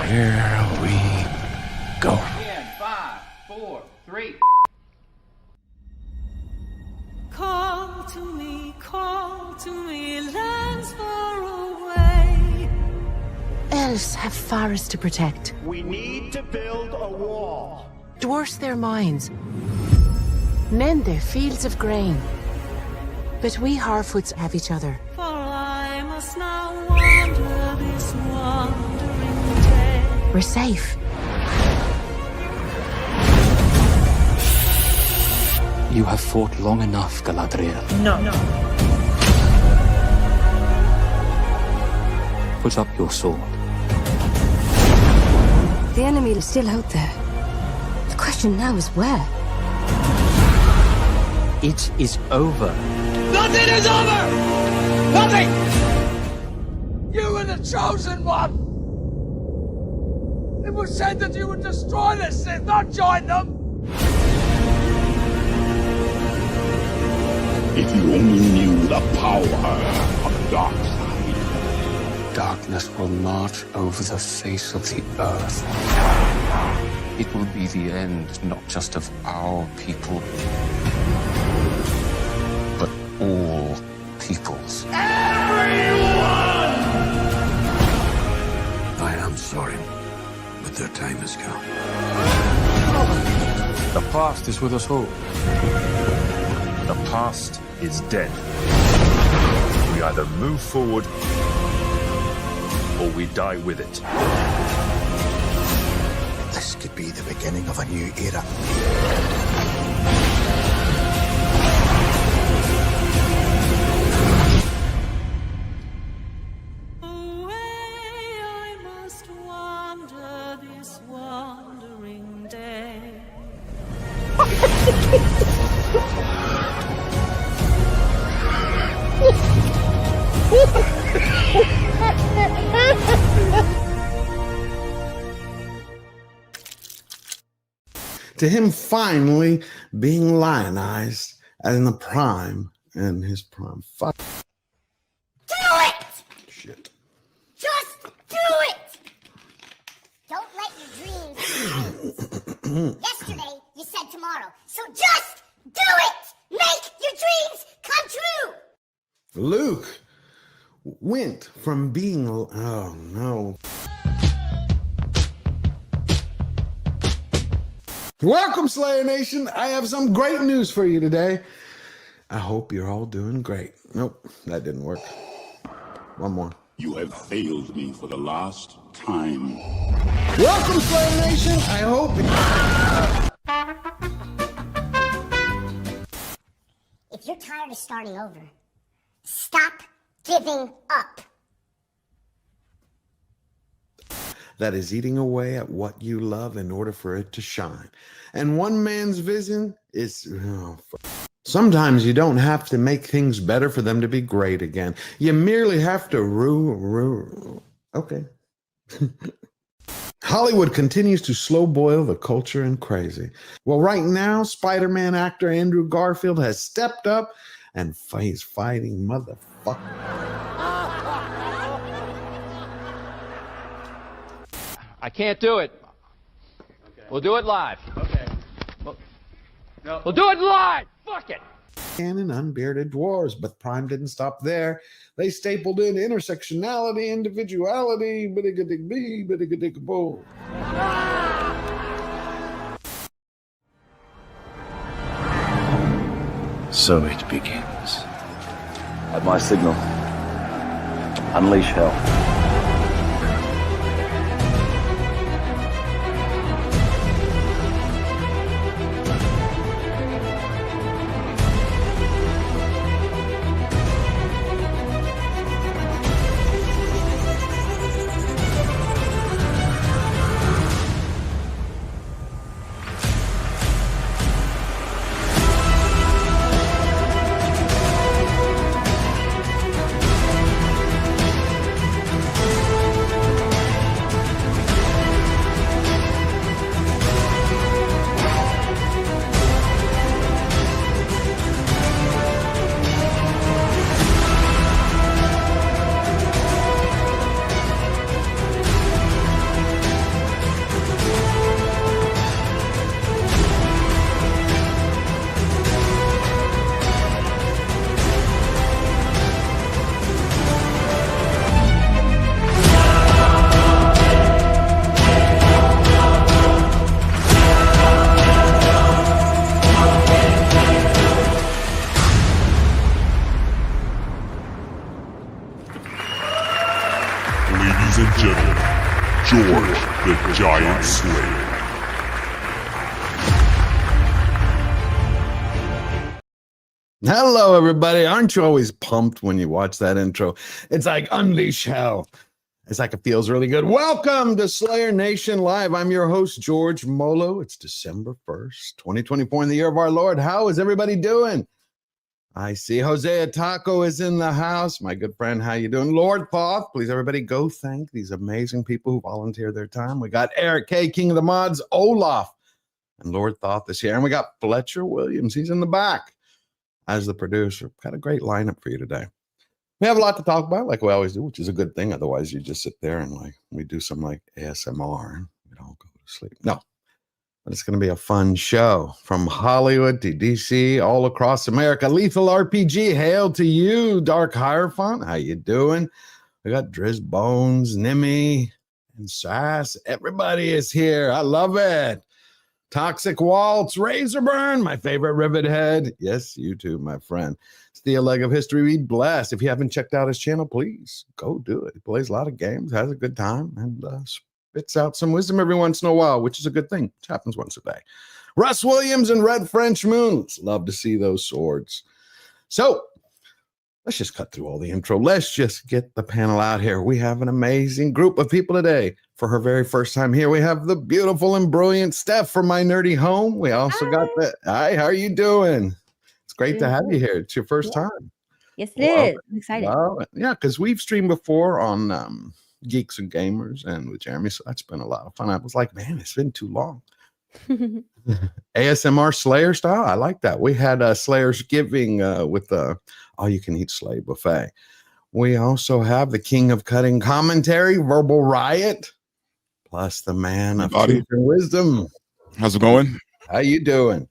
Here we go. In 5, 4, 3. Call to me, lands far away. Elves have forests to protect. We need to build a wall. Dwarfs their mines. Men their fields of grain. But we Harfoots have each other. For I must now wander this wandering day. We're safe. You have fought long enough, Galadriel. No. Put up your sword. The enemy is still out there. The question now is where? It is over. Nothing is over! Nothing! You were the chosen one! It was said that you would destroy the Sith, not join them! If you only knew the power of the dark side. Darkness will march over the face of the earth. It will be the end, not just of our people, but all peoples. Everyone! I am sorry, but their time has come. The past is with us all. The past is dead. We either move forward or we die with it. This could be the beginning of a new era. Away I must wander this wandering day. To him finally being lionized in the prime and his prime. Fuck. Do it! Shit. Just do it! Don't let your dreams be dreams. Yesterday, you said tomorrow. So just do it! Make your dreams come true! Luke went from being... Oh, no. Welcome, Slayer Nation. I have some great news for you today. I hope you're all doing great. Nope, that didn't work. One more. You have failed me for the last time. Welcome, Slayer Nation. I hope... If you're tired of starting over, stop giving up. That is eating away at what you love in order for it to shine. And one man's vision is... Sometimes you don't have to make things better for them to be great again. You merely have to Okay. Hollywood continues to slow boil the culture and crazy. Well, right now, Spider-Man actor Andrew Garfield has stepped up and he's fighting motherfucker. I can't do it. Okay. We'll do it live. Okay. We'll do it live. Fuck it. And unbearded dwarves, but Prime didn't stop there. They stapled in intersectionality, individuality, biddiga-dig-bee, biddiga-dig-boo. So it begins. At my signal, unleash hell. Ladies and gentlemen, George the Giant Slayer. Hello, everybody. Aren't you always pumped when you watch that intro? It's like unleash hell. It's like it feels really good. Welcome to Slayer Nation Live. I'm your host, George Molho. It's December 1st, 2024, in the year of our Lord. How is everybody doing? I see Jose Taco is in the house. My good friend, how you doing? Lord Thoth, please everybody go thank these amazing people who volunteer their time. We got Eric K, King of the Mods, Olaf, and Lord Thoth is here. And we got Fletcher Williams. He's in the back as the producer. Got a great lineup for you today. We have a lot to talk about, like we always do, which is a good thing. Otherwise, you just sit there and we do some like ASMR and we don't go to sleep. No. But it's going to be a fun show from Hollywood to DC, all across America. Lethal RPG, hail to you. Dark Hierophant, how you doing? We got Driz Bones, Nimmy, and Sass. Everybody is here. I love it. Toxic Waltz, Razorburn, my favorite Rivet Head. Yes, you too, my friend. It's the leg of history. Be blessed. If you haven't checked out his channel, please go do it. He plays a lot of games, has a good time, and spits out some wisdom every once in a while, which is a good thing. It happens once a day. Russ Williams and Red French Moon. Love to see those swords. So let's just cut through all the intro. Let's just get the panel out here. We have an amazing group of people today. For her very first time here, we have the beautiful and brilliant Steph from My Nerdy Home. We also got the, hi, how are you doing? It's great to have you here. It's your first time. Yes, it is. I'm excited. Yeah, because we've streamed before on Geeks and Gamers and with Jeremy, so that's been a lot of fun. I was like, man, it's been too long. ASMR Slayer style, I like that. We had Slayer's Giving with the all-you-can-eat Slay buffet. We also have the king of cutting commentary, Verbal Riot, plus the man of truth and wisdom. How's it going? How you doing?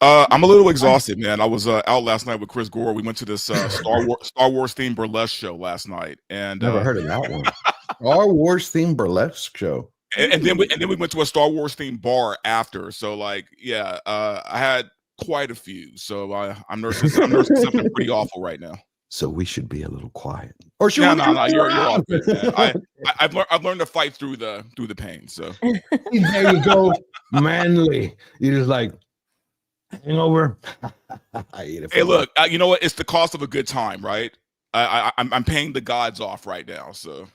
I'm a little exhausted, man. I was out last night with Chris Gore. We went to this Star Wars themed burlesque show last night, and never heard of that one. Star Wars themed burlesque show. And then we went to a Star Wars themed bar after. So like, yeah, I had quite a few. So I'm nursing something pretty awful right now. So we should be a little quiet. Or should no, you're all good, man. I've learned to fight through the pain. So there you go, manly. You're just like hangover. Hey, look, you know what? It's the cost of a good time, right? I'm paying the gods off right now. So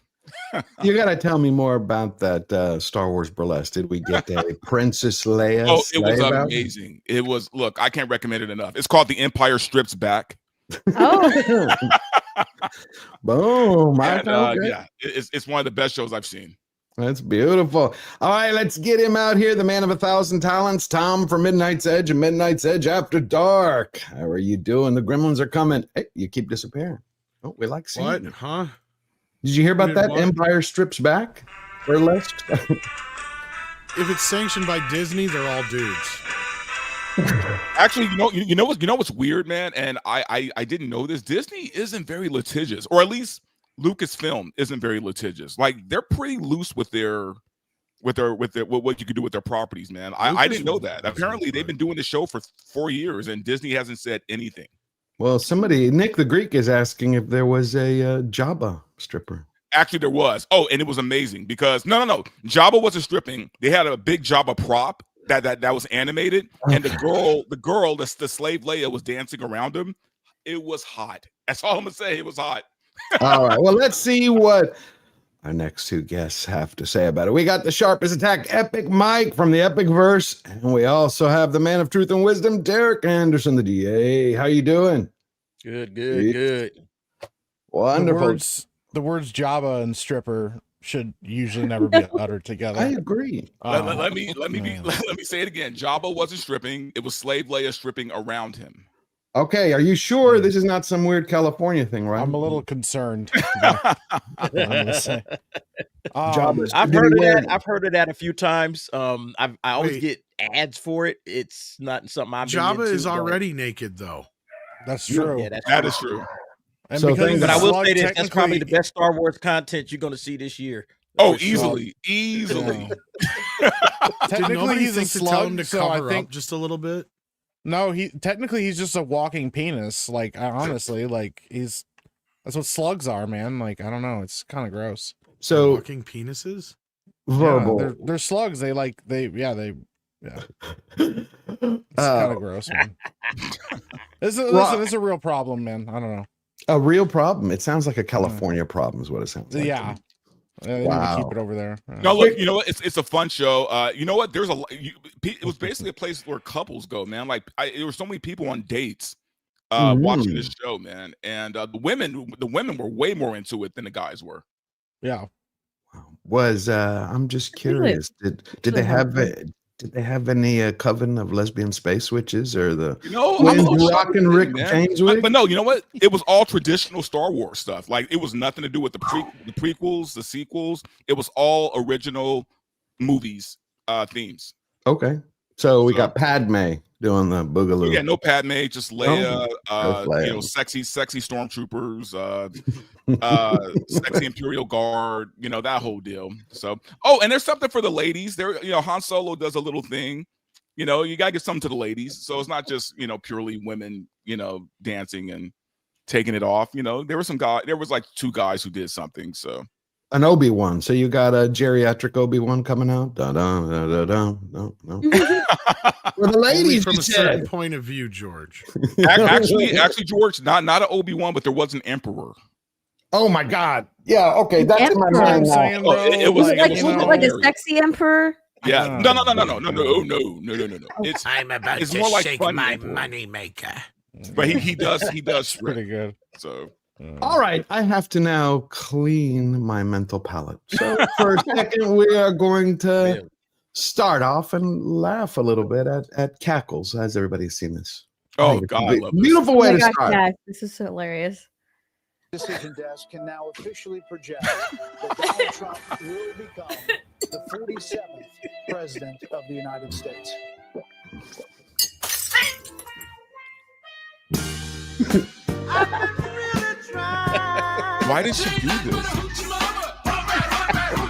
you got to tell me more about that Star Wars burlesque. Did we get a Princess Leia? Oh, it was amazing. It was. Look, I can't recommend it enough. It's called The Empire Strips Back. Oh, boom! Yeah, it's one of the best shows I've seen. That's beautiful. All right, let's get him out here. The man of 1,000 talents, Tom from Midnight's Edge and Midnight's Edge After Dark. How are you doing? The gremlins are coming. Hey, you keep disappearing. Oh, we like seeing what? you. Huh? Did you hear about that? What? Empire Strips Back. Burlesque. If it's sanctioned by Disney, they're all dudes. Actually, you know what's weird, man, and I didn't know this. Disney isn't very litigious, or at least Lucasfilm isn't very litigious. Like they're pretty loose with what you can do with their properties, man. I didn't know that. Apparently, they've been doing the show for 4 years, and Disney hasn't said anything. Well, Nick the Greek is asking if there was a Jabba stripper. Actually, there was. Oh, and it was amazing because no, Jabba wasn't stripping. They had a big Jabba prop that was animated, and the slave Leia was dancing around him. It was hot. That's all I'm gonna say. It was hot. All right. Well, let's see what our next two guests have to say about it. We got the sharpest attack, Epic Mike from the Epic Verse, and we also have the man of truth and wisdom, Derek Anderson, the DA. How you doing? Good. Wonderful. The words Jabba and stripper should usually never be uttered together. I agree. Let me say it again. Jabba wasn't stripping. It was slave Leia stripping around him. Okay, are you sure this is not some weird California thing, right? I'm a little concerned. I've heard of that. I've heard of that a few times. I always get ads for it. It's not something I've been Jabba into, is already naked, though. That's true. Yeah, that is true. And so but I will say this: that's probably the best Star Wars content you're going to see this year. Oh, easily. Technically, he's a slug, to so cover I think up just a little bit. No, he's just a walking penis. Like honestly, like That's what slugs are, man. Like, I don't know. It's kind of gross. So Walking penises? verbal. Yeah, they're slugs. It's kind of gross, man. Listen, it's a real problem, man. I don't know. A real problem. It sounds like a California problem is what it sounds like. Yeah. They need to keep it over there. No, look, you know what? It's a fun show. You know what? There's it was basically a place where couples go, man. Like there were so many people on dates watching this show, man. And the women were way more into it than the guys were. Yeah. Was I'm just curious. Did they have any coven of lesbian space witches or the Rock and Rick James? But no, you know what? It was all traditional Star Wars stuff. Like it was nothing to do with the prequels, the sequels. It was all original movies themes. Okay, so we got Padme doing the boogaloo. Yeah, no Padme, just Leia. Sexy stormtroopers, sexy Imperial Guard. You know that whole deal. So, and there's something for the ladies. There, Han Solo does a little thing. You know, you gotta get something to the ladies. So it's not just purely women. Dancing and taking it off. There was like 2 guys who did something. So. An Obi-Wan. So you got a geriatric Obi-Wan coming out. Da da da da da. No. For the ladies, from a certain point of view, George. Actually, George, not an Obi-Wan, but there was an emperor. Oh my God! Yeah, okay, that's in my mind now. It was like a sexy emperor. Yeah, no. I'm about it's to more like shake my money maker. But he does pretty good. So. All right, I have to now clean my mental palate. So for a second, we are going to start off and laugh a little bit at cackles. Has everybody seen this? Oh God, I love this. Beautiful way to start. Yeah, this is hilarious. Decision desk can now officially project that Donald Trump will become the 47th president of the United States. Why did she do this?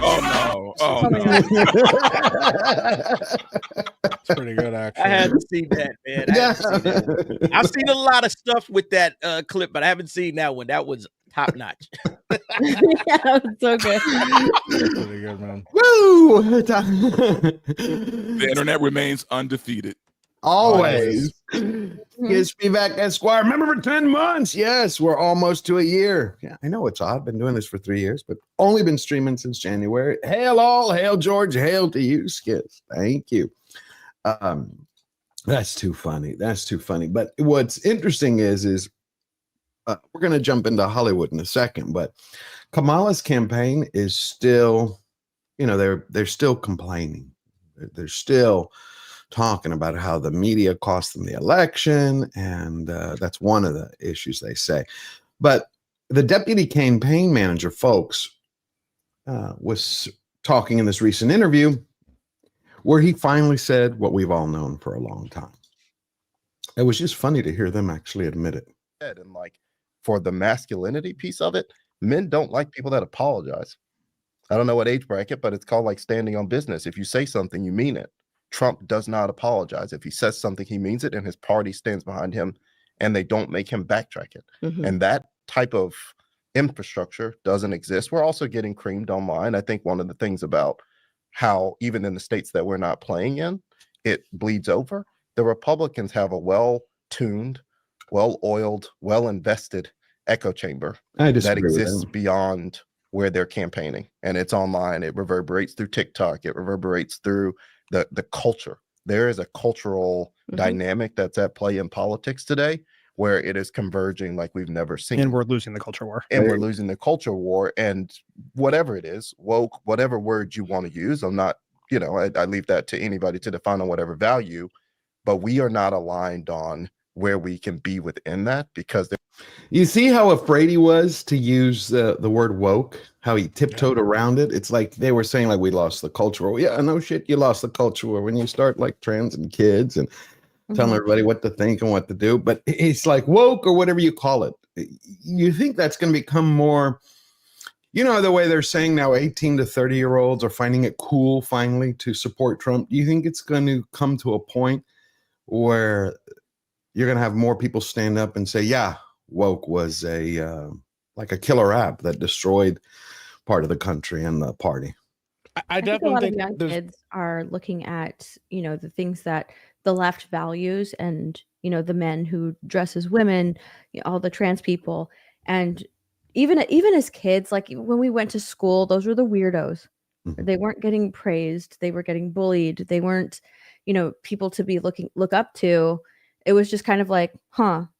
Oh no! It's pretty good, actually. I hadn't seen that, man. I've seen a lot of stuff with that clip, but I haven't seen that one. That was top notch. Yeah, that was so good. Pretty good, man. Woo! The internet remains undefeated. Always. Kiss me back, Esquire. Remember for 10 months. Yes, we're almost to a year. Yeah, I know it's odd. Been doing this for 3 years, but only been streaming since January. Hail all, hail George, hail to you, Skids. Thank you. That's too funny. That's too funny. But what's interesting is we're going to jump into Hollywood in a second, but Kamala's campaign is still, they're still complaining. They're still talking about how the media cost them the election, and that's one of the issues they say. But the deputy campaign manager, folks, was talking in this recent interview where he finally said what we've all known for a long time. It was just funny to hear them actually admit it. And like for the masculinity piece of it, men don't like people that apologize. I don't know what age bracket, but it's called like standing on business. If you say something, you mean it. Trump does not apologize. If he says something, he means it, and his party stands behind him, and they don't make him backtrack it. And that type of infrastructure doesn't exist. We're also getting creamed online. I think one of the things about how even in the states that we're not playing in, it bleeds over. The Republicans have a well-tuned, well-oiled, well-invested echo chamber that exists beyond where they're campaigning, and it's online. It reverberates through TikTok. It reverberates through the culture. There is a cultural dynamic that's at play in politics today where it is converging like we've never seen. And we're losing the culture war. And we're losing the culture war. And whatever it is, woke, whatever word you want to use, I'm not, I leave that to anybody to define on whatever value, but we are not aligned on where we can be within that, because you see how afraid he was to use the word woke, how he tiptoed around it. It's like they were saying like we lost the culture war. Yeah, no shit, you lost the culture war when you start like trans and kids and telling everybody what to think and what to do. But it's like woke or whatever you call it. You think that's going to become more, the way they're saying now 18 to 30-year-olds are finding it cool finally to support Trump. Do you think it's going to come to a point where you're going to have more people stand up and say, yeah, woke was a like a killer app that destroyed part of the country and the party. I think a lot of young kids are looking at, the things that the left values and, the men who dress as women, all the trans people. And even as kids, like when we went to school, those were the weirdos. Mm-hmm. They weren't getting praised. They were getting bullied. They weren't, people to be look up to. It was just kind of like,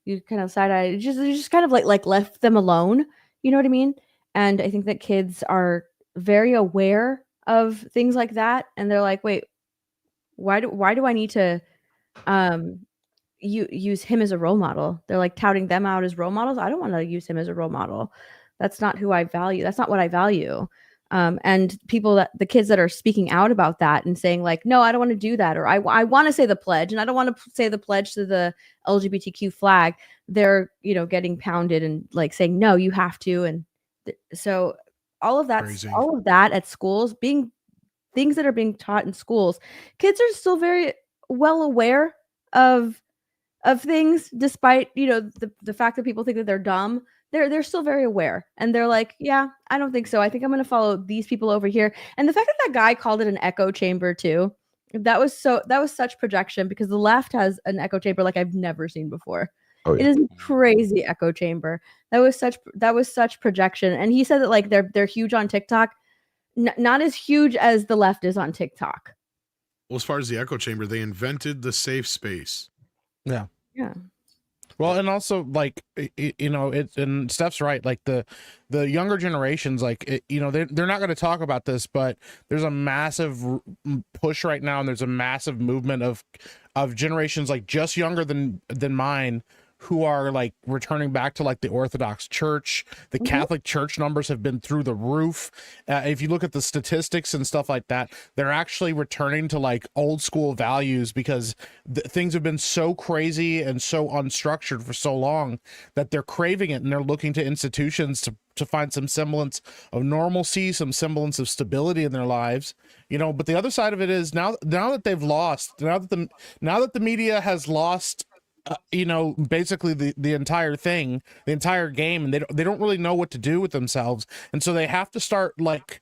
you kind of side eye. You just kind of like left them alone. You know what I mean? And I think that kids are very aware of things like that, and they're like, wait, why do I need to use him as a role model? They're like touting them out as role models. I don't want to use him as a role model. That's not who I value. That's not what I value. And the kids that are speaking out about that and saying like, no, I don't want to do that, or I want to say the pledge, and I don't want to say the pledge to the LGBTQ flag. They're getting pounded and like saying, no, you have to. And so all of that at schools, being things that are being taught in schools, kids are still very well aware of things, despite the fact that people think that they're dumb. They're still very aware, and they're like, yeah, I don't think so. I think I'm going to follow these people over here. And the fact that guy called it an echo chamber too, that was such projection, because the left has an echo chamber like I've never seen before. Oh, yeah. It is a crazy echo chamber. That was such projection. And he said that like they're huge on TikTok, not as huge as the left is on TikTok. Well, as far as the echo chamber, they invented the safe space. Yeah. Yeah. Well, and also like and Steph's right. Like the younger generations, like they're not going to talk about this, but there's a massive push right now, and there's a massive movement of generations like just younger than mine, who are like returning back to like the Orthodox Church. The Catholic Church numbers have been through the roof. If you look at the statistics and stuff like that, they're actually returning to like old school values, because things have been so crazy and so unstructured for so long that they're craving it, and they're looking to institutions to find some semblance of normalcy, some semblance of stability in their lives. But the other side of it is now that they've lost, now that the media has lost basically the entire thing, the entire game, and they don't really know what to do with themselves, and so they have to start like,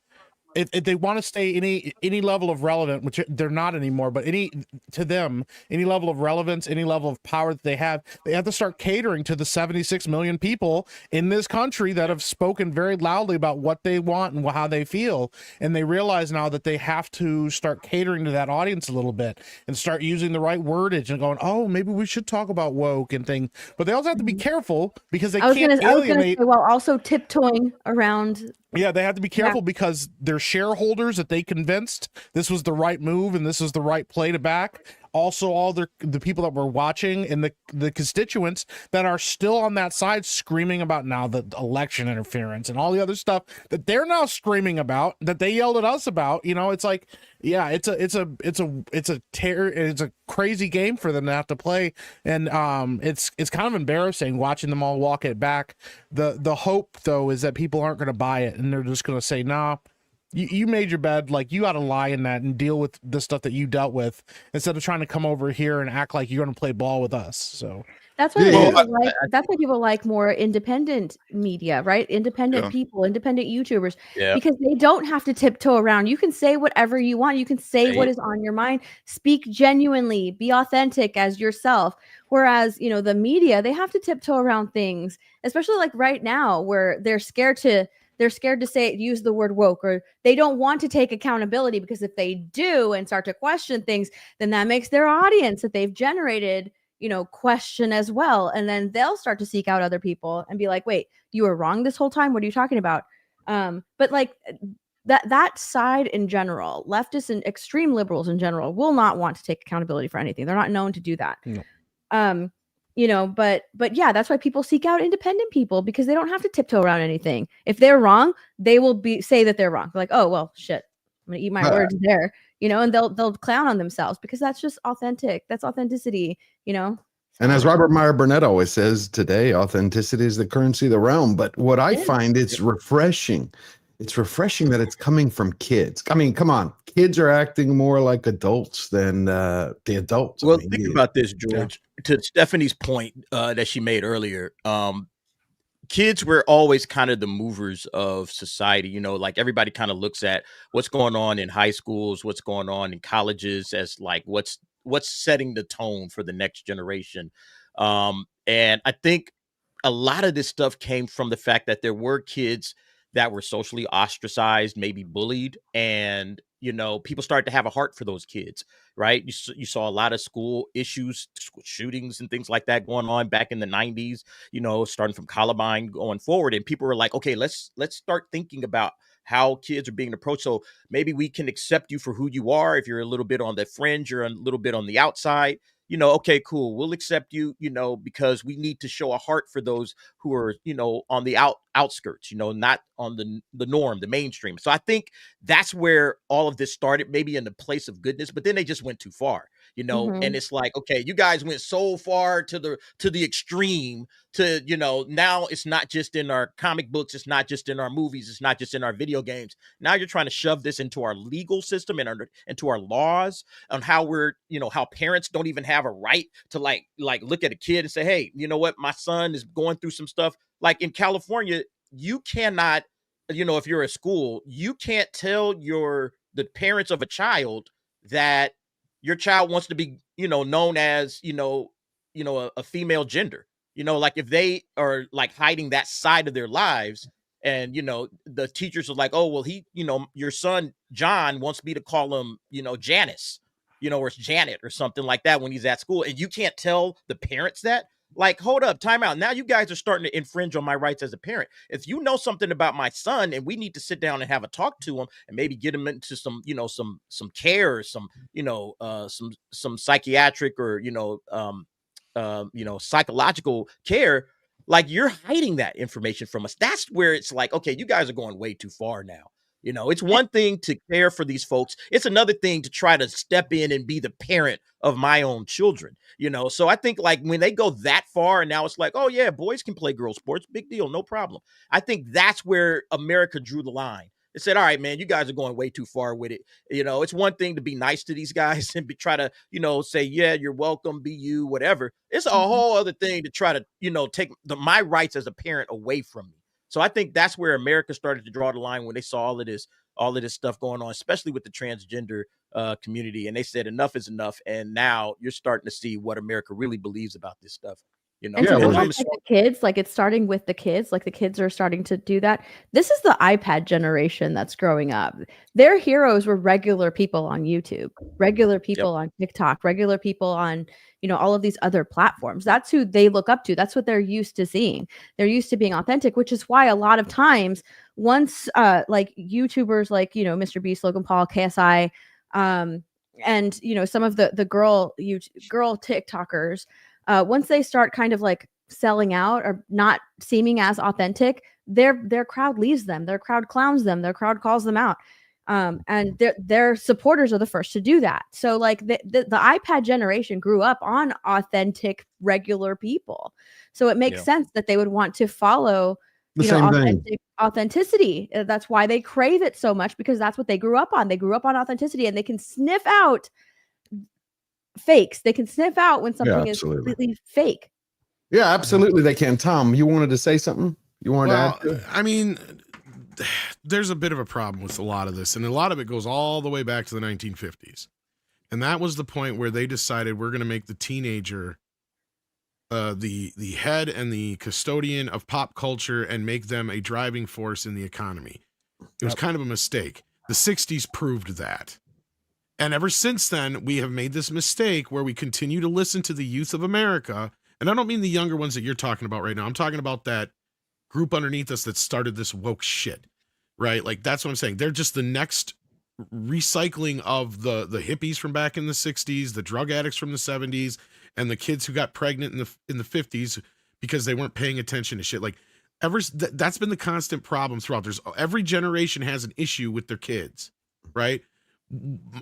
if they want to stay any level of relevant, which they're not anymore, but any level of relevance, any level of power that they have to start catering to the 76 million people in this country that have spoken very loudly about what they want and how they feel. And they realize now that they have to start catering to that audience a little bit and start using the right wordage and going, oh, maybe we should talk about woke and things. But they also have to be careful, because they can't alienate while also tiptoeing around. Yeah, they have to be careful, because their shareholders that they convinced this was the right move and this is the right play to back. Also, all the people that were watching and the constituents that are still on that side screaming about now the election interference and all the other stuff that they're now screaming about, that they yelled at us about. It's like, yeah, it's a crazy game for them to have to play, and it's kind of embarrassing watching them all walk it back. The hope though is that people aren't going to buy it, and they're just going to say, nah, you made your bed, like you got to lie in that and deal with the stuff that you dealt with, instead of trying to come over here and act like you're going to play ball with us. So that's why that's why people like more independent media, right? Independent people, independent YouTubers, because they don't have to tiptoe around. You can say whatever you want. You can say what is on your mind. Speak genuinely. Be authentic as yourself. Whereas, the media, they have to tiptoe around things, especially like right now, where they're scared to use the word woke, or they don't want to take accountability, because if they do and start to question things, then that makes their audience that they've generated, question as well. And then they'll start to seek out other people and be like, wait, you were wrong this whole time. What are you talking about? But like that side in general, leftists and extreme liberals in general, will not want to take accountability for anything. They're not known to do that. No. But yeah, that's why people seek out independent people, because they don't have to tiptoe around anything. If they're wrong, they will say that they're wrong. They're like, oh, well, shit, I'm going to eat my words there, and they'll clown on themselves, because that's just authentic. That's authenticity, And as Robert Meyer Burnett always says, today, authenticity is the currency of the realm. But what I find is refreshing. It's refreshing that it's coming from kids. I mean, come on. Kids are acting more like adults than the adults. Well, think about this, George. To Stephanie's point that she made earlier, kids were always kind of the movers of society. You know, like everybody kind of looks at what's going on in high schools, what's going on in colleges as like what's setting the tone for the next generation. And I think a lot of this stuff came from the fact that there were kids that were socially ostracized, maybe bullied, and you know, people started to have a heart for those kids, right? You saw a lot of school issues, school shootings and things like that going on back in the 90s, you know, starting from Columbine going forward. And people were like, okay, let's start thinking about how kids are being approached. So maybe we can accept you for who you are. If you're a little bit on the fringe or a little bit on the outside, you know, okay, cool. We'll accept you, you know, because we need to show a heart for those who are, you know, on the outskirts, you know, not on the norm, the mainstream. So I think that's where all of this started, maybe in the place of goodness, but then they just went too far, you know, and it's like, okay, you guys went so far to the extreme to, you know, now it's not just in our comic books, it's not just in our movies, it's not just in our video games. Now you're trying to shove this into our legal system and into our laws on how we're, you know, how parents don't even have a right to like look at a kid and say, hey, you know what, my son is going through some stuff. Like in California, you cannot, you know, if you're a school, you can't tell the parents of a child that your child wants to be, you know, known as, a female gender, you know, like if they are like hiding that side of their lives and, you know, the teachers are like, oh, well, your son, John, wants me to call him, you know, Janice, you know, or Janet or something like that when he's at school. And you can't tell the parents that. Like, hold up, time out. Now you guys are starting to infringe on my rights as a parent. If you know something about my son and we need to sit down and have a talk to him and maybe get him into some, you know, some care or some, you know, some psychiatric or, psychological care, like you're hiding that information from us. That's where it's like, okay, you guys are going way too far now. You know, it's one thing to care for these folks. It's another thing to try to step in and be the parent of my own children, you know? So I think like when they go that far and now it's like, oh yeah, boys can play girl sports, big deal, no problem. I think that's where America drew the line. It said, all right, man, you guys are going way too far with it. You know, it's one thing to be nice to these guys and try to, you know, say, yeah, you're welcome, be you, whatever. It's a whole other thing to try to, you know, take my rights as a parent away from me. So I think that's where America started to draw the line when they saw all of this stuff going on, especially with the transgender community. And they said enough is enough. And now you're starting to see what America really believes about this stuff. You know, like the kids, like it's starting with the kids, like the kids are starting to do that. This is the iPad generation that's growing up. Their heroes were regular people on YouTube, regular people on TikTok, regular people on, you know, all of these other platforms. That's who they look up to. That's what they're used to seeing. They're used to being authentic, which is why a lot of times once like YouTubers like, you know, Mr. Beast, Logan Paul, KSI, and, you know, some of the girl TikTokers, once they start kind of like selling out or not seeming as authentic, their crowd leaves them, their crowd clowns them, their crowd calls them out. And their supporters are the first to do that. So like the iPad generation grew up on authentic, regular people. So it makes sense that they would want to follow authenticity. That's why they crave it so much, because that's what they grew up on. They grew up on authenticity, and they can sniff out fakes. They can sniff out when something is completely fake. Yeah, absolutely they can. Tom, you wanted to say something? You wanted to add to it? I mean, there's a bit of a problem with a lot of this, and a lot of it goes all the way back to the 1950s. And that was the point where they decided we're going to make the teenager the head and the custodian of pop culture and make them a driving force in the economy. It was kind of a mistake. The 60s proved that. And ever since then, we have made this mistake where we continue to listen to the youth of America. And I don't mean the younger ones that you're talking about right now. I'm talking about that group underneath us that started this woke shit, right? Like, that's what I'm saying. They're just the next recycling of the hippies from back in the 60s, the drug addicts from the 70s, and the kids who got pregnant in the 50s because they weren't paying attention to shit. Like, that's been the constant problem throughout. Every generation has an issue with their kids, right?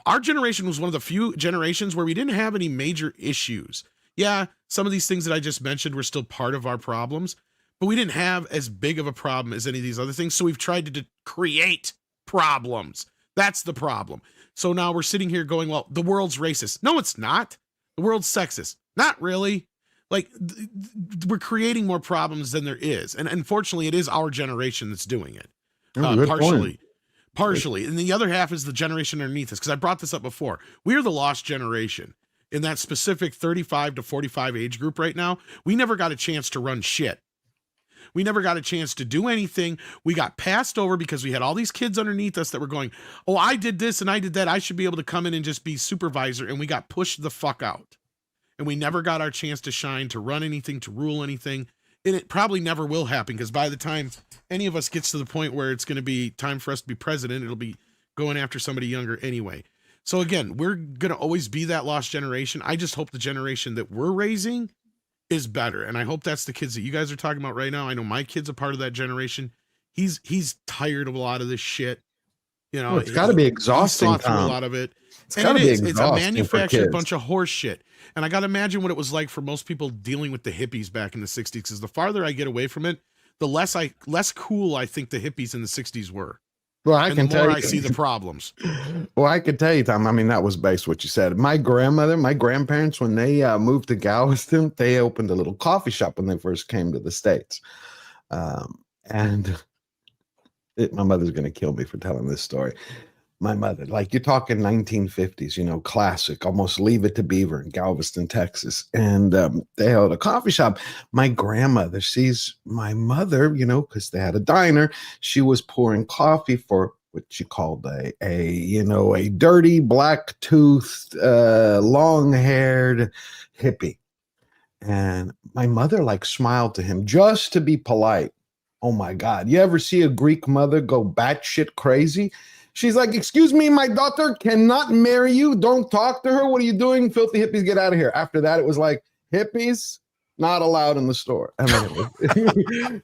Our generation was one of the few generations where we didn't have any major issues. Yeah, some of these things that I just mentioned were still part of our problems, but we didn't have as big of a problem as any of these other things. So we've tried to create problems. That's the problem. So now we're sitting here going, well, the world's racist. No, it's not. The world's sexist. Not really. like we're creating more problems than there is, and unfortunately, it is our generation that's doing it. Partially, and the other half is the generation underneath us. Because I brought this up before, we're the lost generation in that specific 35 to 45 age group right now. We never got a chance to run shit. We never got a chance to do anything. We got passed over because we had all these kids underneath us that were going, oh, I did this and I did that. I should be able to come in and just be supervisor. And we got pushed the fuck out. And we never got our chance to shine, to run anything, to rule anything. And it probably never will happen, because by the time any of us gets to the point where it's going to be time for us to be president, it'll be going after somebody younger anyway. So again, we're going to always be that lost generation. I just hope the generation that we're raising is better. And I hope that's the kids that you guys are talking about right now. I know my kid's a part of that generation. He's tired of a lot of this shit. You know, it's got to be exhausting. He's through a lot of it. It's a manufactured bunch of horse shit. And I got to imagine what it was like for most people dealing with the hippies back in the 60s. Because the farther I get away from it, the less cool I think the hippies in the 60s were. Well, I can tell you, I see the problems. Well, I can tell you, Tom, I mean, that was based what you said. My grandparents, when they moved to Galveston, they opened a little coffee shop when they first came to the States. My mother's going to kill me for telling this story. My mother, like you're talking 1950s, you know, classic, almost Leave It to Beaver in Galveston, Texas. And they held a coffee shop. My grandmother sees my mother, you know, because they had a diner. She was pouring coffee for what she called a dirty, black-toothed, long-haired hippie. And my mother like smiled to him just to be polite. Oh my God. You ever see a Greek mother go batshit crazy? She's like, excuse me, my daughter cannot marry you. Don't talk to her. What are you doing? Filthy hippies, get out of here. After that, it was like, hippies, not allowed in the store. I mean,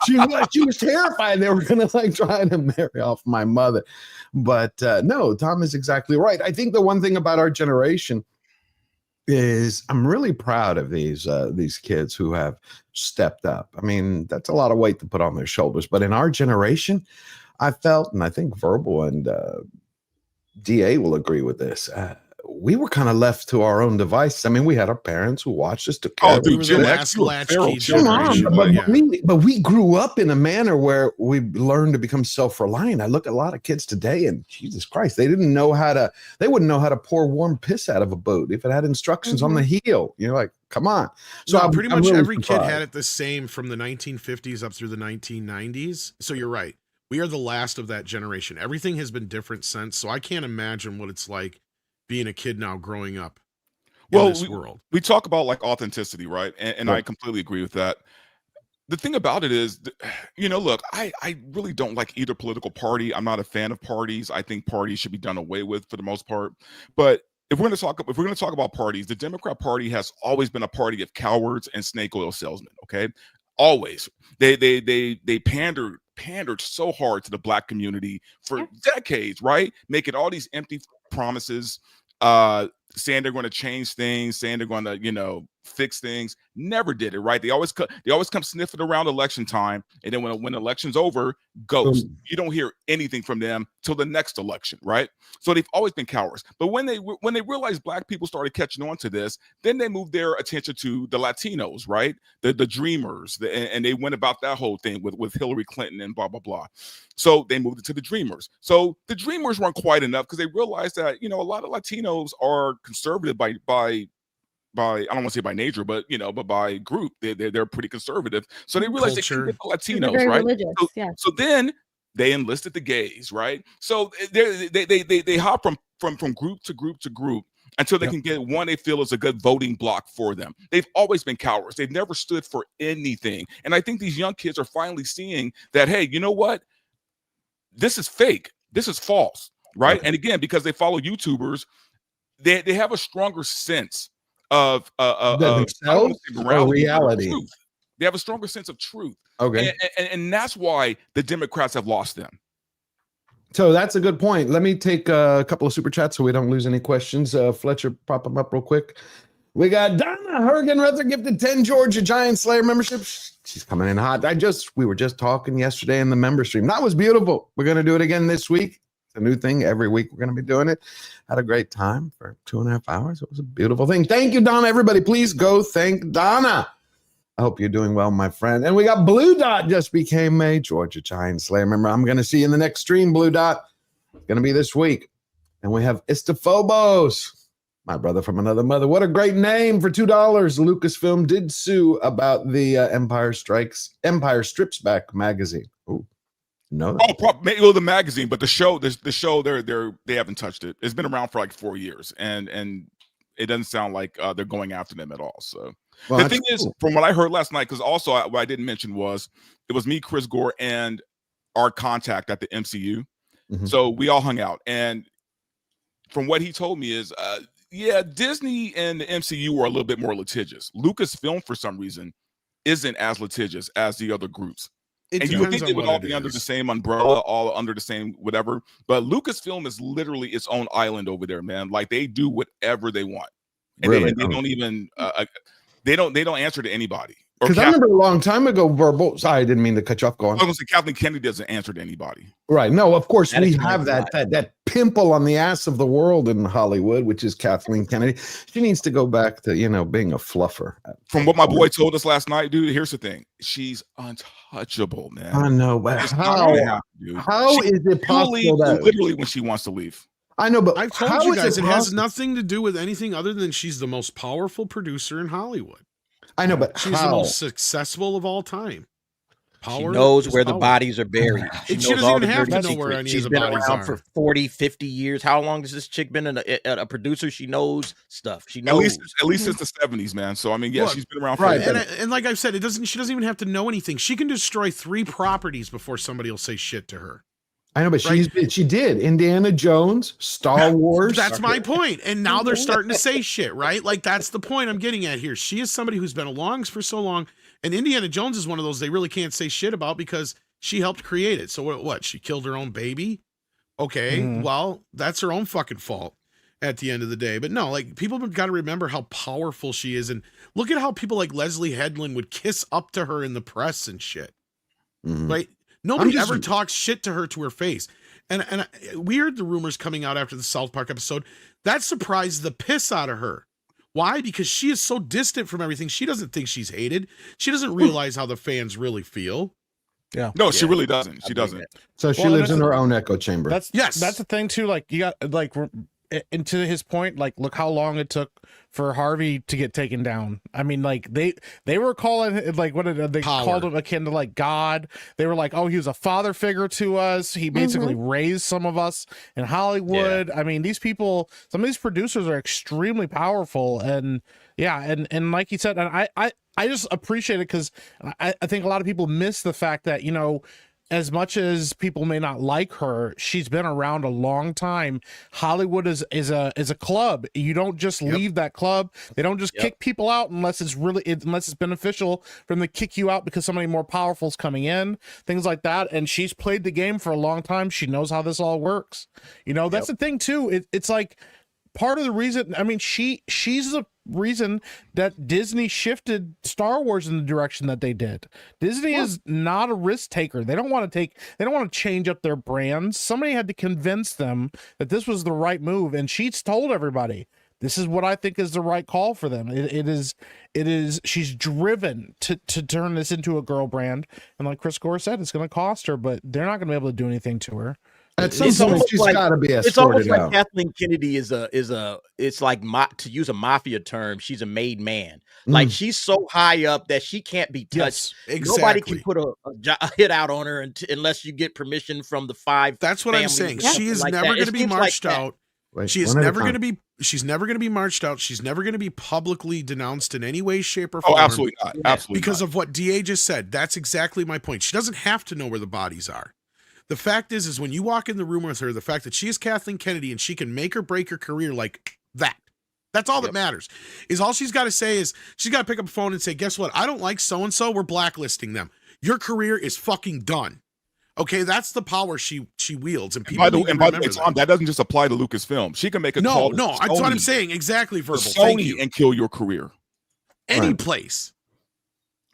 she was terrified they were going to like try to marry off my mother. But no, Tom is exactly right. I think the one thing about our generation is I'm really proud of these kids who have stepped up. I mean, that's a lot of weight to put on their shoulders. But in our generation, I felt, and I think Verbal and DA will agree with this, we were kind of left to our own devices. I mean, we had our parents who watched us, took care of us. But we grew up in a manner where we learned to become self-reliant. I look at a lot of kids today and Jesus Christ, they wouldn't know how to pour warm piss out of a boat if it had instructions on the heel. You're like, come on. So no, pretty much really every kid had it the same from the 1950s up through the 1990s. So you're right. We are the last of that generation. Everything has been different since. So I can't imagine what it's like being a kid now growing up in this world. We talk about like authenticity, right? And I completely agree with that. The thing about it is, you know, look, I really don't like either political party. I'm not a fan of parties. I think parties should be done away with for the most part. But if we're going to talk about parties, the Democrat Party has always been a party of cowards and snake oil salesmen. Okay, always. They pandered so hard to the black community for decades, right? Making all these empty promises, saying they're going to change things, saying they're going to, you know, fix things. Never did it, right? They always come sniffing around election time, and then when election's over, ghost. You don't hear anything from them till the next election, right? So they've always been cowards. But when they realized black people started catching on to this, then they moved their attention to the Latinos, right? The dreamers, and they went about that whole thing with Hillary Clinton and blah blah blah. So they moved it to the dreamers. So the dreamers weren't quite enough because they realized that, you know, a lot of Latinos are conservative by I don't want to say by nature, but you know, but by group, they're pretty conservative. So they realized they can get the Latinos, right? Religious, so then they enlisted the gays, right? So they hop from group to group to group until they can get one they feel is a good voting block for them. They've always been cowards. They've never stood for anything. And I think these young kids are finally seeing that, hey, you know what? This is fake. This is false, right? And again, because they follow YouTubers, they have a stronger sense of reality. Truth. They have a stronger sense of truth. Okay. And that's why the Democrats have lost them. So that's a good point. Let me take a couple of super chats so we don't lose any questions. Fletcher, prop them up real quick. We got Donna Hergenrether gifted 10 Georgia Giant Slayer memberships. She's coming in hot. We were just talking yesterday in the member stream. That was beautiful. We're going to do it again this week. It's a new thing. Every week we're going to be doing it. Had a great time for 2.5 hours. It was a beautiful thing. Thank you, Donna. Everybody, please go thank Donna. I hope you're doing well, my friend. And we got Blue Dot just became a Georgia Giant Slayer member. I'm going to see you in the next stream, Blue Dot. It's going to be this week. And we have Istophobos, my brother from another mother. What a great name for $2. Lucasfilm did sue about the Empire Strips Back magazine. Ooh, no. Well, the magazine, but the show, they haven't touched it. It's been around for like 4 years, and it doesn't sound like they're going after them at all. So well, the thing is, from what I heard last night, because also what I didn't mention was it was me, Chris Gore, and our contact at the MCU. Mm-hmm. So we all hung out, and from what he told me is, yeah, Disney and the MCU were a little bit more litigious. Lucasfilm, for some reason, isn't as litigious as the other groups. And you would think they would all be under the same umbrella, all under the same whatever. But Lucasfilm is literally its own island over there, man. Like they do whatever they want, and really? They don't even they don't answer to anybody. Because I remember a long time ago, Verbal. Sorry, I didn't mean to cut you off. Go on. I was going to say Kathleen Kennedy doesn't answer to anybody. Right. No, of course we have that pimple on the ass of the world in Hollywood, which is Kathleen Kennedy. She needs to go back to being a fluffer. From what my boy told us last night, dude. Here's the thing: she's untouchable, man. I know, but how is it possible that literally when she wants to leave? I know, but I've told you guys it has nothing to do with anything other than she's the most powerful producer in Hollywood. I know, but she's the most successful of all time. She knows where the bodies are buried. She doesn't even have to know where any of the bodies are. She's been around for 40, 50 years. How long has this chick been a producer? She knows stuff. She knows. At least since the 70s, man. So, I mean, yeah, she's been around for and like I've said, she doesn't even have to know anything. She can destroy 3 properties before somebody will say shit to her. I know, but she did Indiana Jones, Star Wars. That's my point. And now they're starting to say shit, right? Like that's the point I'm getting at here. She is somebody who's been along for so long, and Indiana Jones is one of those they really can't say shit about because she helped create it. So what? She killed her own baby? Okay, well, that's her own fucking fault at the end of the day. But no, like people have got to remember how powerful she is, and look at how people like Leslie Headland would kiss up to her in the press and shit. Right? Nobody ever talks shit to her face. And we heard the rumors coming out after the South Park episode. That surprised the piss out of her. Why? Because she is so distant from everything. She doesn't think she's hated. She doesn't realize how the fans really feel. Yeah. No, she really doesn't. She doesn't. So she lives in her own echo chamber. That's the thing too. Like you got like, and to his point, like look how long it took for Harvey to get taken down. I mean, like they were calling it like what did they called him akin to like God. They were like, oh, he was a father figure to us. He basically raised some of us in Hollywood. Yeah. I mean, these people, some of these producers are extremely powerful, and and like you said, and I just appreciate it because I think a lot of people miss the fact that as much as people may not like her, she's been around a long time. Hollywood is a club. You don't just leave that club. They don't just kick people out unless it's beneficial for them to kick you out because somebody more powerful is coming in, things like that. And she's played the game for a long time. She knows how this all works. That's the thing too. It's like part of the reason. I mean, she's the reason that Disney shifted Star Wars in the direction that they did. Disney is not a risk taker. They don't want to change up their brands. Somebody had to convince them that this was the right move, and she's told everybody this is what I think is the right call for them. It is she's driven to turn this into a girl brand, and like Chris Gore said, it's going to cost her, but they're not going to be able to do anything to her. At some point, she's got to be escorted out. It's almost like Kathleen Kennedy it's like to use a mafia term, she's a made man. Like she's so high up that she can't be touched. Yes, exactly. Nobody can put a hit out on her unless you get permission from the 5. That's what I'm saying. She is never going to be marched out. She is never going to be. She's never going to be marched out. She's never going to be publicly denounced in any way, shape, or form. Oh, absolutely not. Absolutely because of what DA just said. That's exactly my point. She doesn't have to know where the bodies are. The fact is when you walk in the room with her, the fact that she is Kathleen Kennedy and she can make or break her career like that. That's all that matters. Is all she's got to say is she's got to pick up a phone and say, guess what? I don't like so-and-so. We're blacklisting them. Your career is fucking done. Okay, that's the power she wields. And people by the way, Tom, that doesn't just apply to Lucasfilm. She can make a call. No, that's what I'm saying. Exactly, Verbal. Sony and kill your career. Any place.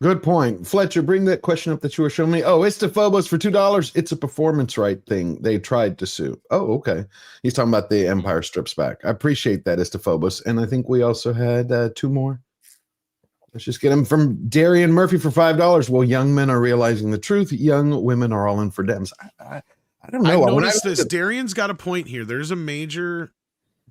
Good point. Fletcher, bring that question up that you were showing me. Oh, Istophobos for $2. It's a performance right thing. They tried to sue. Oh, okay. He's talking about the Empire Strips Back. I appreciate that, Istophobos. And I think we also had 2 more. Let's just get them from Darian Murphy for $5. Well, young men are realizing the truth. Young women are all in for Dems. I don't know. I noticed this. Darian's got a point here. There's a major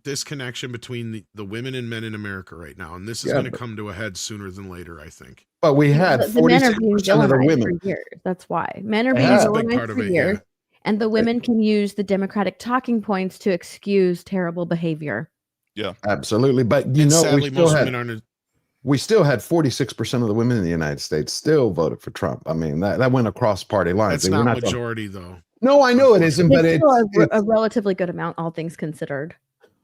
disconnection between the women and men in America right now, and this is going to come to a head sooner than later, I think. But we had 46% of the women. For years. That's why men are being villainized for years, and the women can use the Democratic talking points to excuse terrible behavior. Yeah, absolutely. But you know, sadly, most women aren't. We still had 46% of the women in the United States still voted for Trump. I mean, that went across party lines. That's not majority, though. No, I know it isn't, but it's a relatively good amount, all things considered.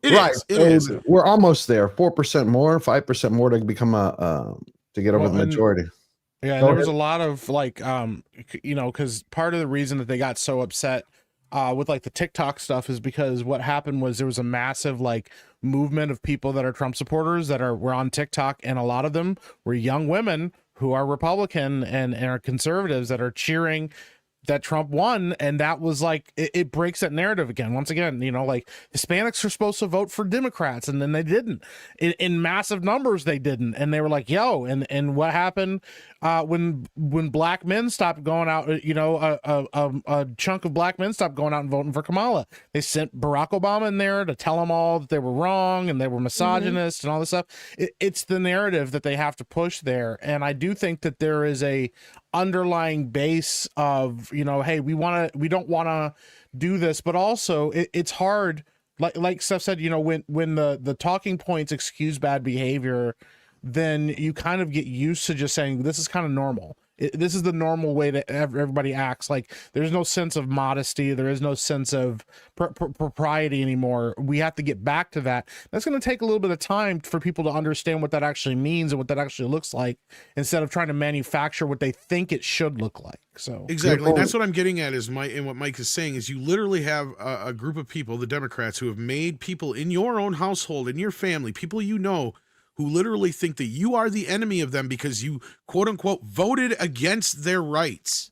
It is. We're almost there. 4% more, 5% more to become to get over the majority. Yeah, there was a lot of like, you know, because part of the reason that they got so upset with like the TikTok stuff is because what happened was there was a massive like movement of people that are Trump supporters that were on TikTok, and a lot of them were young women who are Republican and are conservatives that are cheering that Trump won, and that was like it breaks that narrative again. Once again, you know, like Hispanics are supposed to vote for Democrats, and then they didn't. In massive numbers, they didn't, and they were like, "Yo!" And what happened when black men stopped going out? You know, a chunk of black men stopped going out and voting for Kamala. They sent Barack Obama in there to tell them all that they were wrong and they were misogynist and all this stuff. It's the narrative that they have to push there, and I do think that there is a underlying base of, you know, hey, we don't want to do this, but also it's hard, like Steph said, you know, when the talking points excuse bad behavior, then you kind of get used to just saying this is kind of normal. This is the normal way that everybody acts. Like there's no sense of modesty. There is no sense of propriety anymore. We have to get back to that. That's going to take a little bit of time for people to understand what that actually means and what that actually looks like, instead of trying to manufacture what they think it should look like. So exactly, that's what I'm getting at is what Mike is saying is you literally have a group of people, the Democrats, who have made people in your own household, in your family, people you know, who literally think that you are the enemy of them because you, quote unquote, voted against their rights,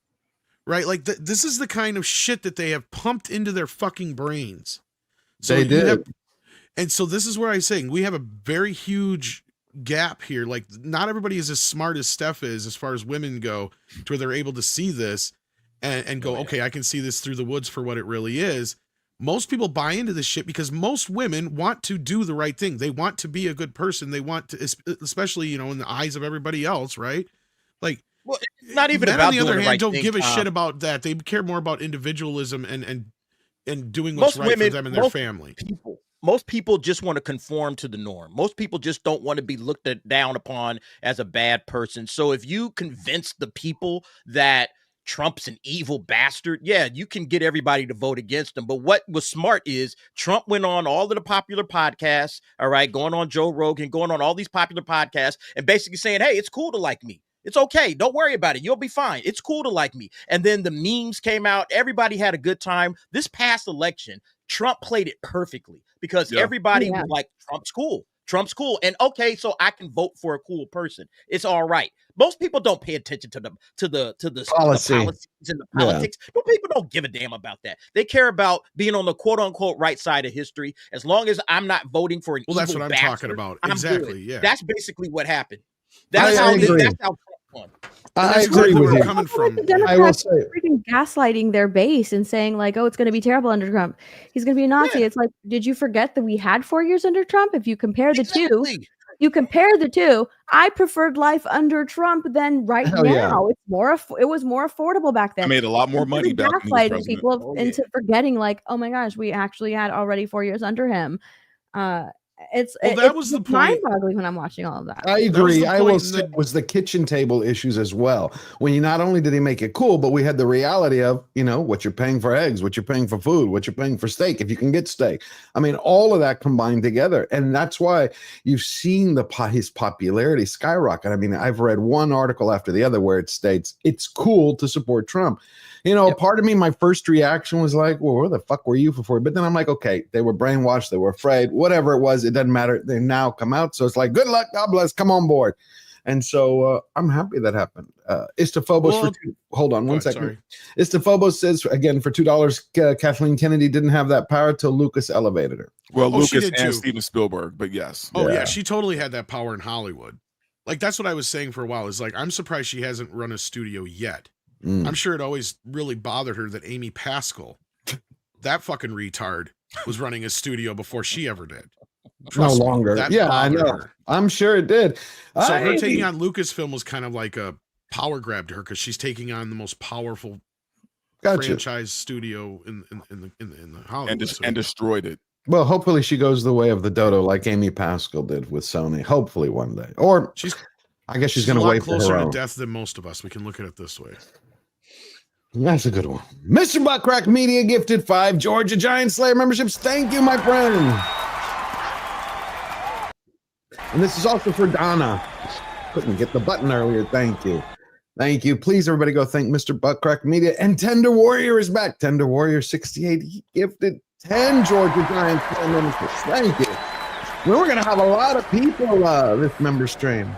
right? Like this is the kind of shit that they have pumped into their fucking brains. So they did. And so this is where I'm saying we have a very huge gap here. Like not everybody is as smart as Steph is as far as women go, to where they're able to see this and go, okay, I can see this through the woods for what it really is. Most people buy into this shit because most women want to do the right thing. They want to be a good person. They want to, especially, you know, in the eyes of everybody else, right? Like, well, it's not even men, about on the other hand, right don't thing, give a shit about that. They care more about individualism and doing what's right for them and their family. Most people just want to conform to the norm. Most people just don't want to be looked down upon as a bad person. So if you convince the people that Trump's an evil bastard, yeah, you can get everybody to vote against him. But what was smart is Trump went on all of the popular podcasts, all right, going on Joe Rogan, going on all these popular podcasts and basically saying, hey, it's cool to like me. It's okay. Don't worry about it. You'll be fine. It's cool to like me. And then the memes came out. Everybody had a good time. This past election, Trump played it perfectly because everybody was like, Trump's cool. Trump's cool. And okay, so I can vote for a cool person. It's all right. Most people don't pay attention to the policies and the politics. Yeah. People don't give a damn about that. They care about being on the quote unquote right side of history. As long as I'm not voting for an evil that's what I'm bastard, talking about. Exactly. Good. Yeah. That's basically what happened. That's how Trump won. I agree with you. Coming from, the Democrats are freaking gaslighting their base and saying like, oh, it's going to be terrible under Trump. He's going to be a Nazi. Yeah. It's like, did you forget that we had 4 years under Trump? If you compare the two, I preferred life under Trump than right now. Yeah. It was more affordable back then. I made a lot more money back then. Gaslighting people into forgetting like, oh my gosh, we actually had already 4 years under him. That was the point. Mind-boggling when I'm watching all of that. I agree. I will say it was the kitchen table issues as well. When you not only did he make it cool, but we had the reality of, you know, what you're paying for eggs, what you're paying for food, what you're paying for steak, if you can get steak. I mean, all of that combined together. And that's why you've seen his popularity skyrocket. I mean, I've read one article after the other where it states it's cool to support Trump. You know, part of me, my first reaction was like, well, where the fuck were you for? But then I'm like, okay, they were brainwashed. They were afraid. Whatever it was, it doesn't matter. They now come out. So it's like, good luck. God bless. Come on board. And so I'm happy that happened. Istophobos hold on one second. Istophobos says, again, for $2, Kathleen Kennedy didn't have that power till Lucas elevated her. Well, Lucas and Steven Spielberg, but yes. Oh, yeah. She totally had that power in Hollywood. like that's what I was saying for a while. Is like I'm surprised she hasn't run a studio yet. I'm sure it always really bothered her that Amy Pascal, that fucking retard, was running a studio before she ever did. Trust no me, longer. that Yeah, I bothered know. her. I'm sure it did. So her taking on Lucasfilm was kind of like a power grab to her because she's taking on the most powerful franchise studio in the Hollywood and destroyed it. Well, hopefully she goes the way of the dodo, like Amy Pascal did with Sony. Hopefully one day, or I guess she's going to wait for her closer own. to death than most of us. We can look at it this way. That's a good one. Mr. Buttcrack Media gifted 5 Georgia Giant Slayer memberships. Thank you, my friend. And this is also for Donna. Couldn't get the button earlier. Thank you. Thank you. Please, everybody, go thank Mr. Buttcrack Media. And Tender Warrior is back. Tender Warrior 68. He gifted 10 Georgia Giant Slayer memberships. Thank you. We're going to have a lot of people this member stream.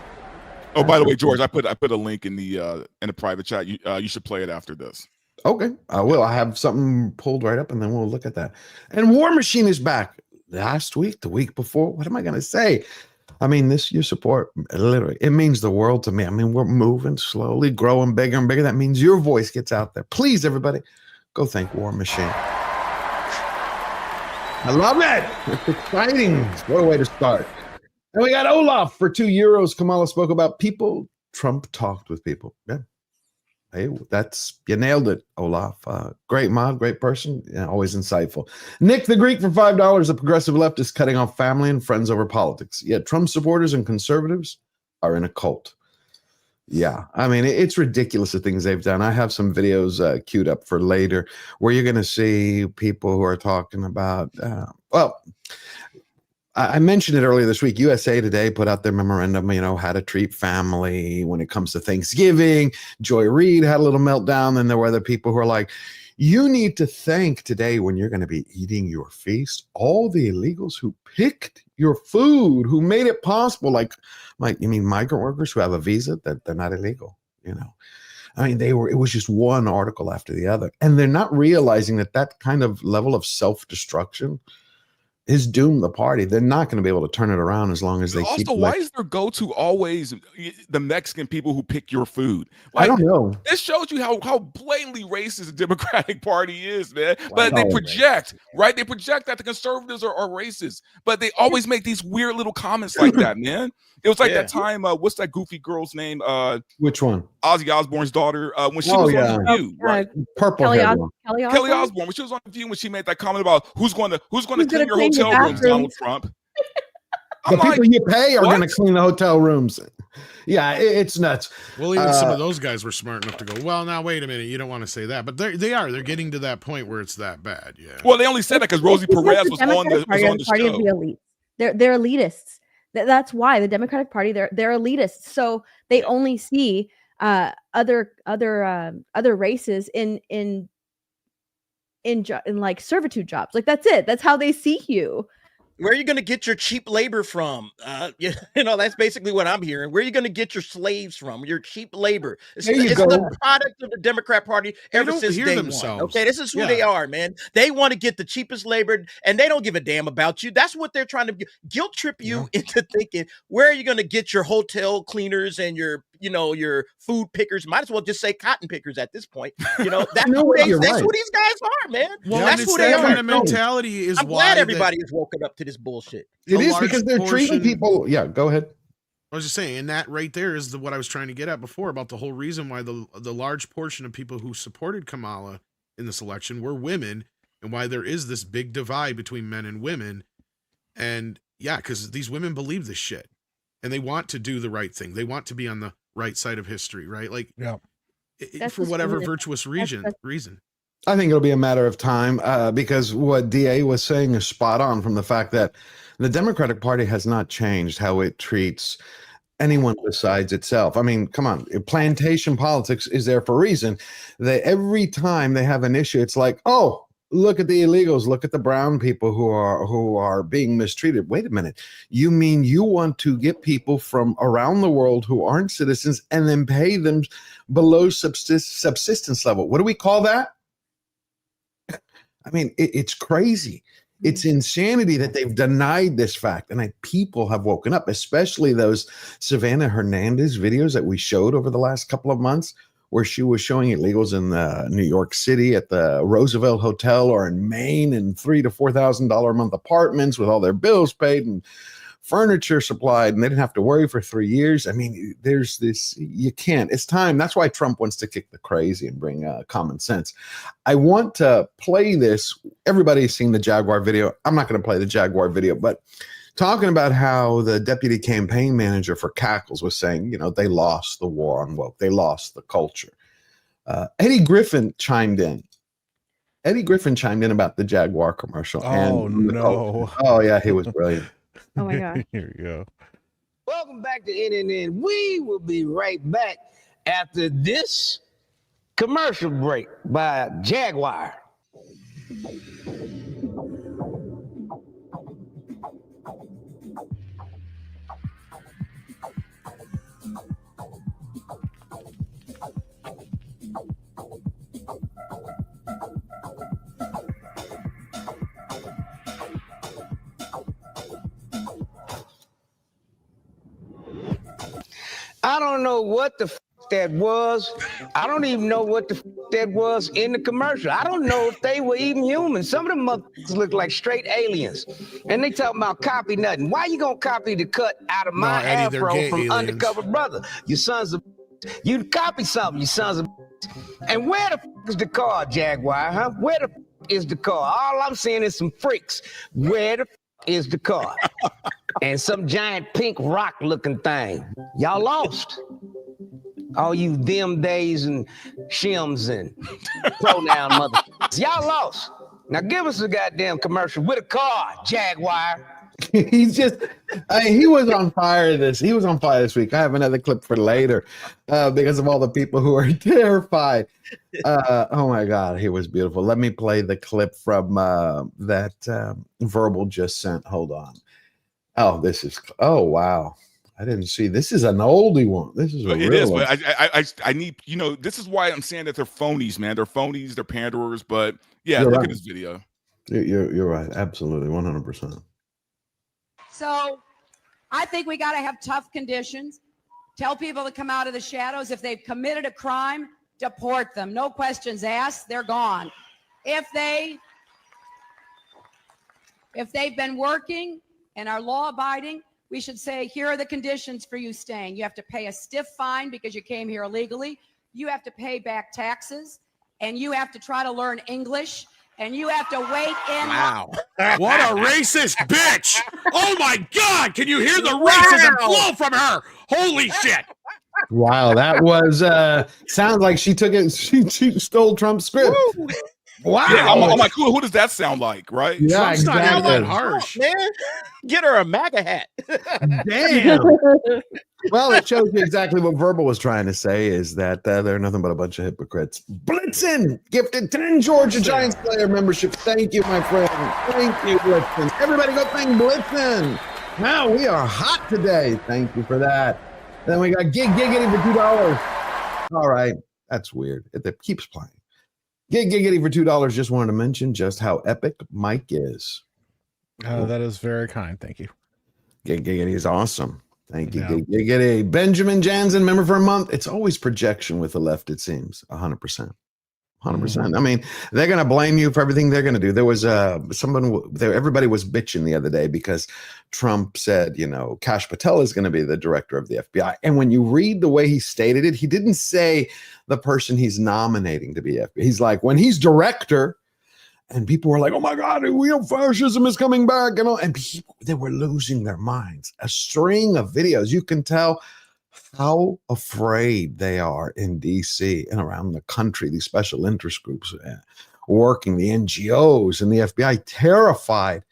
Oh, by the way, George, I put a link in the private chat. You should play it after this. Okay, I will. I have something pulled right up, and then we'll look at that. And War Machine is back last week, the week before. What am I going to say? I mean, your support, literally, it means the world to me. I mean, we're moving slowly, growing bigger and bigger. That means your voice gets out there. Please, everybody, go thank War Machine. I love it. It's exciting. What a way to start. And we got Olaf for €2. Kamala spoke about people. Trump talked with people. Yeah. Hey, you nailed it, Olaf. Great mod, great person, always insightful. Nick the Greek for $5. A progressive leftist cutting off family and friends over politics. Yet Trump supporters and conservatives are in a cult. Yeah, I mean, it's ridiculous the things they've done. I have some videos queued up for later where you're going to see people who are talking about, I mentioned it earlier this week. USA Today put out their memorandum, how to treat family when it comes to Thanksgiving. Joy Reid had a little meltdown. Then there were other people who are like, you need to thank today when you're going to be eating your feast, all the illegals who picked your food, who made it possible. Like you mean migrant workers who have a visa that they're not illegal, I mean, it was just one article after the other. And they're not realizing that kind of level of self-destruction is doomed the party. They're not going to be able to turn it around as long as they keep. Also, why is their go-to always the Mexican people who pick your food? I don't know. This shows you how blatantly racist the Democratic Party is, man. But they project, right? They project that the conservatives are racist, but they always make these weird little comments like that, man. It was like that time. What's that goofy girl's name? Which one? Ozzy Osbourne's daughter. When she was on The View, right? Purple Kelly Osbourne. When she was on The View, when she made that comment about who's going to clean your hotel rooms, Donald Trump. The people you pay are going to clean the hotel rooms. Yeah, it's nuts. Well, even some of those guys were smart enough to go, well, now, wait a minute. You don't want to say that. But they're getting to that point where it's that bad. Yeah. Well, they only said that because Rosie Perez was on the party show. Of the elite. They're elitists. That's why the Democratic Party, they're elitists. So they only see other races in like servitude jobs. Like that's it. That's how they see you. Where are you going to get your cheap labor from? That's basically what I'm hearing. Where are you going to get your slaves from? Your cheap labor. It's the product of the Democrat Party ever since day one. Okay, this is who they are, man. They want to get the cheapest labor, and they don't give a damn about you. That's what they're trying to guilt trip you into thinking. Where are you going to get your hotel cleaners and your food pickers? Might as well just say cotton pickers at this point. That's who these guys are, man. Well, that's who they are. Kind of mentality is I'm glad everybody is woken up to this bullshit. It is because they're treating people. Yeah, go ahead. I was just saying, and that right there is what I was trying to get at before about the whole reason why the large portion of people who supported Kamala in this election were women, and why there is this big divide between men and women. And yeah, because these women believe this shit, and they want to do the right thing. They want to be on the right side of history, right? Like, for whatever virtuous reason. I think it'll be a matter of time because what DA was saying is spot on from the fact that the Democratic Party has not changed how it treats anyone besides itself. I mean, come on, plantation politics is there for a reason. Every time they have an issue, it's like, oh, look at the illegals, look at the brown people who are being mistreated. Wait a minute. You mean you want to get people from around the world who aren't citizens and then pay them below subsistence level? What do we call that? I mean, it's crazy. It's insanity that they've denied this fact. And people have woken up, especially those Savannah Hernandez videos that we showed over the last couple of months, where she was showing illegals in New York City at the Roosevelt Hotel or in Maine in $3,000 to $4,000 a month apartments with all their bills paid and furniture supplied, and they didn't have to worry for 3 years. I mean, there's this, you can't, it's time. That's why Trump wants to kick the crazy and bring common sense. I want to play this. Everybody's seen the Jaguar video. I'm not going to play the Jaguar video, but talking about how the deputy campaign manager for Cackles was saying, you know, they lost the war on woke. They lost the culture. Eddie Griffin chimed in. Eddie Griffin chimed in about the Jaguar commercial. Oh, no. Oh, yeah, he was brilliant. Oh my God. Here we go. Welcome back to NNN. We will be right back after this commercial break by Jaguar. I don't know what the that was. I don't even know what the that was in the commercial. I don't know if they were even human. Some of them motherfuckers look like straight aliens. And they talking about copy nothing. Why you gonna copy the cut out of my Eddie, afro from aliens. Undercover Brother? You sons of you copy something, you sons of and where the is the car, Jaguar, huh? Where the is the car? All I'm seeing is some freaks. Where the is the car? And some giant pink rock looking thing. Y'all lost. All you them days and shims and pronoun motherfuckers. Y'all lost. Now give us a goddamn commercial with a car, Jaguar. He's just, he was on fire He was on fire this week. I have another clip for later because of all the people who are terrified. Oh my God, he was beautiful. Let me play the clip from that Verbal just sent. Hold on. Oh, oh, wow. I didn't see. This is an oldie one. This is a real one. But I need, you know, this is why I'm saying that they're phonies, man. They're phonies. They're panderers. But yeah, look at this video. You're right. Absolutely. 100%. So I think we got to have tough conditions. Tell people to come out of the shadows. If they've committed a crime, deport them. No questions asked. They're gone. If they've been working and are law abiding, we should say, here are the conditions for you staying. You have to pay a stiff fine because you came here illegally. You have to pay back taxes, and you have to try to learn English, and you have to wait in. Wow. What a racist bitch. Oh my God. Can you hear the racism flow from her? Holy shit. Wow. That was, sounds like she took it. She stole Trump's script. Woo. Wow. Yeah, I'm like, who does that sound like, right? Yeah, Trump's exactly. not that harsh, man. Get her a MAGA hat. Damn. Well, it shows you exactly what Verbal was trying to say, is that they're nothing but a bunch of hypocrites. Blitzen gifted 10 Georgia Giants player membership. Thank you, my friend. Thank you, Blitzen. Everybody go thank Blitzen. Now we are hot today. Thank you for that. Then we got Giggity for $2. All right. That's weird. It keeps playing. Giggity for $2. Just wanted to mention just how epic Mike is. That is very kind. Thank you. Giggity is awesome. Thank you, Giggity. Benjamin Jansen, member for a month. It's always projection with the left, it seems. 100%. 100%. I mean, they're going to blame you for everything they're going to do. There was everybody was bitching the other day because Trump said, you know, Kash Patel is going to be the director of the FBI. And when you read the way he stated it, he didn't say the person he's nominating to be FBI. He's like, when he's director, and people were like, oh my God, fascism is coming back. And people, they were losing their minds. A string of videos. You can tell how afraid they are in DC and around the country, these special interest groups working, the NGOs and the FBI, terrified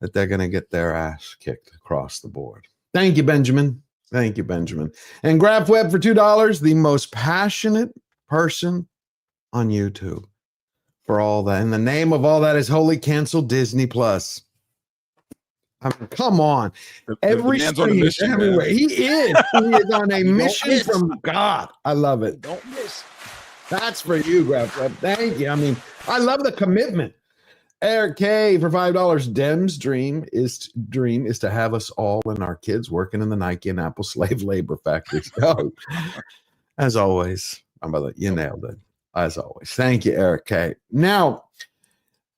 that they're going to get their ass kicked across the board. Thank you, Benjamin. Thank you, Benjamin. And Graph Web for $2, the most passionate person on YouTube for all that. And the name of all that is Holy Cancel Disney Plus. I mean, come on. Every stream, everywhere. He is on a mission from God. I love it. Don't miss. That's for you, Graph Web. Thank you. I mean, I love the commitment. Eric K for $5. Dem's dream is to have us all and our kids working in the Nike and Apple slave labor factories. Oh, as always, my brother, you nailed it. As always, thank you, Eric K. Now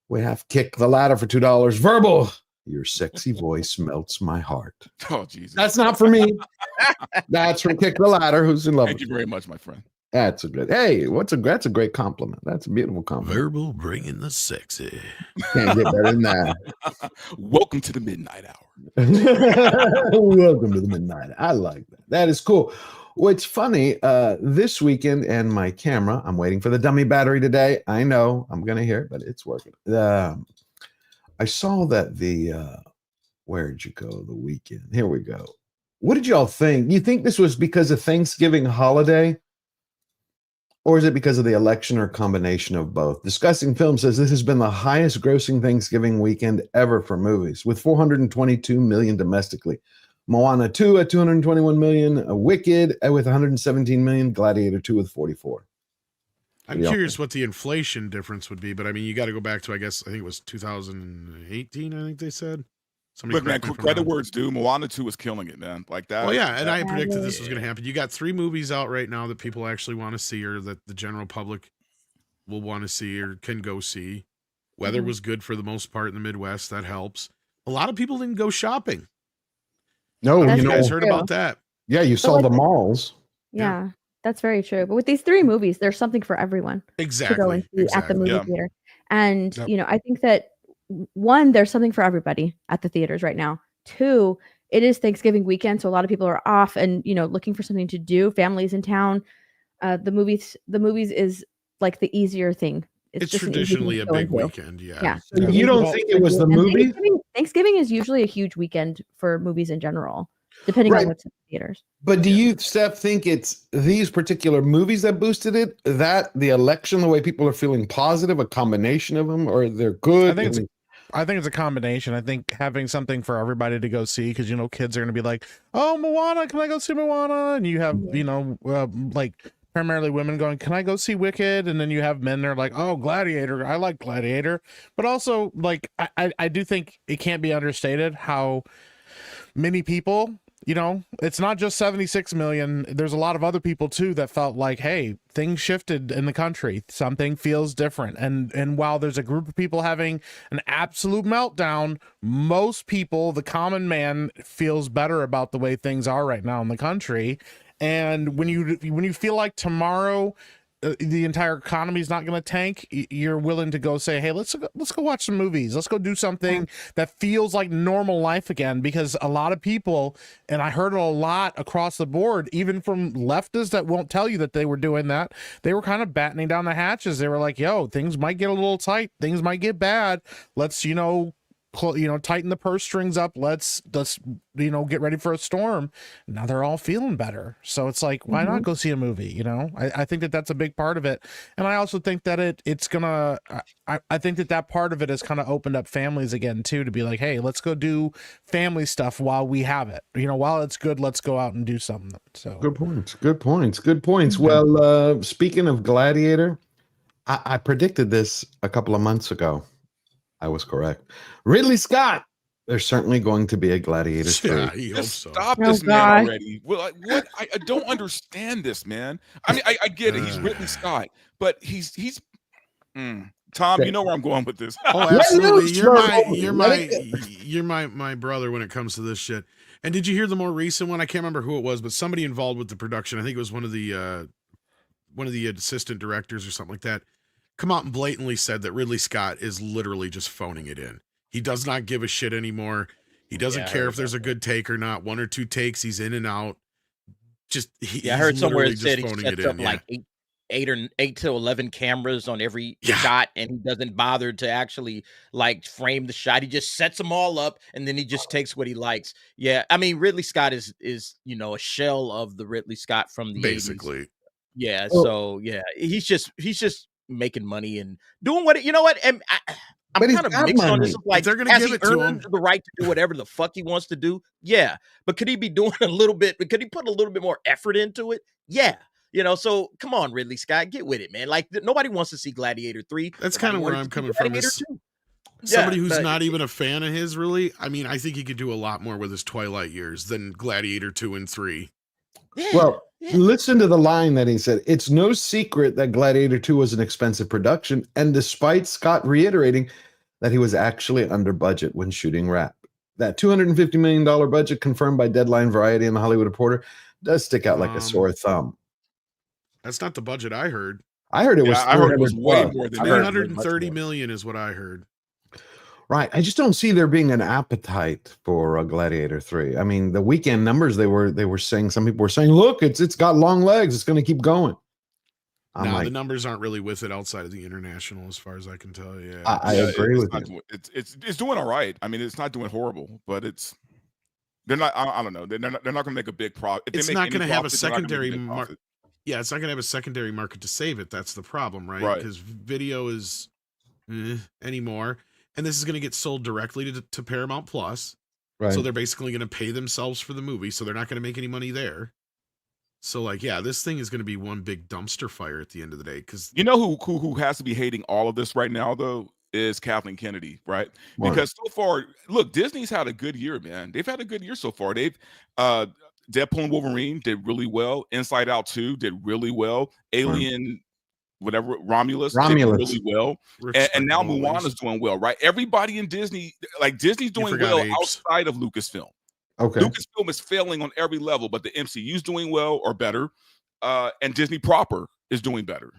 we have Kick the Ladder for $2. Verbal, your sexy voice melts my heart. Oh, Jesus. That's not for me. That's from Kick the Ladder, who's in love. Thank you very much, my friend. That's a good. Hey, that's a great compliment. That's a beautiful compliment. Verbal bringing the sexy. Can't get better than that. Welcome to the midnight hour. Welcome to the midnight. I like that. That is cool. What's funny, this weekend and my camera, I'm waiting for the dummy battery today. I know I'm gonna hear it, but it's working. I saw that where'd you go the weekend? Here we go. What did y'all think? You think this was because of Thanksgiving holiday? Or is it because of the election or a combination of both? Discussing Film says this has been the highest grossing Thanksgiving weekend ever for movies, with 422 million domestically. Moana 2 at 221 million, Wicked with 117 million, Gladiator 2 with 44. I'm curious what the inflation difference would be, but I mean, you got to go back to, I think it was 2018, I think they said. Look, man, credit where it's due. Moana 2 is killing it, man. Like that. Well, yeah, and I predicted this was going to happen. You got 3 movies out right now that people actually want to see, or that the general public will want to see or can go see. Weather was good for the most part in the Midwest. That helps. A lot of people didn't go shopping. No, you guys heard about that. Yeah, you saw the malls. Yeah, that's very true. But with these 3 movies, there's something for everyone exactly to go and see at the movie theater. And, Yep. I think that 1, there's something for everybody at the theaters right now. 2, it is Thanksgiving weekend, so a lot of people are off and, looking for something to do. Families in town. The movies is like the easier thing. It's just an easy traditionally thing a to big go into. weekend, yeah. Yeah. So you don't think it was the And movie? Thanksgiving is usually a huge weekend for movies in general, depending on what's in the theaters. But do you, Steph, think it's these particular movies that boosted it? That the election, the way people are feeling positive, a combination of them, or they're good? I think it's a combination. I think having something for everybody to go see, because kids are going to be like, "Oh, Moana, can I go see Moana?" And you have like primarily women going, "Can I go see Wicked?" And then you have men that are like, "Oh, Gladiator, I like Gladiator." But also, like, I do think it can't be understated how many people, it's not just 76 million. There's a lot of other people too that felt like, hey, things shifted in the country. Something feels different. And while there's a group of people having an absolute meltdown, most people, the common man, feels better about the way things are right now in the country. And when you feel like tomorrow the entire economy is not going to tank, you're willing to go say, hey, let's go watch some movies. Let's go do something that feels like normal life again, because a lot of people, and I heard it a lot across the board, even from leftists that won't tell you that they were doing that, they were kind of battening down the hatches. They were like, yo, things might get a little tight. Things might get bad. Let's, tighten the purse strings up. Let's get ready for a storm. Now they're all feeling better. So it's like, why not go see a movie? I think that that's a big part of it. And I also think that it's gonna, I think that part of it has kind of opened up families again too, to be like, hey, let's go do family stuff while we have it. While it's good, let's go out and do something. So good points. Well, speaking of Gladiator, I predicted this a couple of months ago. I was correct. Ridley Scott. There's certainly going to be a Gladiator 3. Yeah, he hopes so. Stop this man already. Well, what? I don't understand this, man. I mean, I get it. He's Ridley Scott, but he's Tom, you know where I'm going with this. Oh, absolutely. You're my brother when it comes to this shit. And did you hear the more recent one? I can't remember who it was, but somebody involved with the production. I think it was one of the assistant directors or something like that. Come out and blatantly said that Ridley Scott is literally just phoning it in. He does not give a shit anymore. He doesn't care if there's a good take or not. 1 or 2 takes, he's in and out. I heard somewhere it said he sets up like 8 to 11 cameras on every shot, and he doesn't bother to actually like frame the shot. He just sets them all up, and then he just takes what he likes. Yeah, I mean, Ridley Scott is a shell of the Ridley Scott from the basically 80s. Yeah, so yeah, he's just making money and doing what and I'm kind of mixed on this. Like, they're going to give it to him the right to do whatever the fuck he wants to do. Yeah, but could he be doing a little bit? Could he put a little bit more effort into it? Yeah, So come on, Ridley Scott, get with it, man. Like nobody wants to see Gladiator 3. That's kind of where I'm coming from. somebody who's not even a fan of his, really. I mean, I think he could do a lot more with his Twilight years than Gladiator 2 and 3. Well, listen to the line that he said. It's no secret that Gladiator 2 was an expensive production, and despite Scott reiterating that he was actually under budget when shooting Rap. That $250 million budget confirmed by Deadline, Variety, and The Hollywood Reporter does stick out like a sore thumb. That's not the budget I heard. I heard it was. I heard it was way more than 330 million is what I heard. Right. I just don't see there being an appetite for Gladiator 3. I mean, the weekend numbers they were saying, some people were saying, look, it's got long legs, it's going to keep going. No, the numbers aren't really with it outside of the international, as far as I can tell. Yeah, I agree with you. It's doing all right. I mean, it's not doing horrible, but they're not. I don't know. They're not going to make a big profit. It's not going to have a secondary market. Yeah, it's not going to have a secondary market to save it. That's the problem, right? Because video is anymore, and this is going to get sold directly to Paramount Plus. Right. So they're basically going to pay themselves for the movie, so they're not going to make any money there. So, like, yeah, this thing is going to be one big dumpster fire at the end of the day. Because you know who has to be hating all of this right now, though, is Kathleen Kennedy, right? Why? Because so far, look, Disney's had a good year, man. They've had a good year so far. They've Deadpool and Wolverine did really well. Inside Out 2 did really well. Alien, whatever, Romulus did really well. And now Moana's doing well, right? Everybody in Disney, like Disney's doing well outside of Lucasfilm. Okay. Lucasfilm is failing on every level, but the MCU's doing well or better, and Disney proper is doing better.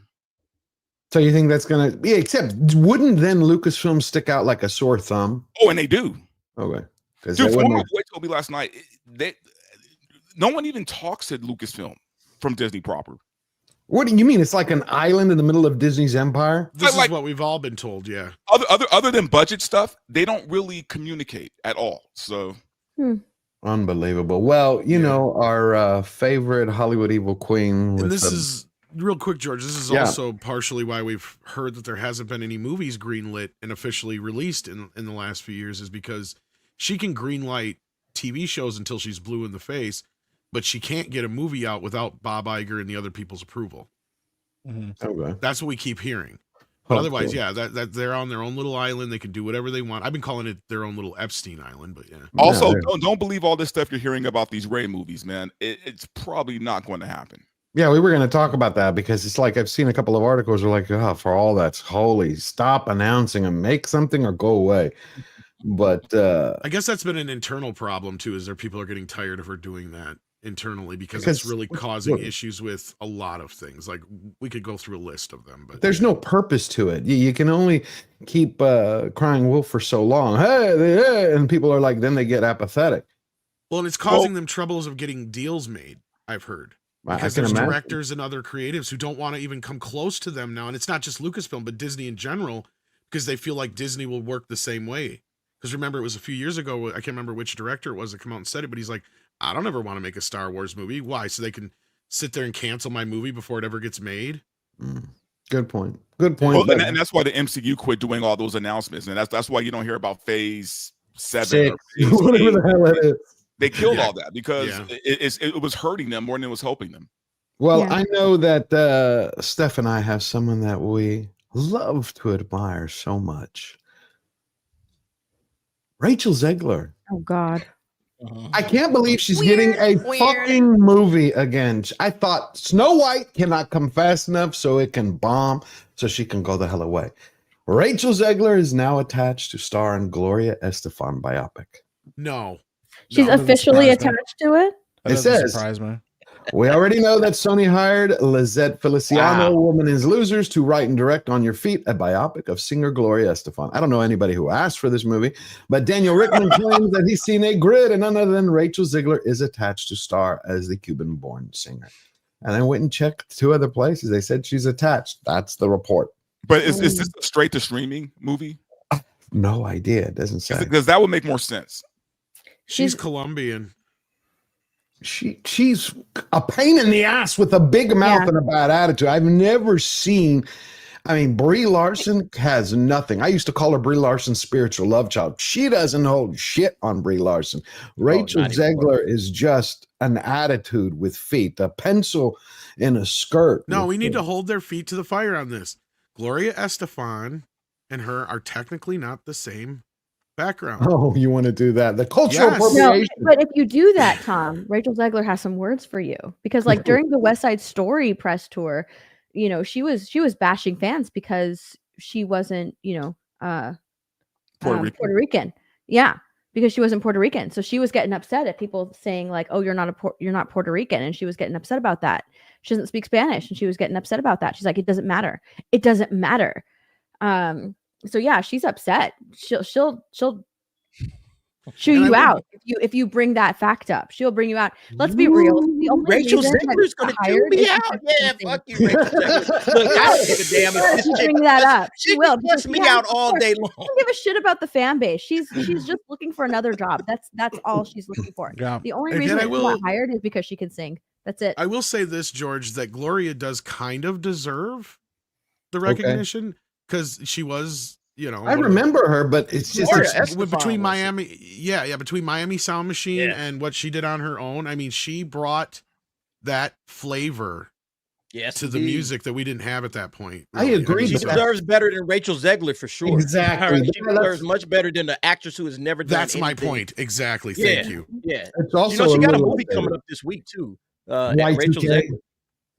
So you think that's going to be, except wouldn't then Lucasfilm stick out like a sore thumb? Oh, and they do. Okay. Dude, my boy told me last night, no one even talks at Lucasfilm from Disney proper. What do you mean? It's like an island in the middle of Disney's empire? This is what we've all been told, yeah. Other than budget stuff, they don't really communicate at all. So unbelievable. Well, you know, our favorite Hollywood evil queen. And this is real quick, George. This is also partially why we've heard that there hasn't been any movies greenlit and officially released in the last few years, is because she can greenlight TV shows until she's blue in the face, but she can't get a movie out without Bob Iger and the other people's approval. Okay. That's what we keep hearing. But otherwise, yeah, that they're on their own little island. They can do whatever they want. I've been calling it their own little Epstein Island, but yeah. Also, don't believe all this stuff you're hearing about these Ray movies, man. It's probably not going to happen. Yeah, we were going to talk about that because it's like I've seen a couple of articles where like, oh, for all that's holy, stop announcing and make something or go away. But I guess that's been an internal problem too, is there people are getting tired of her doing that internally because it's really causing issues with a lot of things. Like we could go through a list of them, but there's no purpose to it. You can only keep crying wolf for so long. Hey, and people are like, then they get apathetic. Well, and it's causing them troubles of getting deals made, I've heard. Because there's directors and other creatives who don't want to even come close to them now. And it's not just Lucasfilm, but Disney in general, because they feel like Disney will work the same way. Because remember, it was a few years ago, I can't remember which director it was that came out and said it, but he's like, I don't ever want to make a Star Wars movie. Why? So they can sit there and cancel my movie before it ever gets made? Good point. Good point. Well, and that's why the MCU quit doing all those announcements. And that's why you don't hear about phase 7 or phase whatever the hell it is. They killed all that because it was hurting them more than it was helping them. Well, I know that Steph and I have someone that we love to admire so much. Rachel Zegler. Oh, God. I can't believe she's getting a fucking movie again. I thought Snow White cannot come fast enough so it can bomb, so she can go the hell away. Rachel Zegler is now attached to star in Gloria Estefan biopic. No. She's officially attached to it? It says, surprise me. We already know that Sony hired Lizette Feliciano, Woman is Losers, to write and direct On Your Feet, a biopic of singer Gloria Estefan. I don't know anybody who asked for this movie, but Daniel Rickman claims that he's seen a grid, and none other than Rachel Zegler is attached to star as the Cuban-born singer. And I went and checked 2 other places. They said she's attached. That's the report. But is this a straight-to-streaming movie? No idea. It doesn't say. Because that would make more sense. She's Colombian. She's a pain in the ass with a big mouth and a bad attitude. I've never seen. I mean, Brie Larson has nothing. I used to call her Brie Larson's spiritual love child. She doesn't hold shit on Brie Larson. Rachel Zegler is just an attitude with feet, a pencil in a skirt. No, we need to hold their feet to the fire on this. Gloria Estefan and her are technically not the same background. Oh, you want to do that? The cultural Yes. No, appropriation. but if you do that, Tom, Rachel Zegler has some words for you because, like, during the West Side Story press tour, you know, she was bashing fans because she wasn't, you know, Puerto Rican. Yeah, because she wasn't Puerto Rican, so she was getting upset at people saying like, "Oh, you're not Puerto Rican," and she was getting upset about that. She doesn't speak Spanish, and she was getting upset about that. She's like, "It doesn't matter. It doesn't matter." So yeah, she's upset. She'll chew you out if you bring that fact up. She'll bring you out. Let's be real. The only Rachel reason Zegler is going to chew hired me is out. because Yeah, she's fuck you, Rachel Zegler. Look, I don't give a damn if She this chick bring that up. She She will can cuss because me she has out all support. day She long. doesn't give a shit about the fan base. She's just looking for another job. That's all she's looking for. Yeah. The only And reason I she got hired is because she can sing. That's it. I will say this, George, that Gloria does kind of deserve the Okay. recognition because she was, you know, I remember her, but it's just Gloria it's- Estefan between Miami, between Miami Sound Machine Yeah. and what she did on her own. I mean, she brought that flavor to the indeed. music that we didn't have at that point. I agree, She but deserves better than Rachel Zegler for sure. Exactly. All right, She That's- deserves much better than the actress who has never done That's my anything. point. Exactly. Thank you. Yeah. It's also you know, she a got a little movie coming outdated. up this week too. Y2K. Rachel Zegler.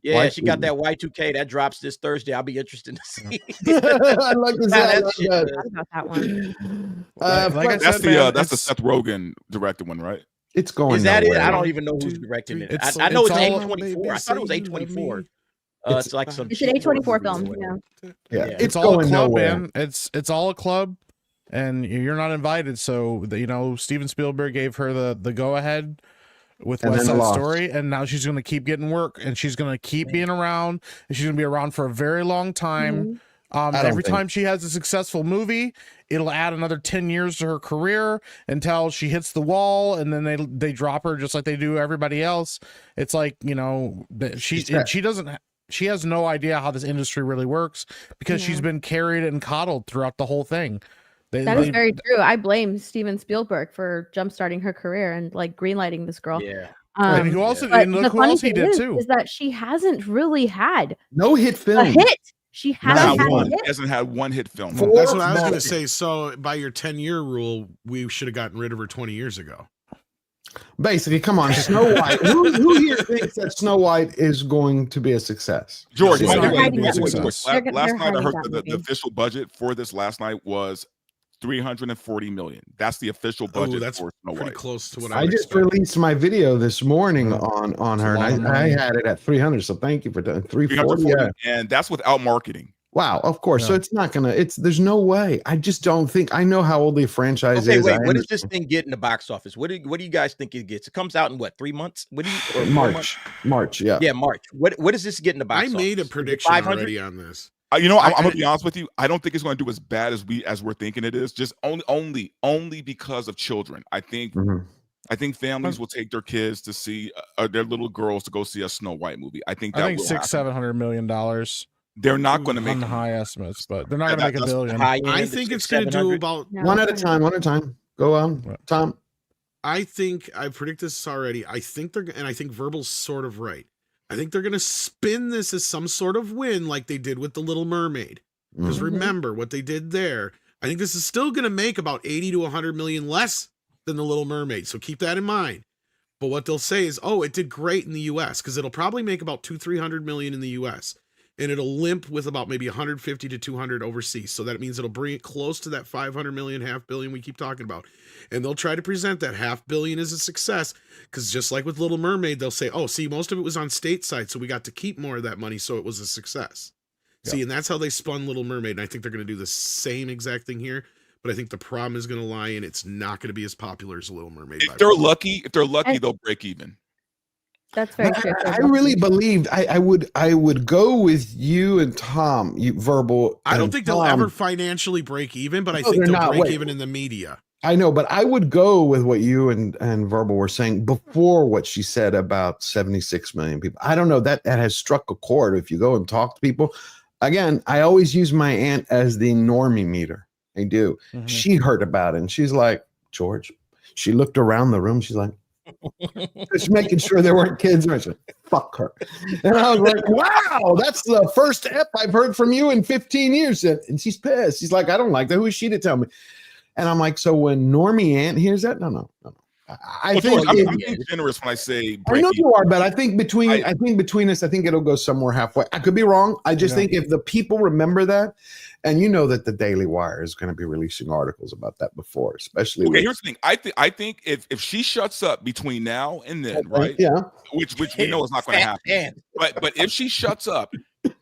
Yeah, she got Y2K. that Y2K that drops this Thursday. I'll be interested to see. I like to say I love shit, that. Forgot about that one. Like I That's said, the man, that's the it's- Seth Rogen directed one, right? It's going. Is that it? nowhere. I don't even know who's directing it. It's- I know it's it's all- A24. I thought it was A24. It's like some. It's an cheap A24 horror film. movie. Yeah. Yeah, It's all a going club, nowhere. man. It's all a club, and you're not invited. So you know, Steven Spielberg gave her the go ahead with And West then Side lost. Story, and now she's going to keep getting work, and she's going to keep being around, and she's going to be around for a very long time. I don't Every think- time she has a successful movie, it'll add another 10 years to her career until she hits the wall, and then they drop her just like they do everybody else. It's like, you know, she has no idea how this industry really works because she's been carried and coddled throughout the whole thing. That is very true. I blame Steven Spielberg for jumpstarting her career and like greenlighting this girl. Yeah. And who else? But And look the who funny else he thing did is, too. is that she hasn't really had No hit a film. hit. She hasn't Not had one. a hit. Hasn't had one hit film. That's what I was going to say. So by your 10-year rule, we should have gotten rid of her 20 years ago. Basically, come on, Snow White. who here thinks that Snow White is going to be a success? George, She's wait, not wait, gonna be a wait, success. wait. They're Last night I hiding heard that the movie. official budget for this last night was $340 million. That's the official budget Oh, that's for Snow pretty White. close to what I just released my video this morning on her, lot of and I money. had it at 300. So thank you for doing 340. 340, Yeah. and that's without marketing. Wow, of course. So Yeah. it's not gonna. There's no way. I just don't think. I know how old the franchise Okay, is. wait. I What does this understand. thing get in the box office? What do you guys think it gets? It comes out in what, 3 months? What do you? Or 4 months? March. Yeah. Yeah, March. What does this get in the box I office? made a Is it prediction 500? already on this. You know, I'm I- gonna be honest with you. I don't think it's going to do as bad as we're thinking it is. Just only because of children. I think families will take their kids to see their little girls to go see a Snow White movie. I think that I think will $600-700 million. They're not going to make on the high estimates, but they're not going to make a that's billion. high I end, think the it's going to do 600-700. about. One at a time. One at a time. Go on, Tom. I think I predict this already. I think I think Verbal's sort of right. I think they're going to spin this as some sort of win, like they did with The Little Mermaid. Because remember what they did there. I think this is still going to make about 80 to 100 million less than The Little Mermaid. So keep that in mind. But what they'll say is, oh, it did great in the U.S. because it'll probably make about 200-300 million in the U.S. and it'll limp with about maybe 150 to 200 overseas. So that means it'll bring it close to that 500 million, $500 million we keep talking about. And they'll try to present that $500 million as a success because just like with Little Mermaid, they'll say, oh, see, most of it was on stateside, so we got to keep more of that money, so it was a success. Yeah. See, and that's how they spun Little Mermaid. And I think they're going to do the same exact thing here. But I think the problem is going to lie in it's not going to be as popular as Little Mermaid. If they're lucky, they'll break even. That's very true. I really believed I would go with you and Tom, Verbal. I don't and think they'll Tom. ever financially break even, but I No, think they're they'll not. break Wait. even in the media. I know, but I would go with what you and Verbal were saying before what she said about 76 million people. I don't know, that has struck a chord. If you go and talk to people, again, I always use my aunt as the normie meter. I do. She heard about it and she's like, George, she looked around the room. She's like, Just making sure there weren't kids. I said, fuck her. And I was like, wow, that's the first F I've heard from you in 15 years. And she's pissed. She's like, I don't like that. Who is she to tell me? And I'm like, so when Normie Ant hears that, no. I think I'm being generous when I say I know you are, but I think between us, I think it'll go somewhere halfway. I could be wrong. I just think if the people remember that, and you know that the Daily Wire is going to be releasing articles about that before, especially. Okay, here's the thing. I think if she shuts up between now and then, right? Yeah. Which we know is not going to happen. But if she shuts up,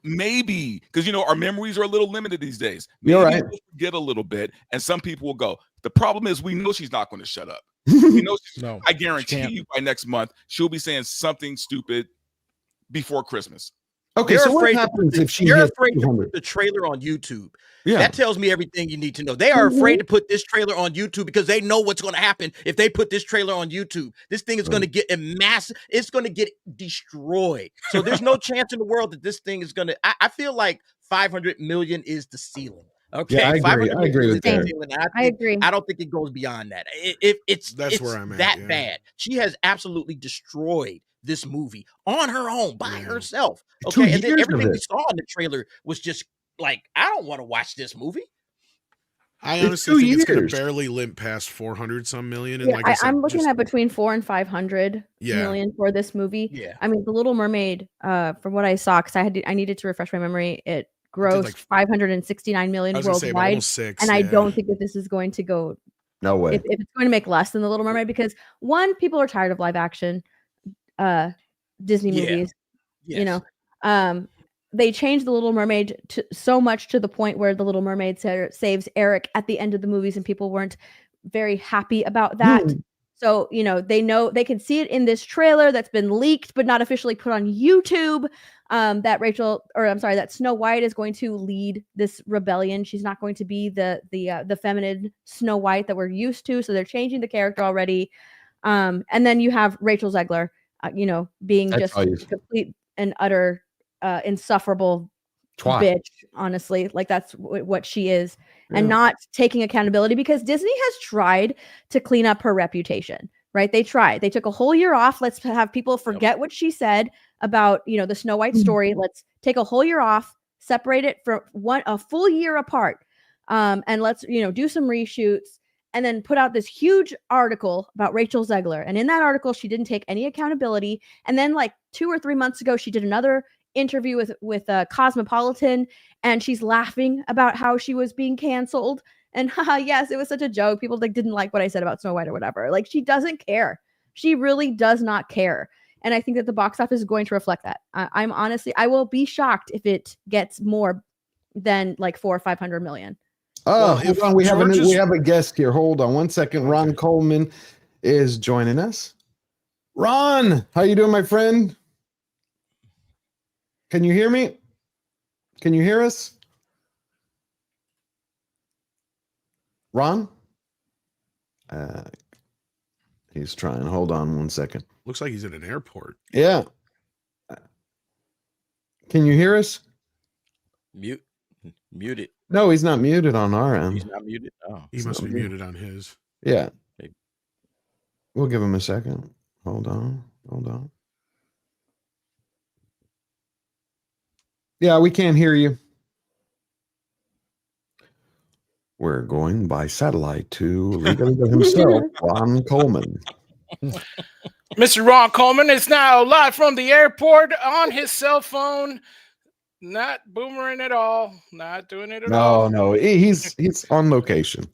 maybe because our memories are a little limited these days. Maybe You're right. we'll forget a little bit, and some people will go. The problem is we know she's not going to shut up. We know I guarantee you by next month she'll be saying something stupid before Christmas. Okay, so what happens if they're afraid to put the trailer on YouTube? Yeah. That tells me everything you need to know. They are afraid to put this trailer on YouTube because they know what's going to happen if they put this trailer on YouTube. This thing is going to get it's going to get destroyed. So there's no chance in the world that this thing is going to. I feel like 500 million is the ceiling. Okay, yeah, I agree with that. I agree. I don't think it goes beyond that. That's where I'm at. That bad. She has absolutely destroyed this movie on her own by herself. Okay, and then everything we saw in the trailer was just like, I don't want to watch this movie. I honestly think it's going to barely limp past 400 some million. And like I said, I'm looking at between 400 and 500 million for this movie. Yeah, I mean, The Little Mermaid, from what I saw, because I needed to refresh my memory, it grossed 569 million worldwide, and I don't think that this is going to go. No way. If it's going to make less than The Little Mermaid, because one, people are tired of live action Disney movies. Yes. They changed The Little Mermaid so much to the point where The Little Mermaid saves Eric at the end of the movies, and people weren't very happy about that. So, they can see it in this trailer that's been leaked but not officially put on YouTube. That Snow White is going to lead this rebellion. She's not going to be the feminine Snow White that we're used to. So they're changing the character already. And then you have Rachel Zegler, being just complete and utter insufferable twat. Bitch. Honestly, like that's what she is, and not taking accountability, because Disney has tried to clean up her reputation. Right? They tried. They took a whole year off. Let's have people forget what she said about, the Snow White story. Let's take a whole year off, separate it for a full year apart. And let's, do some reshoots, and then put out this huge article about Rachel Zegler. And in that article, she didn't take any accountability. And then like 2 or 3 months ago, she did another interview with Cosmopolitan, and she's laughing about how she was being canceled. And yes, it was such a joke. People didn't like what I said about Snow White or whatever. Like, she doesn't care. She really does not care. And I think that the box office is going to reflect that. I will be shocked if it gets more than like 400 or 500 million. Oh, hold on. We have a guest here. Hold on 1 second. Ron Coleman is joining us. Ron, how you doing, my friend? Can you hear me? Can you hear us? Ron? He's trying. Hold on 1 second. Looks like he's at an airport. Yeah. Can you hear us? Muted. No, he's not muted on our end. He's not muted. Oh, he must be muted on his. Yeah. We'll give him a second. Hold on. Yeah, we can't hear you. We're going by satellite to Legal himself, Ron Coleman. Mr. Ron Coleman is now live from the airport on his cell phone. Not boomering at all. Not doing it at all. No, he's on location.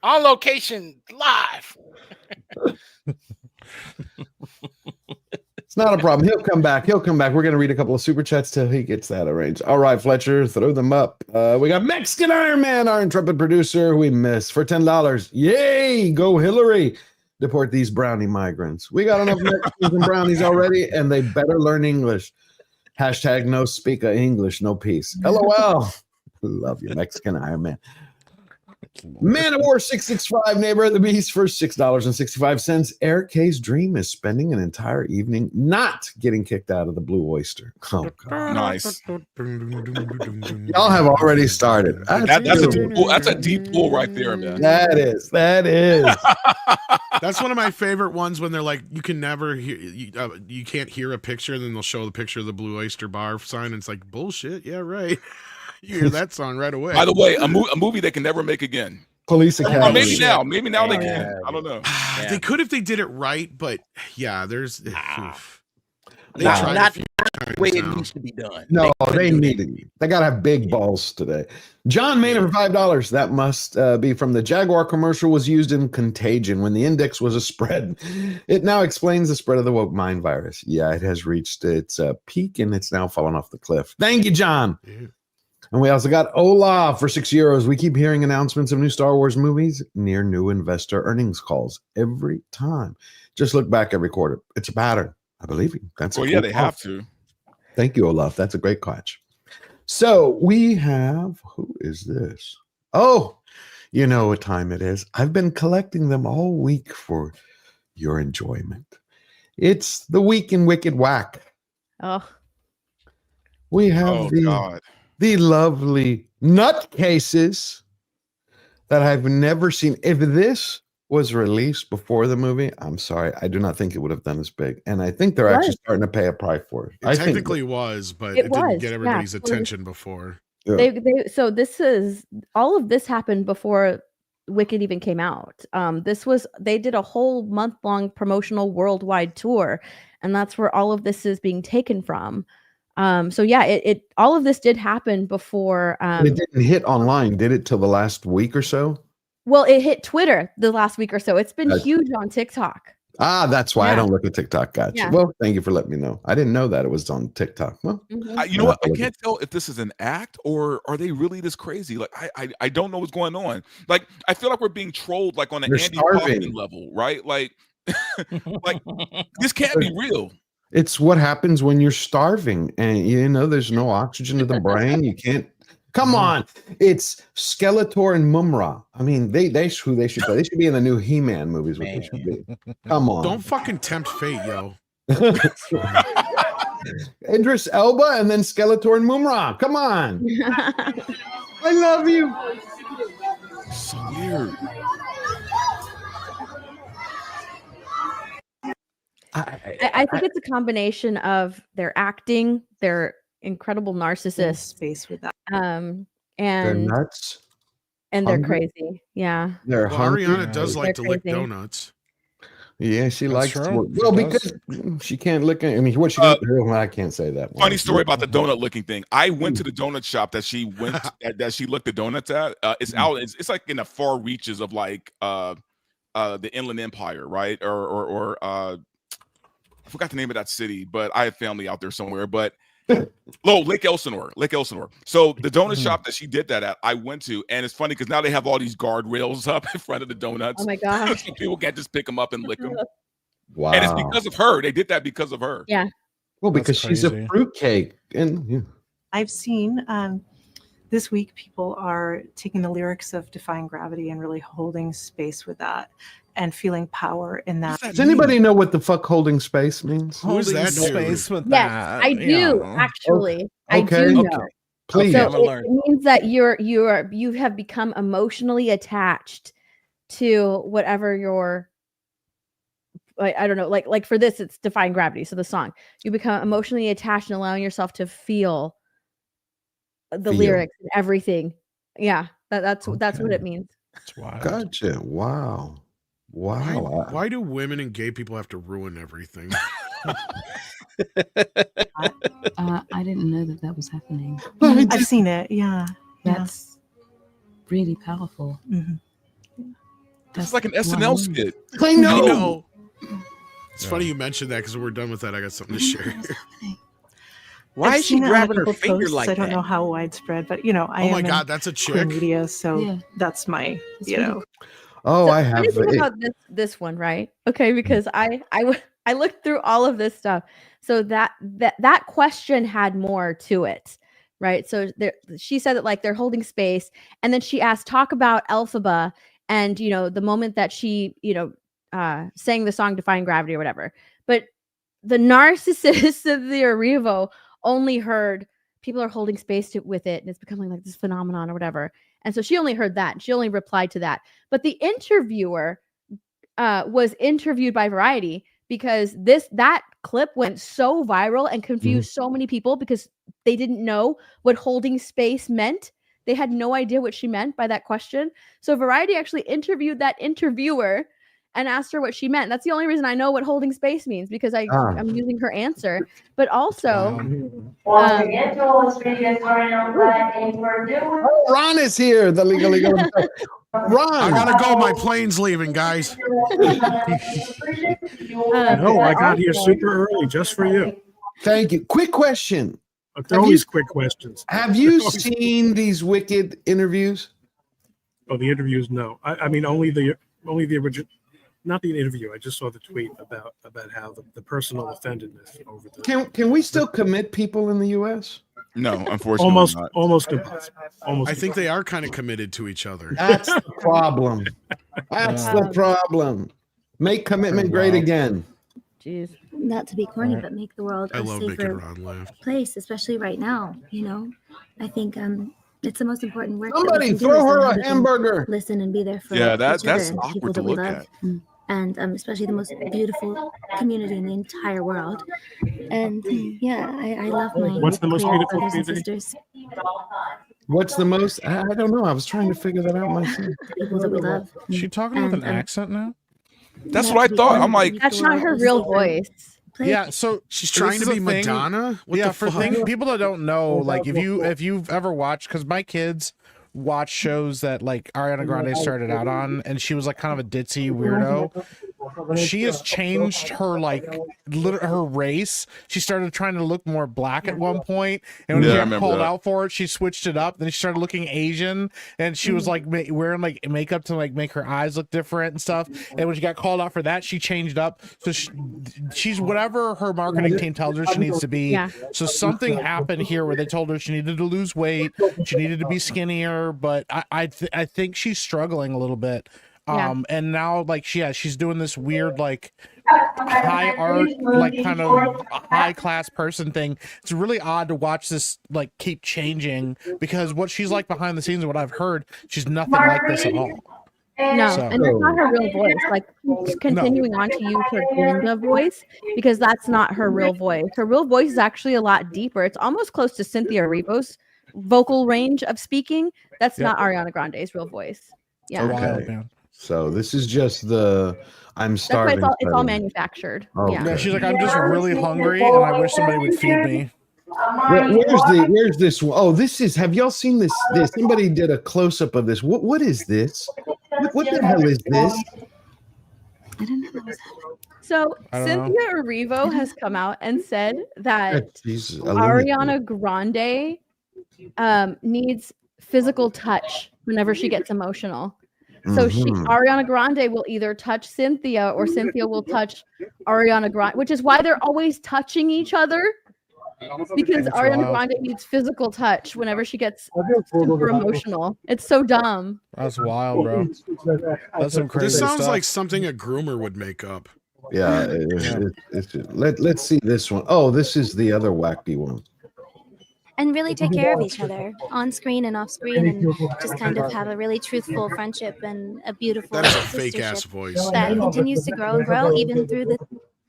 On location, live. It's not a problem. He'll come back. We're going to read a couple of super chats till he gets that arranged. All right, Fletcher, throw them up. We got Mexican Iron Man, our intrepid producer, who we miss, for $10. Yay, go Hillary. Deport these brownie migrants. We got enough Mexicans and brownies already, and they better learn English. Hashtag no speak of English, no peace. LOL. Love you, Mexican Iron Man. Man of War 665, Neighbor of the Beast, for $6.65. Eric K's dream is spending an entire evening not getting kicked out of the Blue Oyster. Oh, God. Nice. Y'all have already started. That's a deep pool right there, man. That is. That's one of my favorite ones when they're like, you can never hear, you can't hear a picture, then they'll show the picture of the Blue Oyster Bar sign, and it's like, bullshit. Yeah, right. You hear that song right away. By the way, a movie they can never make again. Police Academy. Or maybe now they can. I don't know. They could if they did it right, but yeah, there's. They tried not a few times the way it now. needs to be done. No, they couldn't do need it. They gotta have big balls today. John Maynard for $5. That must be from the Jaguar commercial was used in Contagion when the index was a spread. It now explains the spread of the woke mind virus. Yeah, it has reached its peak and it's now fallen off the cliff. Thank you, John. Yeah. And we also got Olaf for €6. We keep hearing announcements of new Star Wars movies near new investor earnings calls every time. Just look back every quarter. It's a pattern. I believe you. That's Well, a yeah, cool they call. have to. Thank you, Olaf. That's a great catch. So we have, who is this? Oh, you know what time it is. I've been collecting them all week for your enjoyment. It's the Week in Wicked Whack. Oh, We have the lovely nutcases that I've never seen. If this was released before the movie, I'm sorry, I do not think it would have done as big. And I think they're actually starting to pay a price for it. It technically was, but it didn't get everybody's attention before. Yeah. So this is all of this happened before Wicked even came out. They did a whole month-long promotional worldwide tour, and that's where all of this is being taken from. So yeah, it all of this did happen before. It didn't hit online, did it, till the last week or so? Well, it hit Twitter the last week or so. It's been huge on TikTok. Ah, that's why I don't look at TikTok. Gotcha. Yeah. Well, thank you for letting me know. I didn't know that it was on TikTok. Well, You know what? I can't tell if this is an act or are they really this crazy. Like I don't know what's going on. Like I feel like we're being trolled like on an You're Andy starving. Kaufman level, right? Like this can't be real. It's what happens when you're starving and you know there's no oxygen to the brain. You can't. Come on, it's Skeletor and Mumra. I mean, they should play. They should be in the new He-Man movies. What they should be. Come on, Don't fucking tempt fate, yo. Idris Elba and then Skeletor and Mumra. Come on, I love you. So weird. I think it's a combination of their acting, their incredible narcissists, space with that, and They're nuts. and they're hungry. crazy. Yeah, They're Well, hungry. Ariana does like to They're lick crazy. donuts. Yeah, she That's likes true. to. She Well, does. because she can't lick. I mean, what she? I can't say that. one. Funny story about the donut licking thing. I went to the donut shop that she went that she looked the donuts at. It's out. It's like in the far reaches of like the Inland Empire, right? Or I forgot the name of that city, but I have family out there somewhere. But Lake Elsinore. So the donut shop that she did that at, I went to, and it's funny because now they have all these guardrails up in front of the donuts. Oh my gosh. So people can't just pick them up and lick them. Wow. And it's because of her. They did that because of her. Yeah. Well, That's because she's a crazy. fruitcake, and yeah. I've seen this week people are taking the lyrics of Defying Gravity and really holding space with that and feeling power in that. Does anybody know what the fuck holding space means? Who's Holding that dude? space with Yes, that? I do yeah. actually. Okay. I do know. Okay. Please. So I'm gonna learn. it means that you have become emotionally attached to whatever your I don't know, like for this it's Defying Gravity. So the song, you become emotionally attached and allowing yourself to feel the Feel. lyrics and everything. Yeah, that's what it means. That's wild. Gotcha. Wow. Wow. Why do women and gay people have to ruin everything? I didn't know that was happening. I've seen it. Yeah. That's really powerful. It's like an SNL skit. I know. It's funny you mentioned that because we're done with that. I got something to share. Why I've is she seen it on grabbing her people's finger posts. like I don't that? know how widespread, but I Oh my am in God, that's a queer chick. media, so Yeah. that's my Oh, So I the have. funny thing it- about this one, right? Okay, because I looked through all of this stuff. So that question had more to it, right? So she said that like they're holding space, and then she asked, talk about Elphaba, and the moment that she sang the song Defying Gravity or whatever. But the narcissists of the Arrivo only heard people are holding space with it, and it's becoming like this phenomenon or whatever. And so she only heard that. She only replied to that. But the interviewer was interviewed by Variety because that clip went so viral and confused so many people because they didn't know what holding space meant. They had no idea what she meant by that question. So Variety actually interviewed that interviewer and asked her what she meant. That's the only reason I know what holding space means, because I'm using her answer. But also, Ron is here. The legal. Ron, I gotta go. My plane's leaving, guys. No, I got here super early just for you. Thank you. Quick question. They're always quick questions. Have you seen these Wicked interviews? Oh, the interviews? No. I mean, only the original. Not the interview. I just saw the tweet about how the personal offendedness over the. Can we still commit people in the U.S.? No, unfortunately, almost impossible. I think they are kind of committed to each other. That's the problem. That's the problem. Make commitment great again. Jeez. Not to be corny, but make the world a safer place, especially right now. I think it's the most important work. Somebody throw her a hamburger. Listen and be there for that's each other and awkward people to that we look love. at. And especially the most beautiful community in the entire world. And I love my What's the most queer beautiful brothers and community? sisters. What's the most? I don't know. I was trying to figure that out myself. The people that we love. Is she talking with an accent now? That's what I thought. I'm like, that's not her real voice. Yeah, so she's trying to be Madonna. What the for fuck? people that don't know, like if you've ever watched, because my kids watch shows that like Ariana Grande started out on, and she was like kind of a ditzy weirdo. She has changed her her race. She started trying to look more black at one point, and when she got called out for it, she switched it up. Then she started looking Asian, and she was like wearing like makeup to like make her eyes look different and stuff. And when she got called out for that, she changed up. So she's whatever her marketing team tells her she needs to be. Yeah. So something happened here where they told her she needed to lose weight, she needed to be skinnier, but I think she's struggling a little bit. And now like she's doing this weird like high art, like kind of high class person thing. It's really odd to watch this like keep changing, because what she's like behind the scenes and what I've heard, she's nothing like this at all. No, and that's not her real voice. Like, she's continuing on to use her Glinda voice because that's not her real voice. Her real voice is actually a lot deeper. It's almost close to Cynthia Erivo's vocal range of speaking. That's not Ariana Grande's real voice. Yeah. Okay. So this is just I'm starving. That's why it's all manufactured. Okay. Yeah. She's like, I'm just really hungry and I wish somebody would feed me. Where's this one? Oh, this is. Have y'all seen this? Somebody did a close up of this. What is this? What the hell is this? I don't know what was happening. So Cynthia Erivo has come out and said that Ariana Grande needs physical touch whenever she gets emotional. So Ariana Grande will either touch Cynthia or Cynthia will touch Ariana Grande, which is why they're always touching each other, because Ariana Grande needs physical touch whenever she gets super emotional. It's so dumb. That's wild, bro. That's some crazy This sounds stuff. like something a groomer would make up. Yeah. Let's see this one. Oh, this is the other wacky one. And really take care of each other on screen and off screen, and just kind of have a really truthful friendship and a beautiful That is a fake ass voice. that continues to grow and grow even through the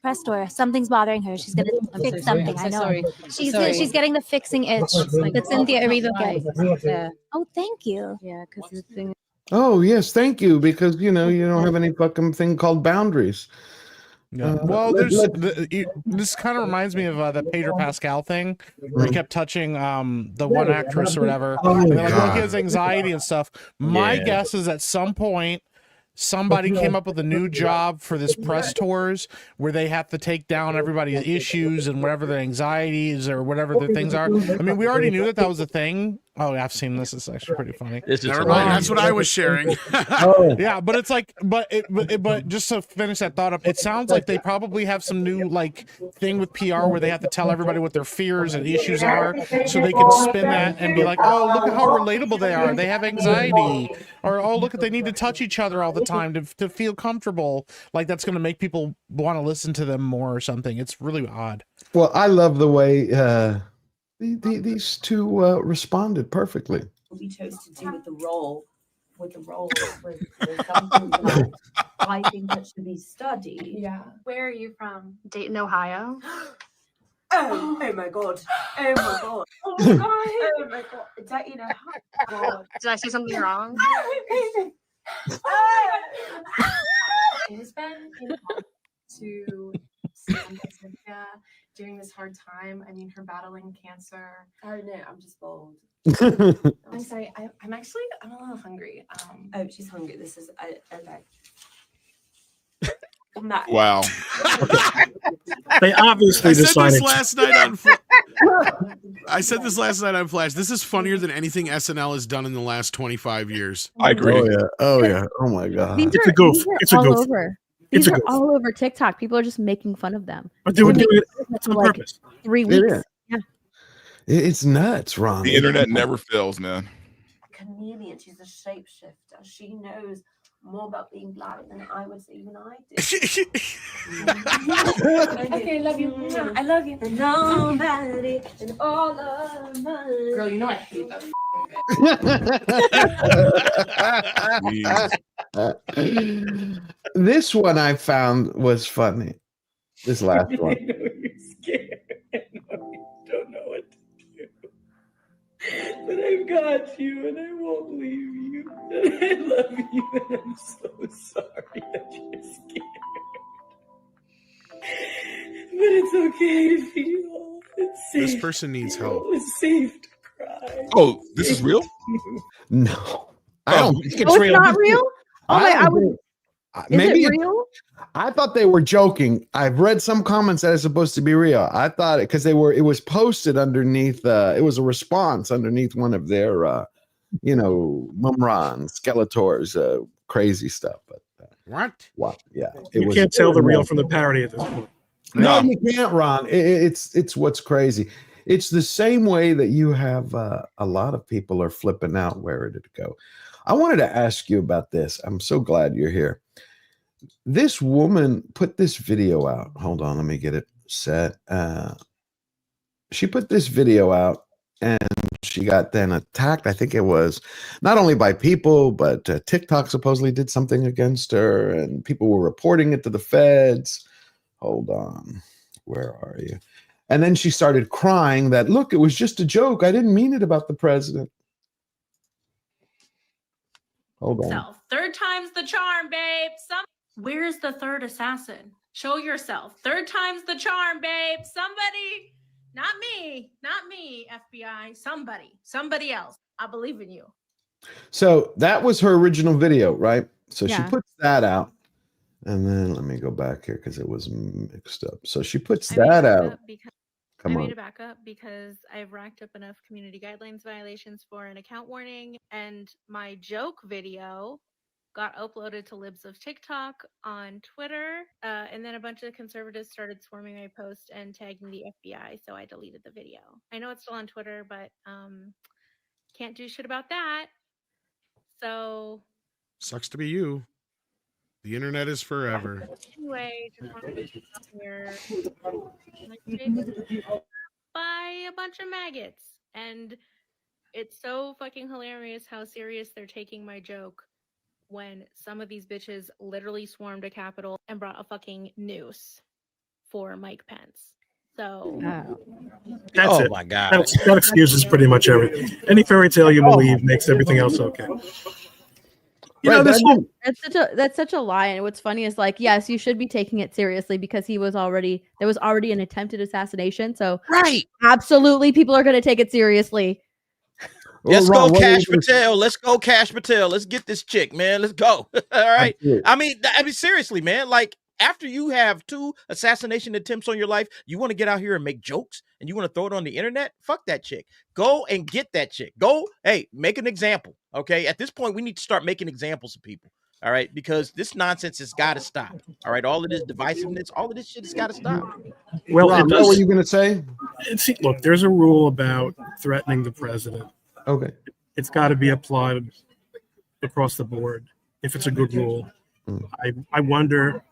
press tour. Something's bothering her. She's gonna fix something. I know. She's getting the fixing itch that Cynthia Erivo gets. Yeah. Oh, thank you. Yeah, because the thing. Oh yes, thank you. Because you don't have any fucking thing called boundaries. Yeah. Well, this kind of reminds me of the Pedro Pascal thing, where he kept touching the one actress or whatever. And they're like, well, he has anxiety and stuff. My guess is at some point somebody came up with a new job for this press tours where they have to take down everybody's issues and whatever their anxieties or whatever their things are. I mean, we already knew that was a thing. Oh, I've seen this. It's actually pretty funny. Never mind. That's what I was sharing. Yeah, but it's like, but just to finish that thought up, it sounds like they probably have some new like thing with PR where they have to tell everybody what their fears and issues are, so they can spin that and be like, oh, look at how relatable they are. They have anxiety, or oh, look at they need to touch each other all the time to feel comfortable. Like that's going to make people want to listen to them more or something. It's really odd. Well, I love the way these two responded perfectly. We chose to do with the role with the roles was something that I think that should be studied. Yeah. Where are you from? Dayton, Ohio. Oh my god. Oh my god. Oh my god. Oh my god. That, you know, god. Did I say something wrong? It's been important to stand by Cynthia during this hard time. I mean, her battling cancer. Oh no, I'm just bold. I'm sorry. I'm a little hungry. Oh, she's hungry. This is okay. Wow. They obviously I said decided. this last night on. I said this last night on Flash. This is funnier than anything SNL has done in the last 25 years. I agree. Oh yeah. Oh yeah. Oh my god. These It's are, a goof. these are It's a all goof. over. It's These a are goof. all over TikTok. People are just making fun of them. But they were doing it For on like purpose. 3 It weeks. is. Yeah. It's nuts, Ron. The internet never fails, man. Chameleon. She's a shapeshifter. She knows more about being black than I would say even I did. Okay, love you. I love you. And nobody and all of my girl, you know I hate that. This one I found was funny. This last one. I know you're scared. I know you don't know what to do. But I've got you and I won't leave you. And I love you and I'm so sorry that you're scared. But it's okay to feel. It's safe. This person needs help. It's safe to cry. Oh, this is real? No, I don't think it's Oh, real. it's not real? Oh my! I was. Is Maybe it real? I thought they were joking. I've read some comments that it's supposed to be real. I thought it because it was posted underneath. It was a response underneath one of their, Mumran Skeletor's crazy stuff. But what? Yeah, You can't tell the real from the parody at this point. No, you can't, Ron. It's what's crazy. It's the same way that you have a lot of people are flipping out. Where did it go? I wanted to ask you about this. I'm so glad you're here. This woman put this video out. Hold on, let me get it set. She put this video out and she got then attacked. I think it was not only by people, but TikTok supposedly did something against her and people were reporting it to the feds. Hold on. Where are you? And then she started crying that, look, it was just a joke. I didn't mean it about the president. Hold on. Self. Third time's the charm, babe. Where's the third assassin? Show yourself. Third time's the charm, babe. Somebody, not me, FBI. Somebody else. I believe in you. So that was her original video, right? So Yeah. she puts that out. And then let me go back here because it was mixed up. So she puts that out. I Come made on. it back up because I've racked up enough community guidelines violations for an account warning, and my joke video got uploaded to Libs of TikTok on Twitter, and then a bunch of conservatives started swarming my post and tagging the FBI, so I deleted the video. I know it's still on Twitter, but can't do shit about that. So Sucks to be you. The internet is forever. anyway, just wanted to come here by a bunch of maggots, and it's so fucking hilarious how serious they're taking my joke when some of these bitches literally swarmed a Capitol and brought a fucking noose for Mike Pence. So That's it. my God. That excuses pretty much everything. Any fairy tale you believe makes everything else okay. You know, this whole That's such a lie. And what's funny is like, yes, you should be taking it seriously because there was already an attempted assassination. So absolutely, people are going to take it seriously. Let's Ron, go, what Cash do you- Patel. Let's go, Cash Patel. Let's get this chick, man. Let's go. All right. Absolutely. I mean, seriously, man. Like, after you have 2 assassination attempts on your life, you want to get out here and make jokes and you want to throw it on the internet? Fuck that chick. Go and get that chick. Go, hey, make an example. Okay. At this point, we need to start making examples of people. All right. Because this nonsense has got to stop. All right. All of this divisiveness, all of this shit has got to stop. Well, Ron, it what does- were you going to say? Look, there's a rule about threatening the president. Okay. It's got to be applied across the board if it's a good rule. I wonder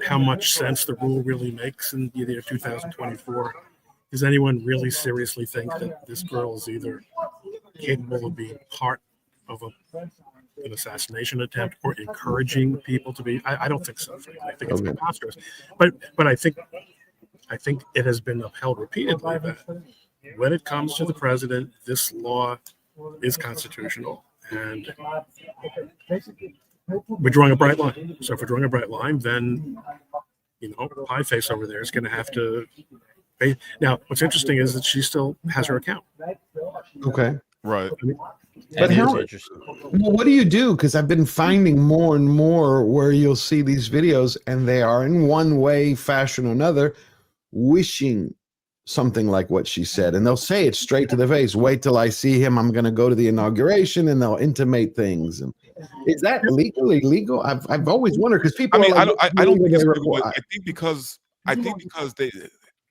how much sense the rule really makes in the year 2024. Does anyone really seriously think that this girl is either capable of being part of a an assassination attempt or encouraging people to be. I don't think so. Frankly. I think it's preposterous. But I think it has been upheld repeatedly that when it comes to the president, this law is constitutional, and we're drawing a bright line. So if we're drawing a bright line, then Pie Face over there is going to have to pay. Now, what's interesting is that she still has her account. Okay. Right. But what do you do? Because I've been finding more and more where you'll see these videos and they are in one way, fashion, or another, wishing something like what she said. And they'll say it straight to the face. Wait till I see him. I'm going to go to the inauguration, and they'll intimate things. And is that legally illegal? I've always wondered, because people. I don't think it's legal. I think because they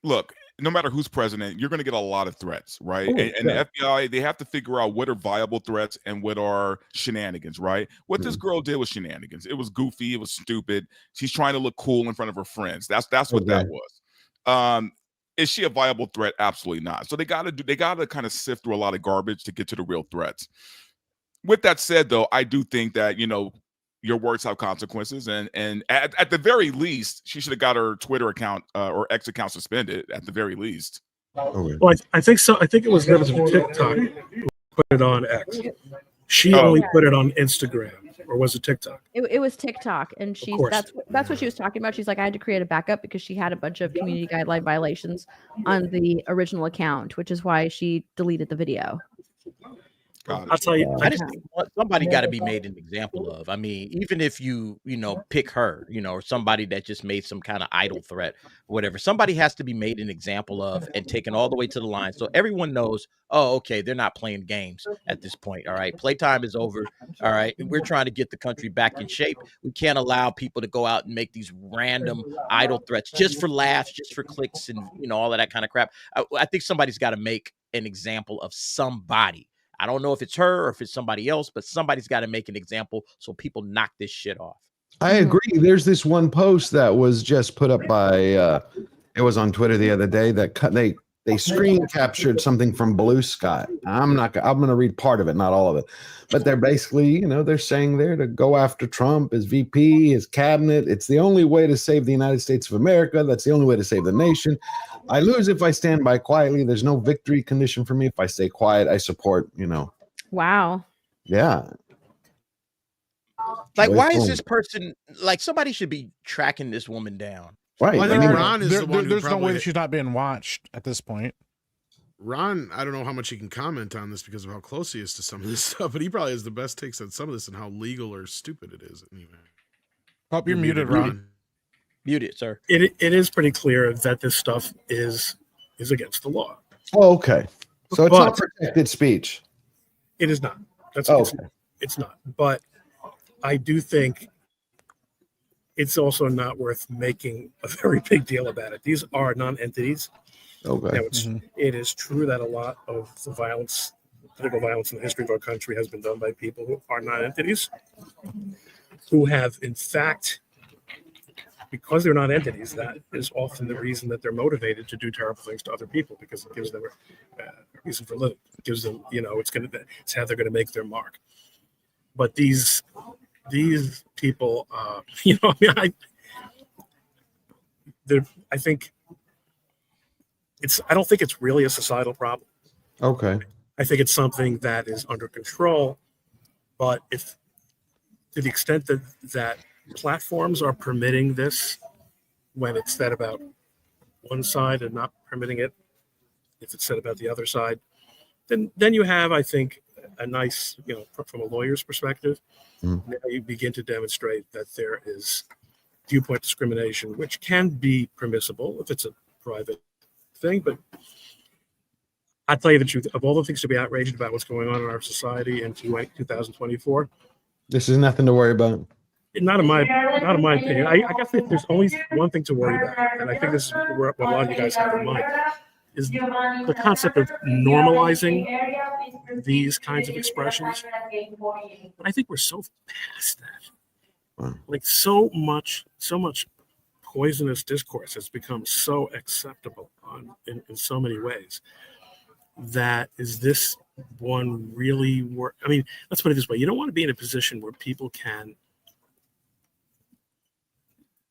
look. No matter who's president, you're going to get a lot of threats, right? And the FBI, they have to figure out what are viable threats and what are shenanigans, right? What this girl did was shenanigans. It was goofy. It was stupid. She's trying to look cool in front of her friends. That's what that was. Is she a viable threat? Absolutely not. So they got to kind of sift through a lot of garbage to get to the real threats. With that said, though, I do think that, your words have consequences, and at the very least, she should have got her Twitter account or X account suspended at the very least. Well, I think so. I think it was TikTok who put it on X. She only put it on Instagram, or was it TikTok? It was TikTok, and that's what she was talking about. She's like, I had to create a backup because she had a bunch of community guideline violations on the original account, which is why she deleted the video. I'll tell you, I just think somebody got to be made an example of. I mean, even if you pick her, or somebody that just made some kind of idle threat, or whatever, somebody has to be made an example of and taken all the way to the line, so everyone knows. Oh, okay, they're not playing games at this point. All right, playtime is over. All right, we're trying to get the country back in shape. We can't allow people to go out and make these random idle threats just for laughs, just for clicks, and all of that kind of crap. I think somebody's got to make an example of somebody. I don't know if it's her or if it's somebody else, but somebody's got to make an example so people knock this shit off. I agree. There's this one post that was just put up by, it was on Twitter the other day, that they screen captured something from Blue Sky. I'm going to read part of it, not all of it. But they're basically, they're saying there to go after Trump, his VP, his cabinet. It's the only way to save the United States of America. That's the only way to save the nation. I lose if I stand by quietly. There's no victory condition for me. If I stay quiet, I support, Wow. Yeah. Like, why is this person, like, somebody should be tracking this woman down. Right. Well, I think Ron is the one there's no way that she's not being watched at this point. Ron, I don't know how much he can comment on this because of how close he is to some of this stuff, but he probably has the best takes on some of this and how legal or stupid it is. Anyway. Oh, you're muted, Ron. Mute it, sir. It is pretty clear that this stuff is against the law. Oh, okay. So it's not protected speech. It is not. It's not. But I do think it's also not worth making a very big deal about it. These are non-entities. Okay. Now, it is true that a lot of the political violence in the history of our country has been done by people who are non-entities, who have, in fact, because they're not entities, that is often the reason that they're motivated to do terrible things to other people, because it gives them a reason for living. It gives them, it's how they're going to make their mark. But these people, I think I don't think it's really a societal problem. Okay. I think it's something that is under control, but if to the extent that platforms are permitting this when it's said about one side and not permitting it if it's said about the other side, then you have, I think, a nice, from a lawyer's perspective, now you begin to demonstrate that there is viewpoint discrimination, which can be permissible if it's a private thing. But I'll tell you the truth, of all the things to be outraged about what's going on in our society in 2024, this is nothing to worry about. Not in my opinion. I guess there's only one thing to worry about, and I think this is what a lot of you guys have in mind, is the concept of normalizing these kinds of expressions. But I think we're so past that. Wow. Like so much poisonous discourse has become so acceptable in so many ways that is this one really work? I mean, let's put it this way: you don't want to be in a position where people can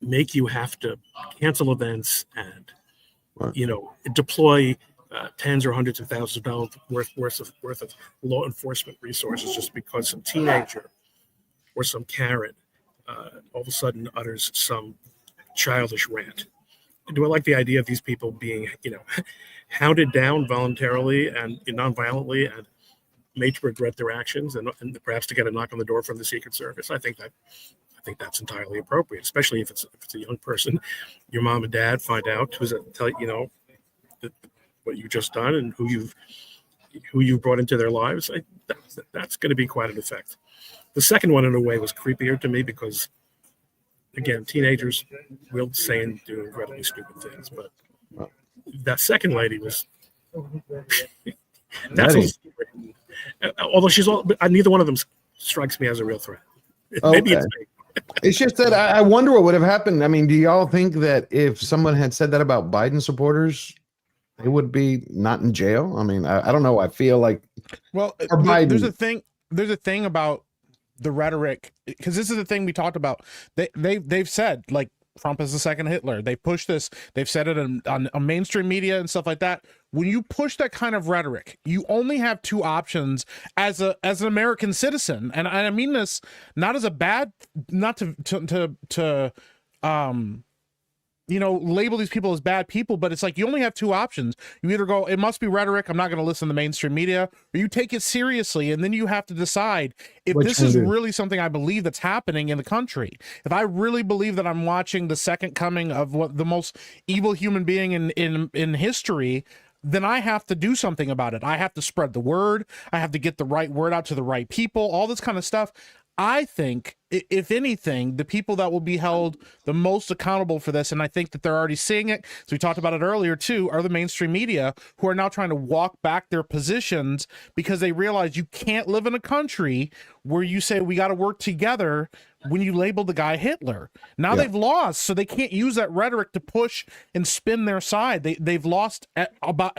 make you have to cancel events and deploy tens or hundreds of thousands of dollars worth of law enforcement resources just because some teenager or some Karen all of a sudden utters some childish rant. Do I like the idea of these people being, hounded down voluntarily and non-violently and made to regret their actions and perhaps to get a knock on the door from the Secret Service? I think that's entirely appropriate, especially if it's a young person. Your mom and dad find out what you've just done and who you've brought into their lives. That's going to be quite an effect. The second one, in a way, was creepier to me because, again, teenagers will say and do incredibly stupid things. But that second lady was that's although neither one of them strikes me as a real threat. Maybe it's me. It's just that I wonder what would have happened. I mean, do y'all think that if someone had said that about Biden supporters, they would be not in jail? I mean, I don't know. I feel like, well, there's a thing about the rhetoric, because this is the thing we talked about. They've said, like, Trump is the second Hitler. They push this. They've said it on mainstream media and stuff like that. When you push that kind of rhetoric, you only have two options as an American citizen, and I mean this not as a bad, not to label these people as bad people, but it's like you only have two options. You either go, it must be rhetoric, I'm not going to listen to mainstream media, or you take it seriously, and then you have to decide if this is really something I believe that's happening in the country. If I really believe that I'm watching the second coming of what the most evil human being in history, then I have to do something about it. I have to spread the word. I have to get the right word out to the right people, all this kind of stuff. I think, if anything, the people that will be held the most accountable for this, and I think that they're already seeing it, so we talked about it earlier too, are the mainstream media, who are now trying to walk back their positions because they realize you can't live in a country where you say we got to work together when you label the guy Hitler. Now they've lost, so they can't use that rhetoric to push and spin their side. They've lost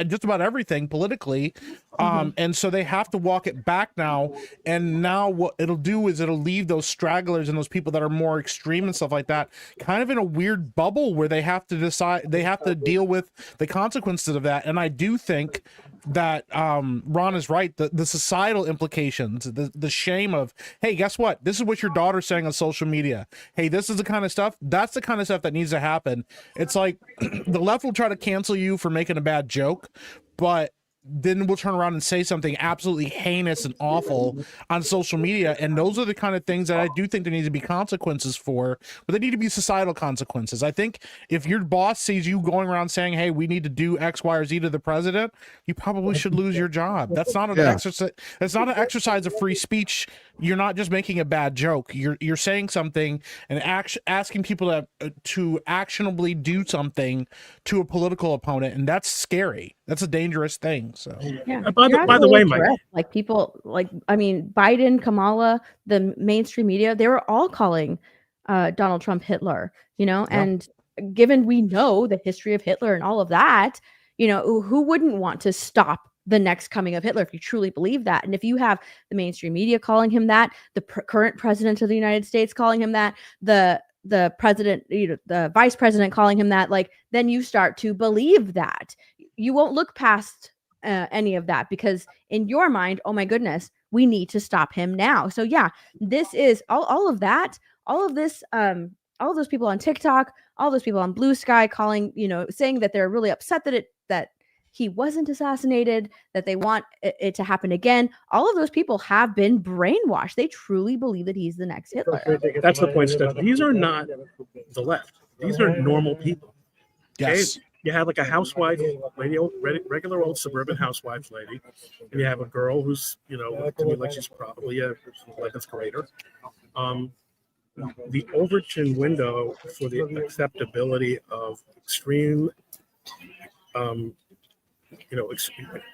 just about everything politically, and so they have to walk it back now. And now what it'll do is it'll leave those stragglers and those people that are more extreme and stuff like that kind of in a weird bubble where they have to decide, they have to deal with the consequences of that. And I do think that Ron is right. The societal implications, the shame of, hey, guess what? This is what your daughter's saying on social media. Hey, this is the kind of stuff. That's the kind of stuff that needs to happen. It's like the left will try to cancel you for making a bad joke, but then we'll turn around and say something absolutely heinous and awful on social media. And those are the kind of things that I do think there needs to be consequences for, but they need to be societal consequences. I think if your boss sees you going around saying, hey, we need to do X, Y, or Z to the president, you probably should lose your job. That's not an exercise. That's not an exercise of free speech. You're not just making a bad joke. You're saying something and asking people to actionably do something to a political opponent. And that's scary. That's a dangerous thing. So yeah. By the way, Mike, like people like, I mean, Biden, Kamala, the mainstream media, they were all calling Donald Trump Hitler, and given we know the history of Hitler and all of that, who wouldn't want to stop the next coming of Hitler if you truly believe that? And if you have the mainstream media calling him that, the current president of the United States calling him that, the president, the vice president calling him that, like, then you start to believe that. You won't look past any of that because in your mind, oh my goodness, we need to stop him now. So yeah, this is all of that, all of this, all of those people on TikTok, all those people on Blue Sky calling, saying that they're really upset that he wasn't assassinated, that they want it to happen again. All of those people have been brainwashed. They truly believe that he's the next Hitler. That's the point, Steph. These are not the left. These are normal people. Yes. Okay? You have like a housewife, regular old suburban housewife lady, and you have a girl who's, to me, like she's probably a 11th grader. The Overton window for the acceptability of extreme,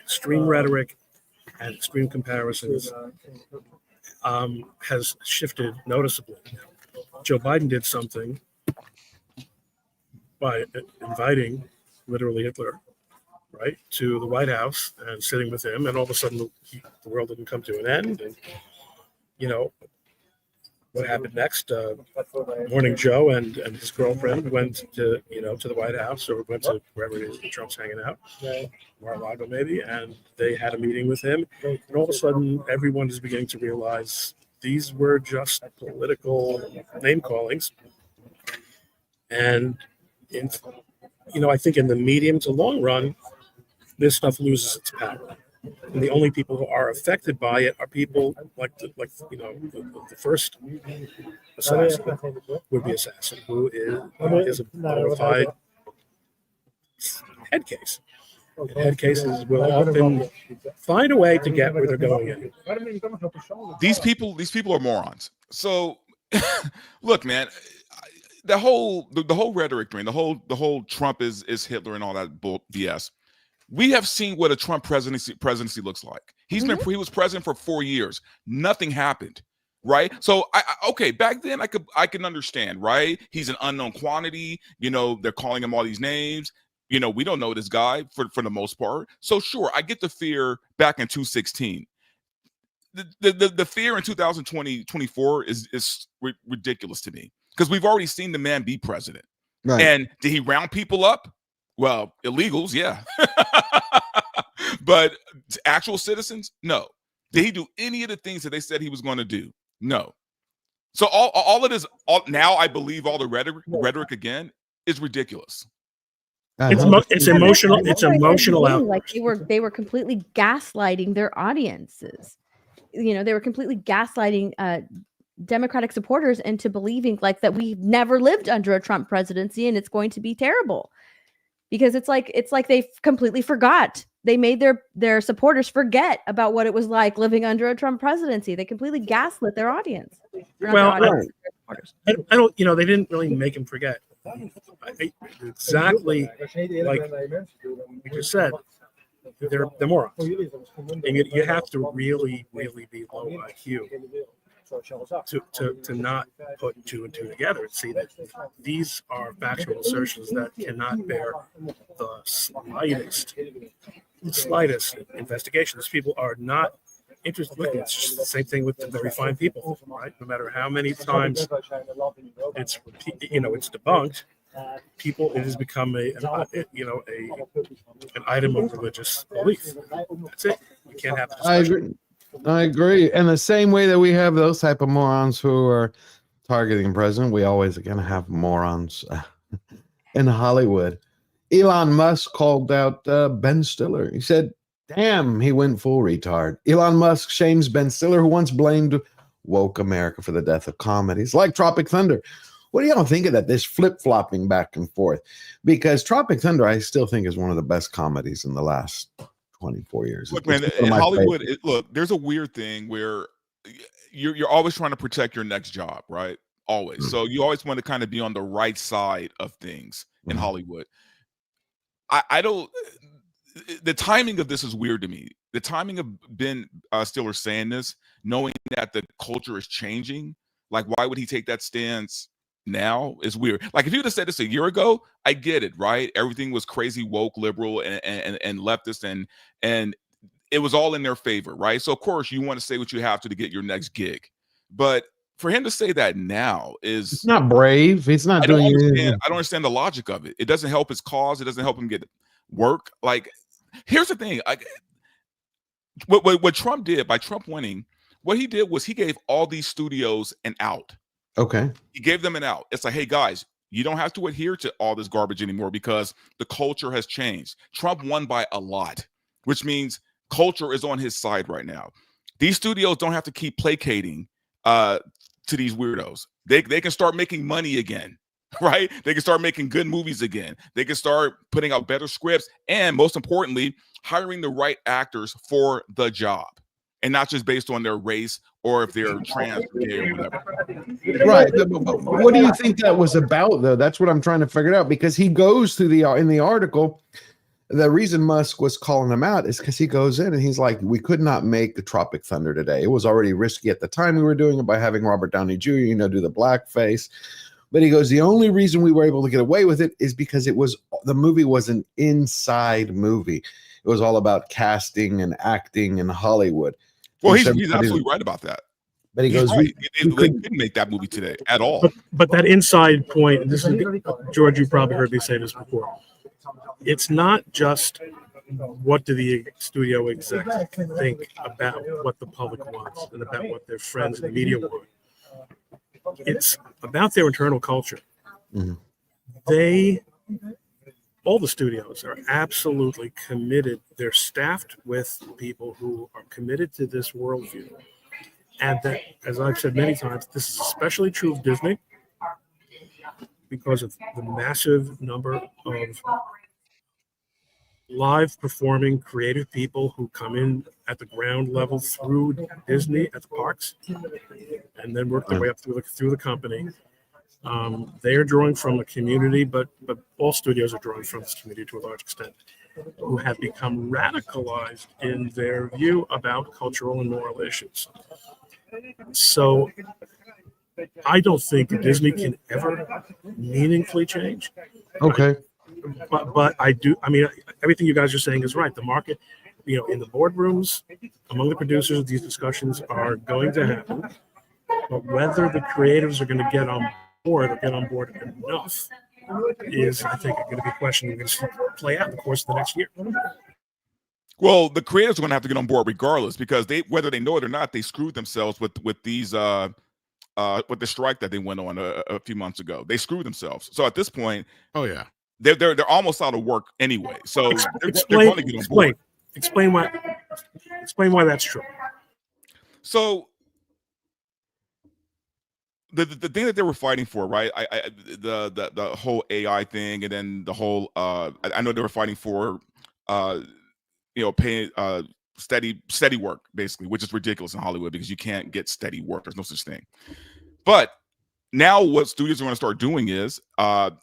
extreme rhetoric and extreme comparisons has shifted noticeably. Joe Biden did something by inviting literally Hitler right, to the White House and sitting with him, and all of a sudden the world didn't come to an end. And, you know, what happened next? Morning Joe and his girlfriend went to, you know, to the White House, or went to wherever it is that Trump's hanging out, Mar-a-Lago maybe, and they had a meeting with him. And all of a sudden, everyone is beginning to realize these were just political name callings. And, I think in the medium to long run, this stuff loses its power. And the only people who are affected by it are people like the first assassin, would-be assassin, who is a bona fide head case. And head cases will often find a way to get where they're going in. These people are morons. So, look, man, the whole rhetoric, man, the whole Trump is Hitler and all that BS. We have seen what a Trump presidency looks like. He was president for 4 years. Nothing happened, right? So okay, back then I can understand, right? He's an unknown quantity. They're calling him all these names. We don't know this guy for the most part. So sure, I get the fear back in 2016. The fear in 2024 is ridiculous to me, because we've already seen the man be president. Right. And did he round people up? Well, illegals, yeah. But actual citizens, no. Did he do any of the things that they said he was going to do? No. So all of this, now I believe all the rhetoric again is ridiculous. It's emotional. It's emotional out. Like they were completely gaslighting their audiences. They were completely gaslighting Democratic supporters into believing like that we've never lived under a Trump presidency and it's going to be terrible. Because it's like they completely forgot. They made their supporters forget about what it was like living under a Trump presidency. They completely gaslit their audience. Well, I don't. They didn't really make him forget. Exactly like you just said, they're morons, and you have to really be low IQ to not put two and two together and see that these are factual assertions that cannot bear the slightest investigation. These people are not interested. It's just the same thing with the very fine people, right? No matter how many times it's debunked, it has become an item of religious belief. That's it. You can't have discussion. I agree. And the same way that we have those type of morons who are targeting the president, we always are going to have morons in Hollywood. Elon Musk called out Ben Stiller. He said, damn, he went full retard. Elon Musk shames Ben Stiller, who once blamed woke America for the death of comedies like Tropic Thunder. What do y'all think of that? This flip-flopping back and forth. Because Tropic Thunder, I still think, is one of the best comedies in the last 24 years. Look, man, in Hollywood, there's a weird thing where you're always trying to protect your next job, right? Always. So you always want to kind of be on the right side of things in Hollywood. I don't. The timing of this is weird to me. The timing of Ben Stiller saying this, knowing that the culture is changing, like why would he take that stance now, is weird. Like if you would have said this a year ago, I get it, right? Everything was crazy woke, liberal, and leftist, and it was all in their favor, right? So of course you want to say what you have to get your next gig, but for him to say that now is it's not brave. He's not doing anything. I don't understand the logic of it. It doesn't help his cause. It doesn't help him get work. Like, here's the thing. What Trump did by Trump winning, what he did was he gave all these studios an out. Okay. He gave them an out. It's like, hey guys, you don't have to adhere to all this garbage anymore because the culture has changed. Trump won by a lot, which means culture is on his side right now. These studios don't have to keep placating to these weirdos. They can start making money again, right? They can start making good movies again. They can start putting out better scripts, and most importantly, hiring the right actors for the job, and not just based on their race or if they're trans or gay or whatever. Right. But what do you think that was about, though? That's what I'm trying to figure out, because he goes through in the article, the reason Musk was calling him out is because he goes in and he's like, we could not make the Tropic Thunder today. It was already risky at the time we were doing it by having Robert Downey Jr., do the blackface. But he goes, the only reason we were able to get away with it is because it was the movie was an inside movie. It was all about casting and acting in Hollywood. Well, And he's absolutely right about that. But he He's goes, right. They couldn't make that movie today at all. But that inside point, this is George. You probably heard me say this before. It's not just what do the studio execs think about what the public wants and about what their friends in the media want. It's about their internal culture. Mm-hmm. All the studios are absolutely committed. They're staffed with people who are committed to this worldview. And that, as I've said many times, this is especially true of Disney because of the massive number of live performing creative people who come in at the ground level through Disney at the parks and then work their way up through the company. They are drawing from a community, but all studios are drawing from this community to a large extent, who have become radicalized in their view about cultural and moral issues. So I don't think Disney can ever meaningfully change. Okay. But I do. I mean, everything you guys are saying is right. The market, in the boardrooms, among the producers, these discussions are going to happen. But whether the creatives are going to get on board enough is, I think, going to be a question we're going to see play out in the course of the next year. Well, the creators are going to have to get on board regardless, because whether they know it or not, they screwed themselves with these with the strike that they went on a few months ago. They screwed themselves. So at this point, oh yeah, they're almost out of work anyway. So they're going to get on board. Explain why that's true. So the thing that they were fighting for, right? The whole AI thing, and then the whole I know they were fighting for paying steady work, basically, which is ridiculous in Hollywood because you can't get steady work. There's no such thing. But now what studios are going to start doing is,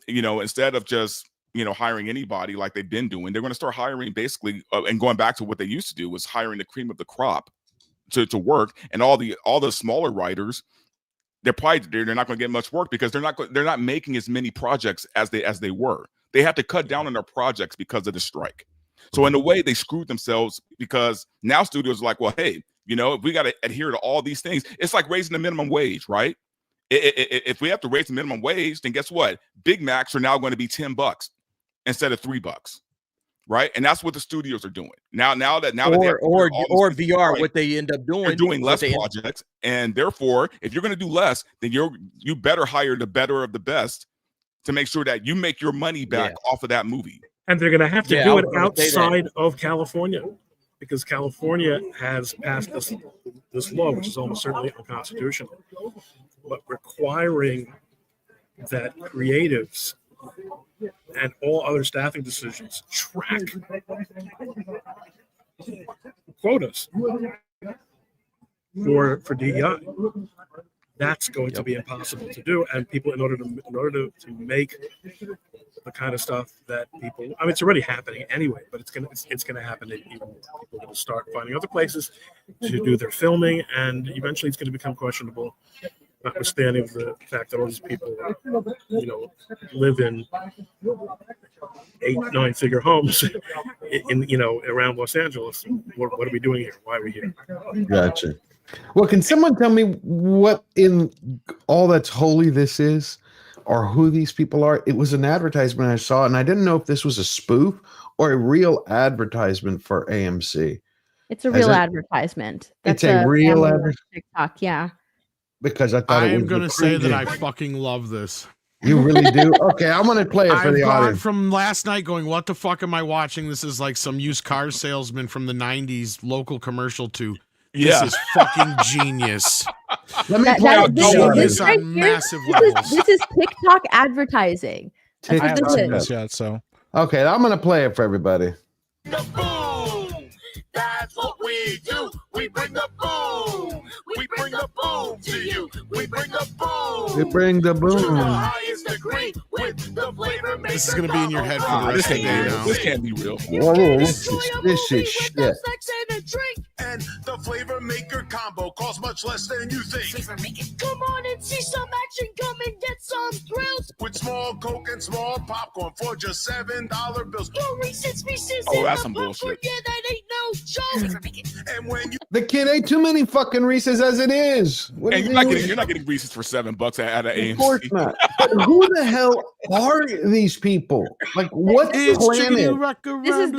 instead of just hiring anybody like they've been doing, they're going to start hiring basically and going back to what they used to do was hiring the cream of the crop to work, and all the smaller writers, they're not going to get much work because they're not making as many projects as they were. They have to cut down on their projects because of the strike. So in a way, they screwed themselves because now studios are like, well, hey, if we got to adhere to all these things, it's like raising the minimum wage, right? If we have to raise the minimum wage, then guess what? Big Macs are now going to be $10 instead of $3, right? And that's what the studios are doing now. That VR, what they end up doing, they're doing less projects, and therefore, if you're going to do less, then you better hire the better of the best to make sure that you make your money back off of that movie. And they're going to have to do it outside of California, because California has passed this law, which is almost certainly unconstitutional, but requiring that creatives and all other staffing decisions track quotas for DEI. That's going to be impossible to do, and people, in order to make the kind of stuff that people, I mean, it's already happening anyway, but it's gonna happen. Even more. People are going to start finding other places to do their filming, and eventually it's going to become questionable, notwithstanding the fact that all these people, live in 8-9-figure homes in around Los Angeles. What are we doing here? Why are we here? Gotcha. Well, can someone tell me what in all that's holy this is, or who these people are? It was an advertisement I saw, and I didn't know if this was a spoof or a real advertisement for AMC. It's a real advertisement. It's a real advertisement. TikTok, yeah. Because I thought I it was am going to say that I fucking love this. You really do? Okay, I'm going to play it for the audience. From last night going, what the fuck am I watching? This is like some used car salesman from the 90s local commercial to... This is fucking genius. Let me play out genius on massive levels. This is TikTok advertising. That's I what haven't this seen is. this yet, so. Okay, I'm going to play it for everybody. That's what we do. We bring the boom. We bring the boom to you. We bring the boom. We bring the boom. To the highest degree with the flavor maker. This is going to be in your head for the rest of the day now. This can't be real. Whoa, this is shit. And the flavor maker combo. Call costs much less than you think. Come on and see some action. Come and get some thrills. With small Coke and small popcorn for just $7 bills. Your Reese's Pieces. Oh, in that's the some popcorn, bullshit. Yeah, that ain't no joke. And when you The kid ate too many fucking Reese's as it is. What And is you're not getting Reese's for $7 at an AMC. Of course not. But who the hell are these people? Like, what It's planet?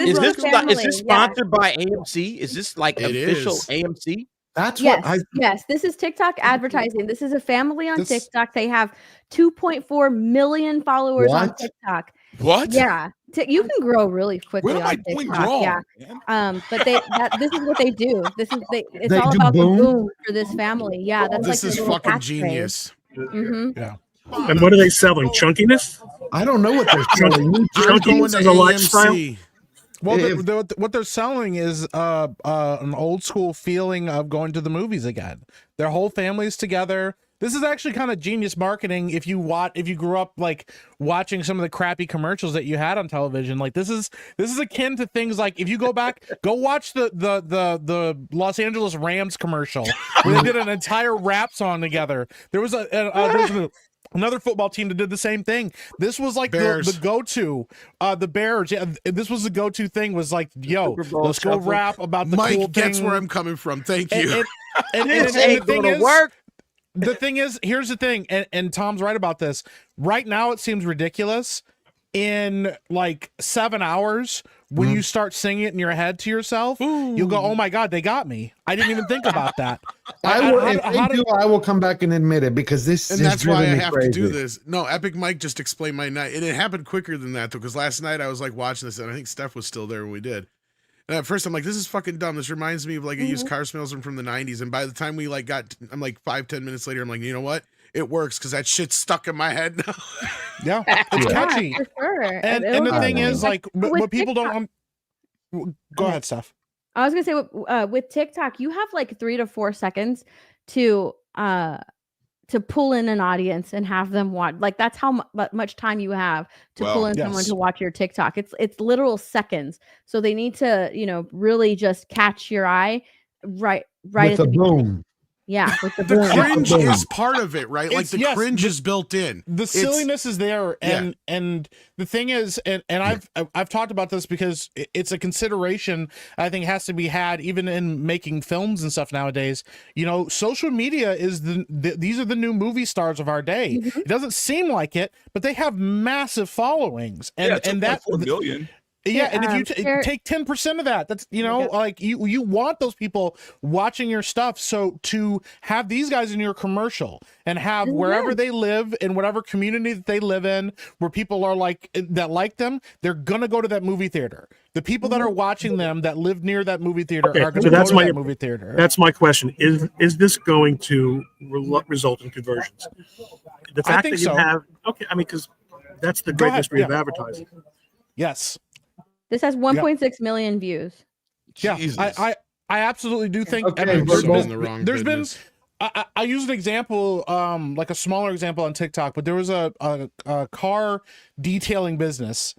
Is this sponsored by AMC? Is this like It official is. AMC? That's Yes, yes. This is TikTok advertising. This is a family on TikTok. They have 2.4 million followers on What? TikTok. What? Yeah, you can grow really quickly What am on I doing TikTok. wrong, Yeah, but this is what they do. It's They all do about boom? the boom for this family. Yeah, that's This like is fucking genius. Mm-hmm. Yeah. And what are they selling? Chunkiness? I don't know what they're selling. Chunkiness is a lifestyle. Well, what they're selling is an old school feeling of going to the movies again. Their whole family's together. This is actually kind of genius marketing if you grew up like watching some of the crappy commercials that you had on television. Like this is akin to things like if you go back, go watch the Los Angeles Rams commercial where they did an entire rap song together. There was another football team that did the same thing. This was like the go-to. The Bears. Yeah, this was the go-to thing. Was like, yo, let's go rap about the Mike cool gets thing. where I'm coming from. Thank you. And the thing is, the thing is, here's the thing, and Tom's right about this. Right now, it seems ridiculous. In like 7 hours, when you start singing it in your head to yourself, you'll go, "Oh my God, they got me! I didn't even think about that." I will come back and admit it because this And is that's why I driven me have crazy. to do this. No, Epic Mike just explained my night. And it happened quicker than that, though, because last night I was like watching this, and I think Steph was still there when we did. And at first I'm like, this is fucking dumb. This reminds me of like a used car salesman from the 90s. And by the time we like I'm like 5-10 minutes later, I'm like, you know what? It works because that shit's stuck in my head now. Yeah, it's catchy. for sure. And the thing is, like, what people don't. Go ahead, Steph. I was gonna say with TikTok, you have like 3 to 4 seconds to pull in an audience and have them watch. Like that's how much time you have to pull in someone to watch your TikTok. It's literal seconds. So they need to really just catch your eye right With at the the beginning. boom. Yeah, with the The boom. cringe is part of it, right? Like the Yes, cringe is built in. The silliness is there, and the thing is, and I've talked about this because it's a consideration I think has to be had even in making films and stuff nowadays. Social media is these are the new movie stars of our day. It doesn't seem like it, but they have massive followings, and that 4 million. Yeah, and if you take 10% of that, that's like you want those people watching your stuff. So to have these guys in your commercial and have wherever they live in whatever community that they live in, where people are like them, they're gonna go to that movie theater. The people that are watching them that live near that movie theater are gonna go to that movie theater. That's my question. Is this going to result in conversions? The fact think that you so. have because that's the great mystery of advertising. Yes. This has 1.6 million views. Yeah, I absolutely do think. Okay, there's we're been, in the wrong there's been business. I use an example, like a smaller example on TikTok, but there was a car detailing business,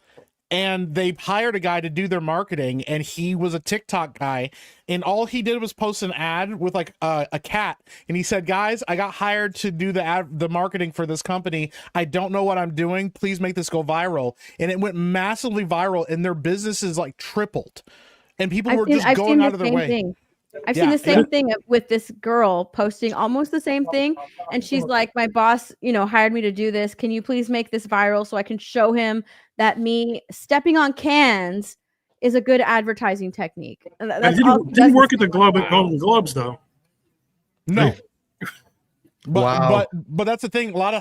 and they hired a guy to do their marketing, and he was a TikTok guy, and all he did was post an ad with like a cat, and he said, "Guys, I got hired to do the marketing for this company. I don't know what I'm doing. Please make this go viral." And it went massively viral, and their business is like tripled, and people were just going out of their way. I've seen the same thing with this girl posting almost the same thing. And she's like, my boss, hired me to do this. Can you please make this viral so I can show him that me stepping on cans is a good advertising technique. And It didn't work at the Golden Globes, though. No. Wow. But that's the thing. A lot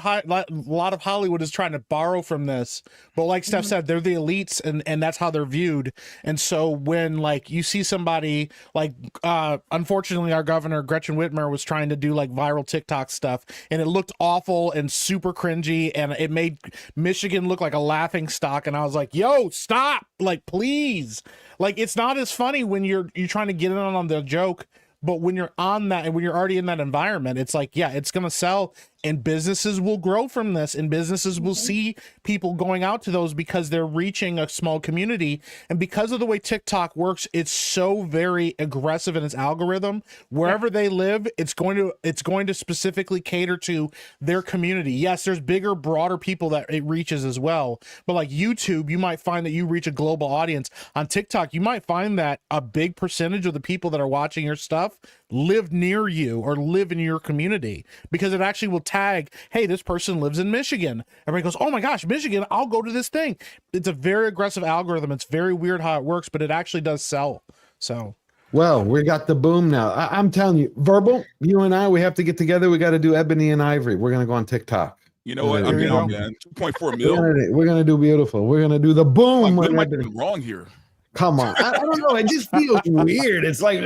of Hollywood is trying to borrow from this. But like Steph said, they're the elites, and that's how they're viewed. And so when like you see somebody like, unfortunately, our governor Gretchen Whitmer was trying to do like viral TikTok stuff, and it looked awful and super cringy, and it made Michigan look like a laughing stock. And I was like, "Yo, stop! Like, please! Like, it's not as funny when you're trying to get in on the joke." But when you're on that and when you're already in that environment, it's like, yeah, it's going to sell. and businesses will grow from this, and businesses will see people going out to those because they're reaching a small community. And because of the way TikTok works, it's so very aggressive in its algorithm. Wherever they live, it's going to specifically cater to their community. Yes, there's bigger, broader people that it reaches as well. But like YouTube, you might find that you reach a global audience. On TikTok, you might find that a big percentage of the people that are watching your stuff live near you or live in your community, because it actually will tag, hey, this person lives in Michigan. Everybody goes, oh my gosh, Michigan, I'll go to this thing. It's a very aggressive algorithm. It's very weird how it works, but it actually does sell. So, well, we got the boom now. I'm telling you, Verbal, you and I, we have to get together. We got to do Ebony and Ivory. We're going to go on TikTok. You know what? I'm down, man. 2.4 mil. We're gonna do beautiful. We're gonna do the boom. What am I doing wrong here? Come on. I don't know. It just feels weird. It's like,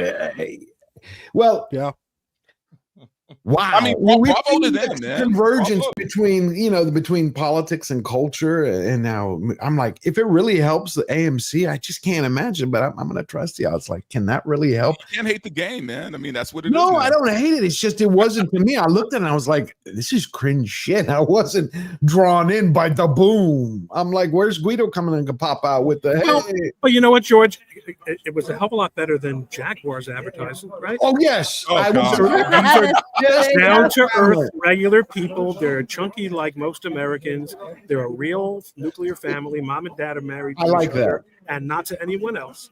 well, yeah. Wow. I mean, we've bravo seen to this them, man. convergence Bravo. between politics and culture, and now I'm like, if it really helps the AMC, I just can't imagine. But I'm gonna trust you. It's like, can that really help? You can't hate the game, man. I mean, that's what it is. No, now. I don't hate it. It's just it wasn't to me. I looked at it and I was like, this is cringe shit. I wasn't drawn in by the boom. I'm like, where's Guido coming and pop out with the hey? But you know what, George? It was a hell of a lot better than Jaguar's advertising, right? Oh yes, Oh, I God. was down to earth, regular people. They're chunky like most Americans. They're a real nuclear family. Mom and dad are married to I like each other that. and not to anyone else.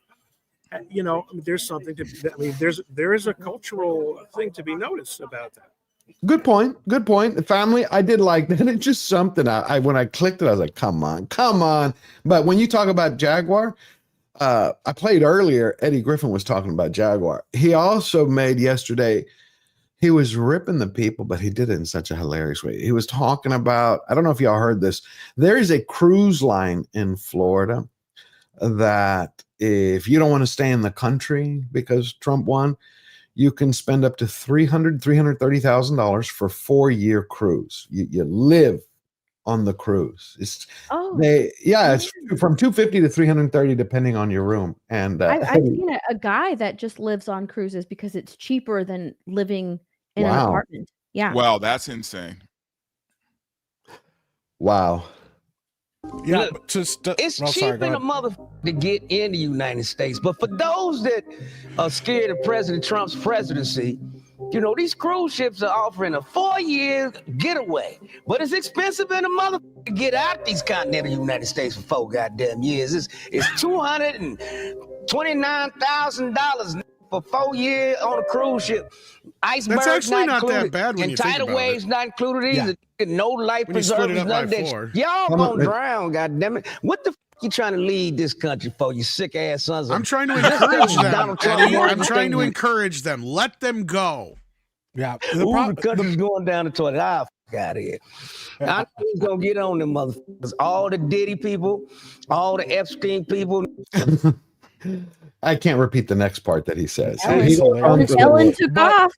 You know, there's something to. I mean, there is a cultural thing to be noticed about that. Good point. Good point. The family, I did like that. It's just something. I when I clicked it, I was like, come on. But when you talk about Jaguar, I played earlier. Eddie Griffin was talking about Jaguar. He also made yesterday. He was ripping the people, but he did it in such a hilarious way. He was talking about, I don't know if y'all heard this. There is a cruise line in Florida that if you don't want to stay in the country because Trump won, you can spend up to $330,000 for 4-year cruise. You live on the cruise. It's from 250 to 330 depending on your room. And I've seen a guy that just lives on cruises because it's cheaper than living in an apartment. Yeah. Wow, that's insane. Wow. Yeah, Look, it's cheap in a motherfucker to get in the United States. But for those that are scared of President Trump's presidency, you know, these cruise ships are offering a 4-year getaway. But it's expensive in a motherfucker to get out these continental United States for 4 goddamn years. It's $229,000 for 4 years on a cruise ship. Icebergs That's actually not included, that bad when and you think tidal about waves it. not included either. No life When you split it preservers, up none by of that. 4. Y'all gonna drown, goddammit. What the f you trying to lead this country for, you sick ass sons of? I'm trying to Just encourage because them. Donald Trump Eddie, won I'm the trying to thing. encourage them. Let them go. Yeah. The country's going down the toilet. Out of here. I know he's gonna get on them motherfuckers. All the Diddy people, all the Epstein people. I can't repeat the next part that he says. Ellen took off.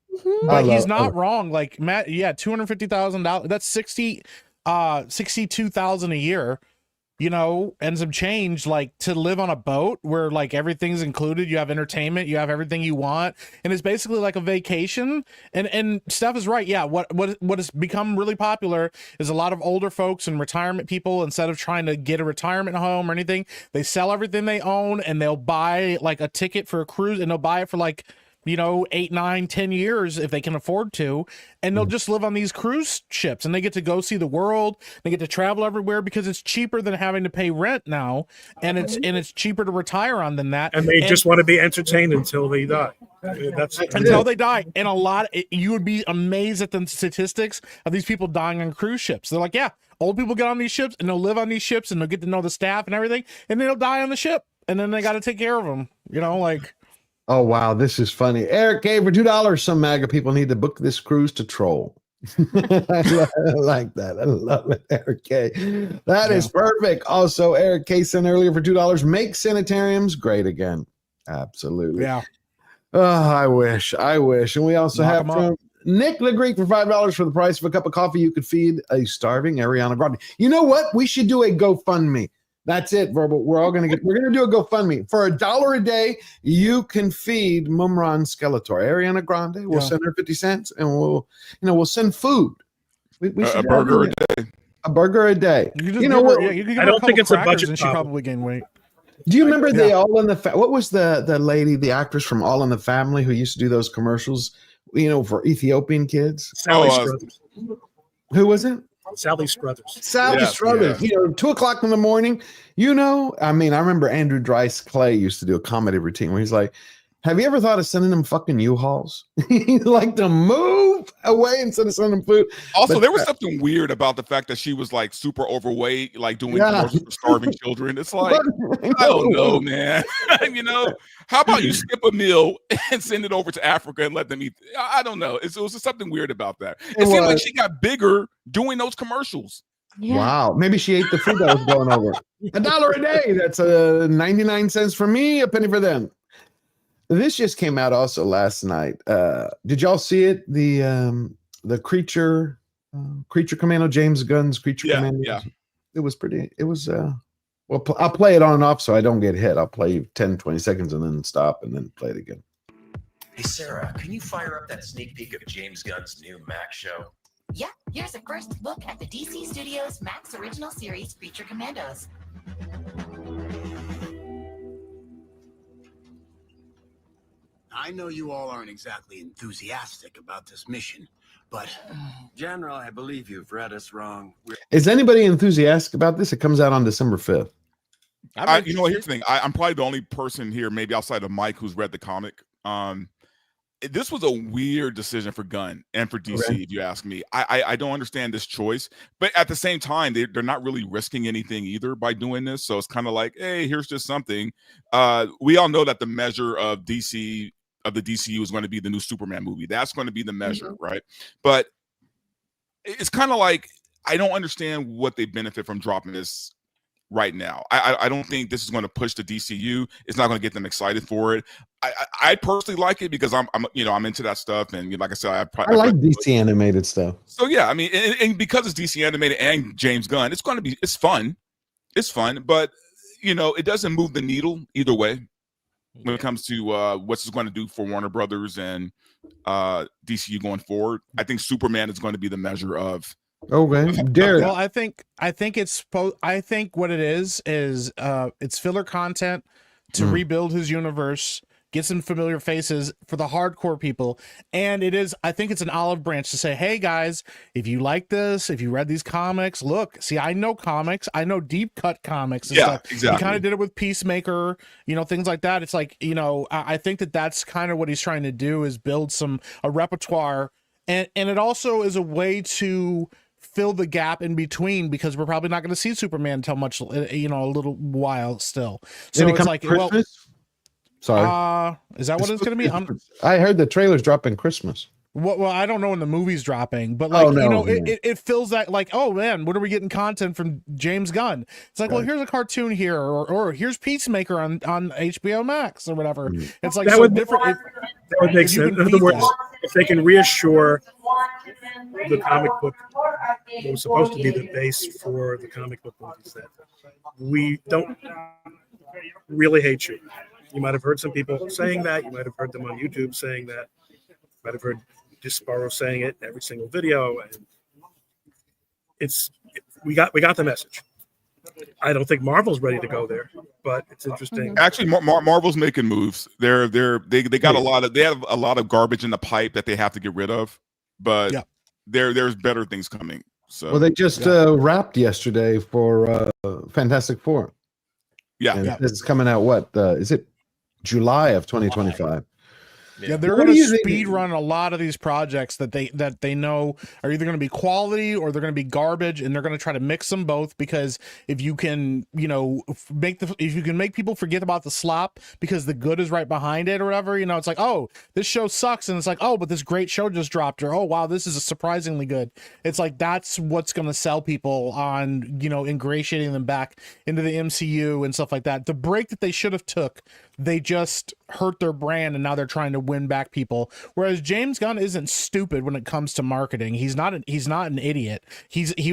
But he's not wrong. Like Matt, $250,000. That's $62,000 a year. You know, and some change, like to live on a boat where like everything's included. You have entertainment, you have everything you want, and it's basically like a vacation. And Steph is right. Yeah, what has become really popular is a lot of older folks and retirement people, instead of trying to get a retirement home or anything, they sell everything they own and they'll buy like a ticket for a cruise, and they'll buy it for like, you know, 8, 9, 10 years if they can afford to, and they'll just live on these cruise ships, and they get to go see the world. They get to travel everywhere because it's cheaper than having to pay rent now, and it's cheaper to retire on than that. And they just want to be entertained until they die. That's until they die. And you would be amazed at the statistics of these people dying on cruise ships. They're like, yeah, old people get on these ships and they'll live on these ships and they'll get to know the staff and everything, and then they'll die on the ship, and then they got to take care of them. You know, like. Oh, wow. This is funny. Eric K, for $2, some MAGA people need to book this cruise to troll. I like that. I love it, Eric K. That is perfect. Also, Eric K sent earlier for $2. Make sanitariums great again. Absolutely. Yeah. Oh, I wish. And we also Knock have 'em up. from Nick the Greek for $5 for the price of a cup of coffee. You could feed a starving Ariana Grande. You know what? We should do a GoFundMe. That's it, Verbal. We're gonna do a GoFundMe. For $1 a day, you can feed Mumran Skeletor. Ariana Grande, we'll send her 50 cents, and we'll send food We should a burger a day. A burger a day. You could just know give her, what? yeah, you could give I her don't think couple it's a crackers budget and she problem. probably gain weight. Do you remember Yeah. the All in the what was the lady, the actress from All in the Family who used to do those commercials, for Ethiopian kids? Sally Struthers. Who was it? Sally Struthers. Sally Struthers. 2:00 in the morning. I remember Andrew Dice Clay used to do a comedy routine where he's like, have you ever thought of sending them fucking U-Hauls? He'd like to move away instead of sending them food. Also, But- there was something weird about the fact that she was like super overweight, like doing Yeah. commercials for starving children. It's like, I don't know, man. How about you skip a meal and send it over to Africa and let them eat? I don't know. It was just something weird about that. It seemed like was. she got bigger doing those commercials. Wow. Maybe she ate the food that was going over. $1 a day. That's 99 cents for me, a penny for them. This just came out also last night. Did y'all see it? The Creature Commando, James Gunn's Creature Commando. Yeah. It was pretty. It was. Well, I'll play it on and off so I don't get hit. I'll play 10, 20 seconds and then stop and then play it again. Hey, Sarah, can you fire up that sneak peek of James Gunn's new Max show? Yeah, here's a first look at the DC Studios Max original series Creature Commandos. I know you all aren't exactly enthusiastic about this mission, but General, I believe you've read us wrong. Is anybody enthusiastic about this? It comes out on December 5th. Here's the thing. I'm probably the only person here, maybe outside of Mike, who's read the comic. This was a weird decision for Gunn and for DC, Okay. if you ask me. I don't understand this choice, but at the same time, they're not really risking anything either by doing this. So it's kind of like, hey, here's just something. We all know that the measure of the DCU is going to be the new Superman movie. That's going to be the measure, right? But it's kind of like, I don't understand what they benefit from dropping this right now. I don't think this is going to push the DCU. It's not going to get them excited for it. I personally like it because I'm into that stuff, and like I said, I like DC animated stuff. So yeah, I mean, and because it's DC animated and James Gunn, it's fun. It's fun, but it doesn't move the needle either way when it comes to what's it going to do for Warner Brothers and DCU going forward. I think Superman is going to be the measure of. Okay, Derek. Well, I think what it is it's filler content to rebuild his universe, get some familiar faces for the hardcore people, and I think it's an olive branch to say, hey guys, if you like this, if you read these comics, look, see, I know comics, I know deep cut comics and stuff. Exactly. He kind of did it with Peacemaker, things like that. It's like, I think that's kind of what he's trying to do, is build a repertoire, and it also is a way to fill the gap in between, because we're probably not going to see Superman until much, a little while still. So it's like, Christmas? Sorry. Is that what it's going to be? I heard the trailer's dropping Christmas. Well, I don't know when the movie's dropping, but it feels that like, oh man, when are we getting content from James Gunn? It's like, well, here's a cartoon here, or here's Peacemaker on HBO Max or whatever. It's like that so would, different. That would make sense. In other words, if they can reassure the comic book, what was supposed to be the base for the comic book movies, that we don't really hate you. You might have heard some people saying that. You might have heard them on YouTube saying that. You might have heard Disparrow saying it in every single video. And we got the message. I don't think Marvel's ready to go there, but it's interesting. Actually, Marvel's making moves. They got they have a lot of garbage in the pipe that they have to get rid of, but there's better things coming. So Well, they just wrapped yesterday for Fantastic Four. Yeah, This is coming out. What is it? July of 2025. Yeah, they're going to speed run a lot of these projects that they know are either going to be quality or they're going to be garbage, and they're going to try to mix them both, because if you can, make people forget about the slop because the good is right behind it or whatever, it's like, oh, this show sucks, and it's like, oh, but this great show just dropped, or oh wow, this is surprisingly good. It's like that's what's going to sell people on, ingratiating them back into the MCU and stuff like that. The break that they should have took, they just hurt their brand, and now they're trying to win back people. Whereas James Gunn isn't stupid when it comes to marketing. He's not an idiot. He's done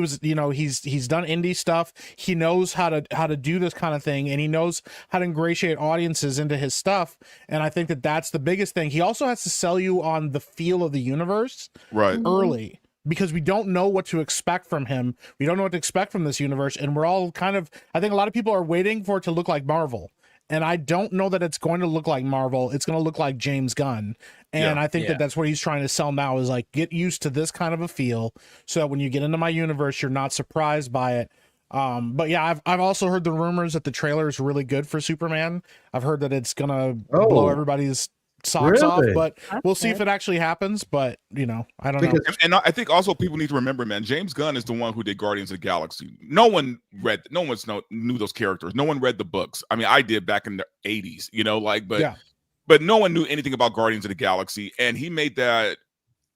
indie stuff. He knows how to do this kind of thing, and he knows how to ingratiate audiences into his stuff. And I think that's the biggest thing. He also has to sell you on the feel of the universe right early. because we don't know what to expect from him. We don't know what to expect from this universe. And we're all kind of, I think a lot of people are waiting for it to look like Marvel. And I don't know that it's going to look like Marvel. It's going to look like James Gunn. And I think that that's what he's trying to sell now is like, get used to this kind of a feel so that when you get into my universe, you're not surprised by it. But yeah, I've also heard the rumors that the trailer is really good for Superman. I've heard that it's going to blow everybody's socks off, but we'll see if it actually happens. But you know, I don't know. And I think also people need to remember, man, James Gunn is the one who did Guardians of the Galaxy. No one knew those characters. No one read the books. I mean, I did back in the 80s, you know, like, but no one knew anything about Guardians of the Galaxy, and he made that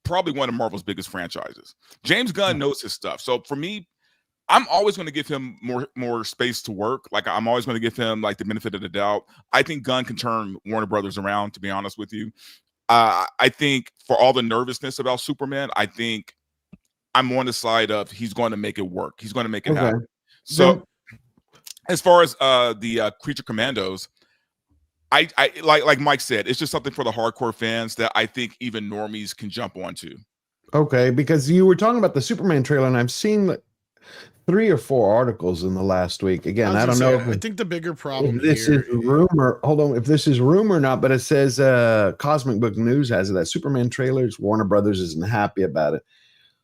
probably one of Marvel's biggest franchises. James Gunn knows his stuff. So for me, I'm always going to give him more space to work. Like, I'm always going to give him like the benefit of the doubt. I think Gunn can turn Warner Brothers around, to be honest with you. I think for all the nervousness about Superman, I think I'm on the side of he's going to make it work. He's going to make it happen. So as far as the Creature Commandos, I like Mike said, it's just something for the hardcore fans that I think even normies can jump onto. Okay, because you were talking about the Superman trailer, and I've seen 3 or 4 articles in the last week. Again, I don't know. I think the bigger problem this is rumor. Hold on, if this is rumor or not, but it says Cosmic Book News has it that Superman trailers, Warner Brothers isn't happy about it.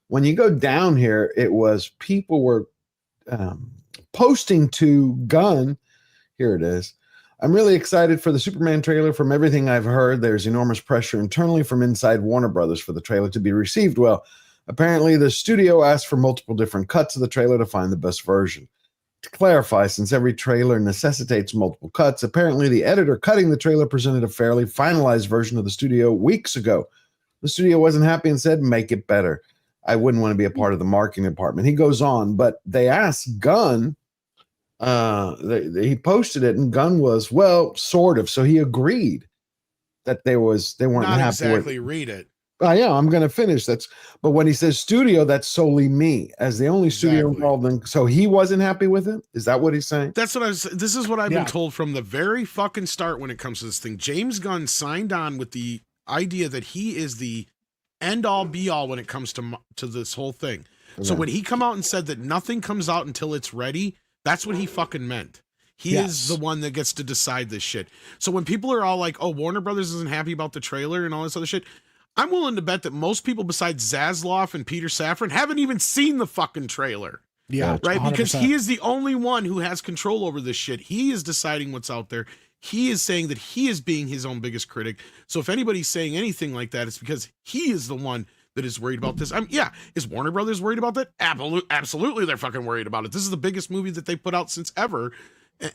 When you go down here, it was people were posting to Gunn. Here it is. I'm really excited for the Superman trailer. From everything I've heard, there's enormous pressure internally from inside Warner Brothers for the trailer to be received well. Apparently, the studio asked for multiple different cuts of the trailer to find the best version. To clarify, since every trailer necessitates multiple cuts, apparently the editor cutting the trailer presented a fairly finalized version of the studio weeks ago. The studio wasn't happy and said, make it better. I wouldn't want to be a part of the marketing department. He goes on, but they asked Gunn, he posted it, and Gunn was, well, sort of. So he agreed that they weren't not happy exactly with read it. Yeah, I'm going to finish. But when he says studio, that's solely me as the only studio involved. So he wasn't happy with it. Is that what he's saying? That's what this is what I've been told from the very fucking start when it comes to this thing. James Gunn signed on with the idea that he is the end all be all when it comes to this whole thing. Okay. So when he come out and said that nothing comes out until it's ready, that's what he fucking meant. He is the one that gets to decide this shit. So when people are all like, oh, Warner Brothers isn't happy about the trailer and all this other shit, I'm willing to bet that most people besides Zasloff and Peter Safran haven't even seen the fucking trailer. Yeah. Right? 100%. Because he is the only one who has control over this shit. He is deciding what's out there. He is saying that he is being his own biggest critic. So if anybody's saying anything like that, it's because he is the one that is worried about this. Is Warner Brothers worried about that? Absolutely, they're fucking worried about it. This is the biggest movie that they put out since ever,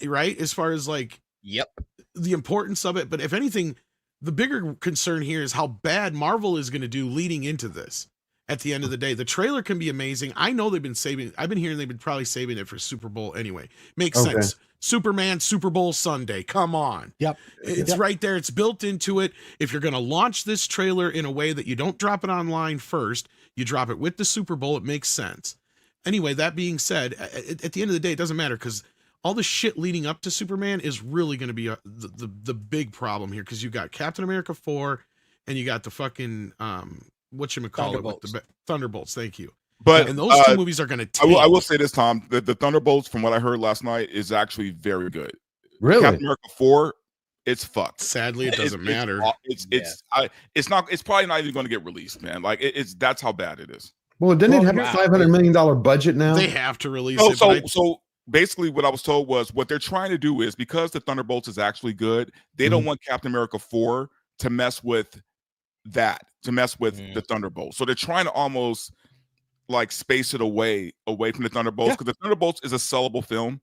right? As far as like, the importance of it. But if anything, the bigger concern here is how bad Marvel is going to do leading into this. At the end of the day, the trailer can be amazing. I know I've been hearing they've been probably saving it for Super Bowl anyway. Makes sense. Superman, Super Bowl Sunday. Come on. It's right there. It's built into it. If you're going to launch this trailer in a way that you don't drop it online first, you drop it with the Super Bowl, it makes sense. Anyway, that being said, at the end of the day, it doesn't matter because all the shit leading up to Superman is really going to be the big problem here because you got Captain America 4 and you got the fucking whatchamacallit, Thunderbolts. Thank you. But and those two movies are going to take. I will say this, Tom, the Thunderbolts, from what I heard last night, is actually very good. Really? Captain America 4, it's fucked. Sadly, it doesn't matter. It's probably not even going to get released, man. Like that's how bad it is. Well, didn't it have a $500 million budget now? They have to release it. So basically what I was told was what they're trying to do is because the Thunderbolts is actually good, they don't want Captain America 4 to mess with the Thunderbolts. So they're trying to almost like space it away from the Thunderbolts because the Thunderbolts is a sellable film.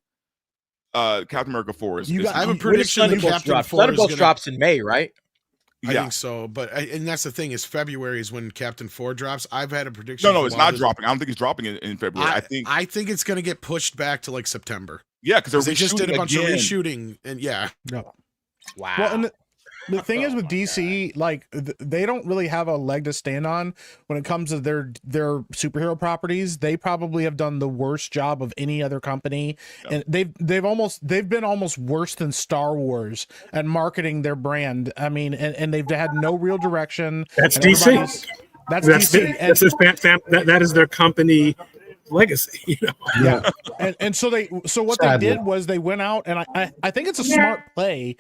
Captain America 4 is. I have a prediction that Captain 4 Thunderbolts drops in May, right? I think so, and that's the thing is February is when Captain 4 drops. I've had a prediction. No, it's not dropping. I don't think it's dropping in February. I think it's going to get pushed back to like September. Yeah, because they just did a bunch of reshooting, and Wow. Well, and the thing is with DC, like they don't really have a leg to stand on when it comes to their superhero properties. They probably have done the worst job of any other company, and they've been almost worse than Star Wars at marketing their brand. I mean, and they've had no real direction. That's DC. That's That's DC. that's their that is their company legacy. You know? Yeah. And so what Sadly. they did was they went out, and I think it's a smart play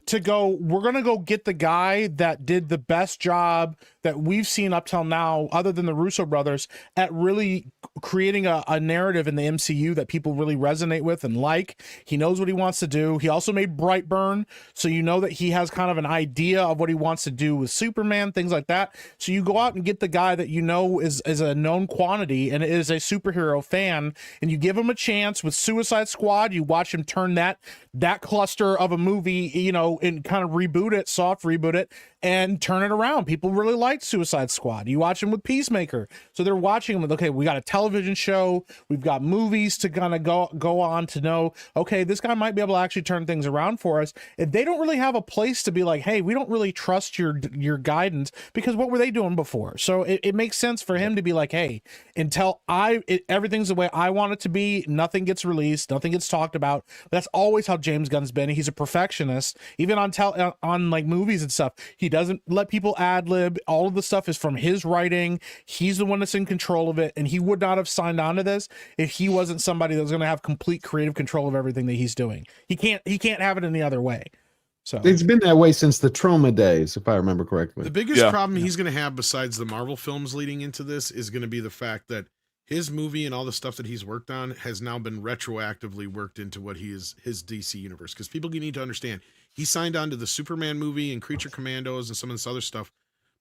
to go, we're going to go get the guy that did the best job that we've seen up till now, other than the Russo brothers, at really creating a narrative in the MCU that people really resonate with and like. He knows what he wants to do. He also made Brightburn, so you know that he has kind of an idea of what he wants to do with Superman, things like that. So you go out and get the guy that you know is a known quantity and is a superhero fan, and you give him a chance with Suicide Squad. You watch him turn that cluster of a movie, you know, and kind of reboot it, soft reboot it, and turn it around. People really liked Suicide Squad. You watch him with Peacemaker. So they're watching him with, okay, we got a television show, we've got movies to kind of go on to know, okay, this guy might be able to actually turn things around for us. If they don't really have a place to be like, hey, we don't really trust your guidance, because what were they doing before? So it makes sense for him to be like, hey, until everything's the way I want it to be, nothing gets released, nothing gets talked about. That's always how James Gunn's been. He's a perfectionist, even on like movies and stuff. He doesn't let people ad lib. All of the stuff is from his writing. He's the one that's in control of it, and he would not have signed on to this if he wasn't somebody that was going to have complete creative control of everything that he's doing. He can't have it any other way. So it's been that way since the Troma days, if I remember correctly. The biggest problem he's going to have, besides the Marvel films leading into this, is going to be the fact that his movie and all the stuff that he's worked on has now been retroactively worked into what his DC universe. Because people need to understand, he signed on to the Superman movie and Creature Commandos and some of this other stuff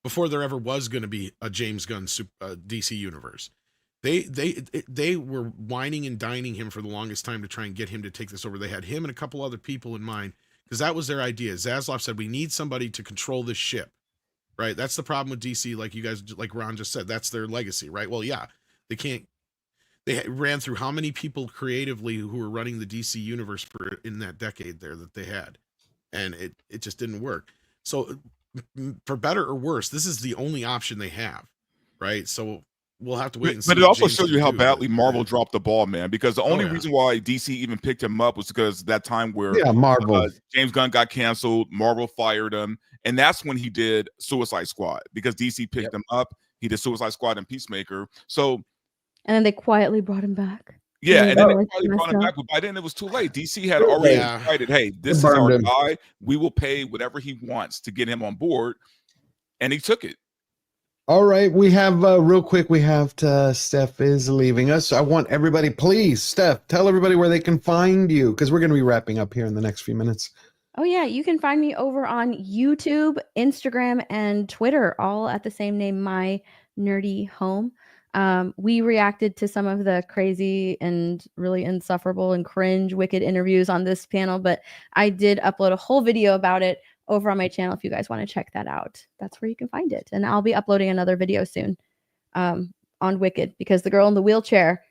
before there ever was going to be a James Gunn DC universe. They were whining and dining him for the longest time to try and get him to take this over. They had him and a couple other people in mind, because that was their idea. Zaslav said, we need somebody to control this ship, right? That's the problem with DC, like Ron just said. That's their legacy, right? Well, yeah, they ran through how many people creatively who were running the DC universe in that decade there that they had, and it just didn't work. So for better or worse, this is the only option they have, right? So we'll have to wait and see. But it also shows you how badly Marvel dropped the ball, man, because the only reason why DC even picked him up was because that time where Marvel James Gunn got canceled, Marvel fired him, and that's when he did Suicide Squad, because DC picked him up. He did Suicide Squad and Peacemaker. So and then they quietly brought him back. yeah, and then they probably brought him back, but by then it was too late. DC had already decided, hey, this is our guy. We will pay whatever he wants to get him on board, and he took it. All right, we have real quick. We have Steph is leaving us. I want everybody, please, Steph, tell everybody where they can find you, because we're going to be wrapping up here in the next few minutes. Oh yeah, you can find me over on YouTube, Instagram, and Twitter, all at the same name, My Nerdy Home. We reacted to some of the crazy and really insufferable and cringe wicked interviews on this panel, but I did upload a whole video about it over on my channel if you guys want to check that out. That's where you can find it. And I'll be uploading another video soon on Wicked, because the girl in the wheelchair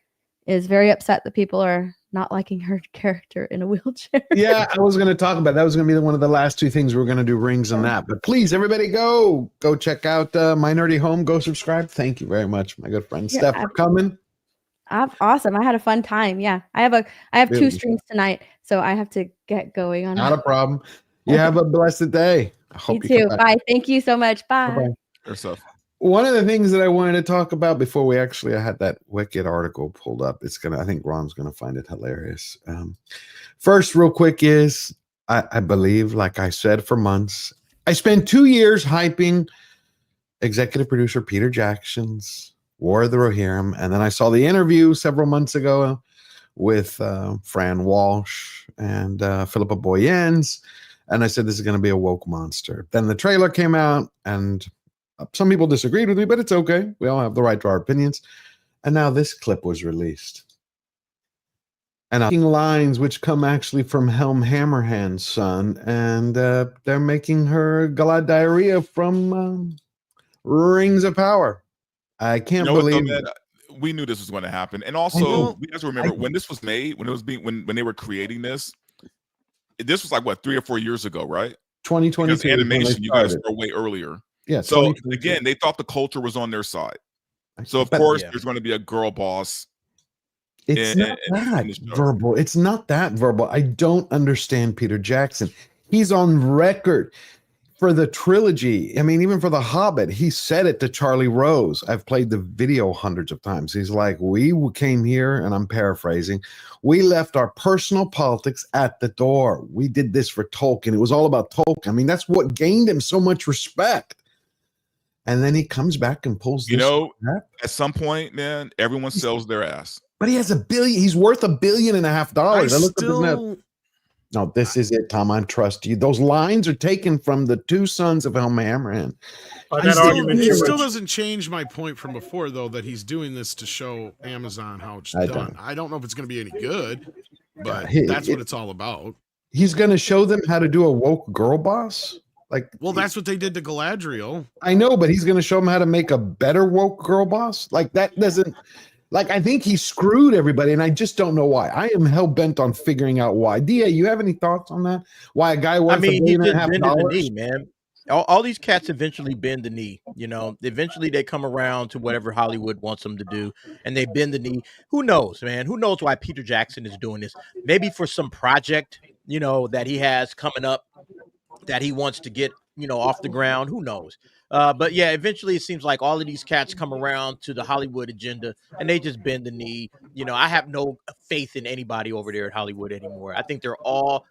is very upset that people are not liking her character in a wheelchair. Yeah, I was going to talk about that. Was going to be one of the last two things we were going to do, rings on that. But please, everybody, go check out My Nerdy Home. Go subscribe. Thank you very much, my good friend Steph, for coming. Awesome. I had a fun time. Yeah, I have two streams tonight, so I have to get going on. Not a problem. You have a blessed day. I hope you too. Bye. Thank you so much. Bye. Bye-bye. Yourself. One of the things that I wanted to talk about before I had that Wicked article pulled up. I think Ron's gonna find it hilarious. First, real quick, is I believe, like I said for months, I spent 2 years hyping executive producer Peter Jackson's War of the Rohirrim, and then I saw the interview several months ago with Fran Walsh and Philippa Boyens, and I said this is going to be a woke monster. Then the trailer came out, and some people disagreed with me, but it's okay. We all have the right to our opinions. And now this clip was released. And I'm lines which come actually from Helm Hammerhand's son, and they're making her Galad diarrhea from Rings of Power. I can't believe it. We knew this was going to happen. And also, we have to remember when this was made, when they were creating this was like what, 3 or 4 years ago, right? 2022. Because animation, you guys were way earlier. Yeah. So again, they thought the culture was on their side. So of course, there's going to be a girl boss. It's not that verbal. It's not that verbal. I don't understand Peter Jackson. He's on record. for the trilogy, I mean, even for The Hobbit, he said it to Charlie Rose. I've played the video hundreds of times. He's like, we came here, and I'm paraphrasing, we left our personal politics at the door. We did this for Tolkien. It was all about Tolkien. I mean, that's what gained him so much respect. And then he comes back and pulls this. You know, at some point, man, everyone sells their ass. But he has $1 billion. He's worth $1.5 billion. I looked up his net. No, this is it, Tom. I trust you. Those lines are taken from the two sons of El Hammerhand. It still doesn't change my point from before, though, that he's doing this to show Amazon how it's done. I don't know if it's going to be any good, but that's what it's all about. He's going to show them how to do a woke girl boss. Well, that's what they did to Galadriel. I know, but he's going to show them how to make a better woke girl boss. Like that doesn't. Like, I think he screwed everybody, and I just don't know why. I am hell-bent on figuring out why. DA, you have any thoughts on that? Why a guy worth $1.5 billion? The knee, man. All these cats eventually bend the knee. You know, eventually they come around to whatever Hollywood wants them to do, and they bend the knee. Who knows, man? Who knows why Peter Jackson is doing this? Maybe for some project, you know, that he has coming up that he wants to get, you know, off the ground. Who knows? But yeah, eventually it seems like all of these cats come around to the Hollywood agenda and they just bend the knee. You know, I have no faith in anybody over there at Hollywood anymore. I think they're all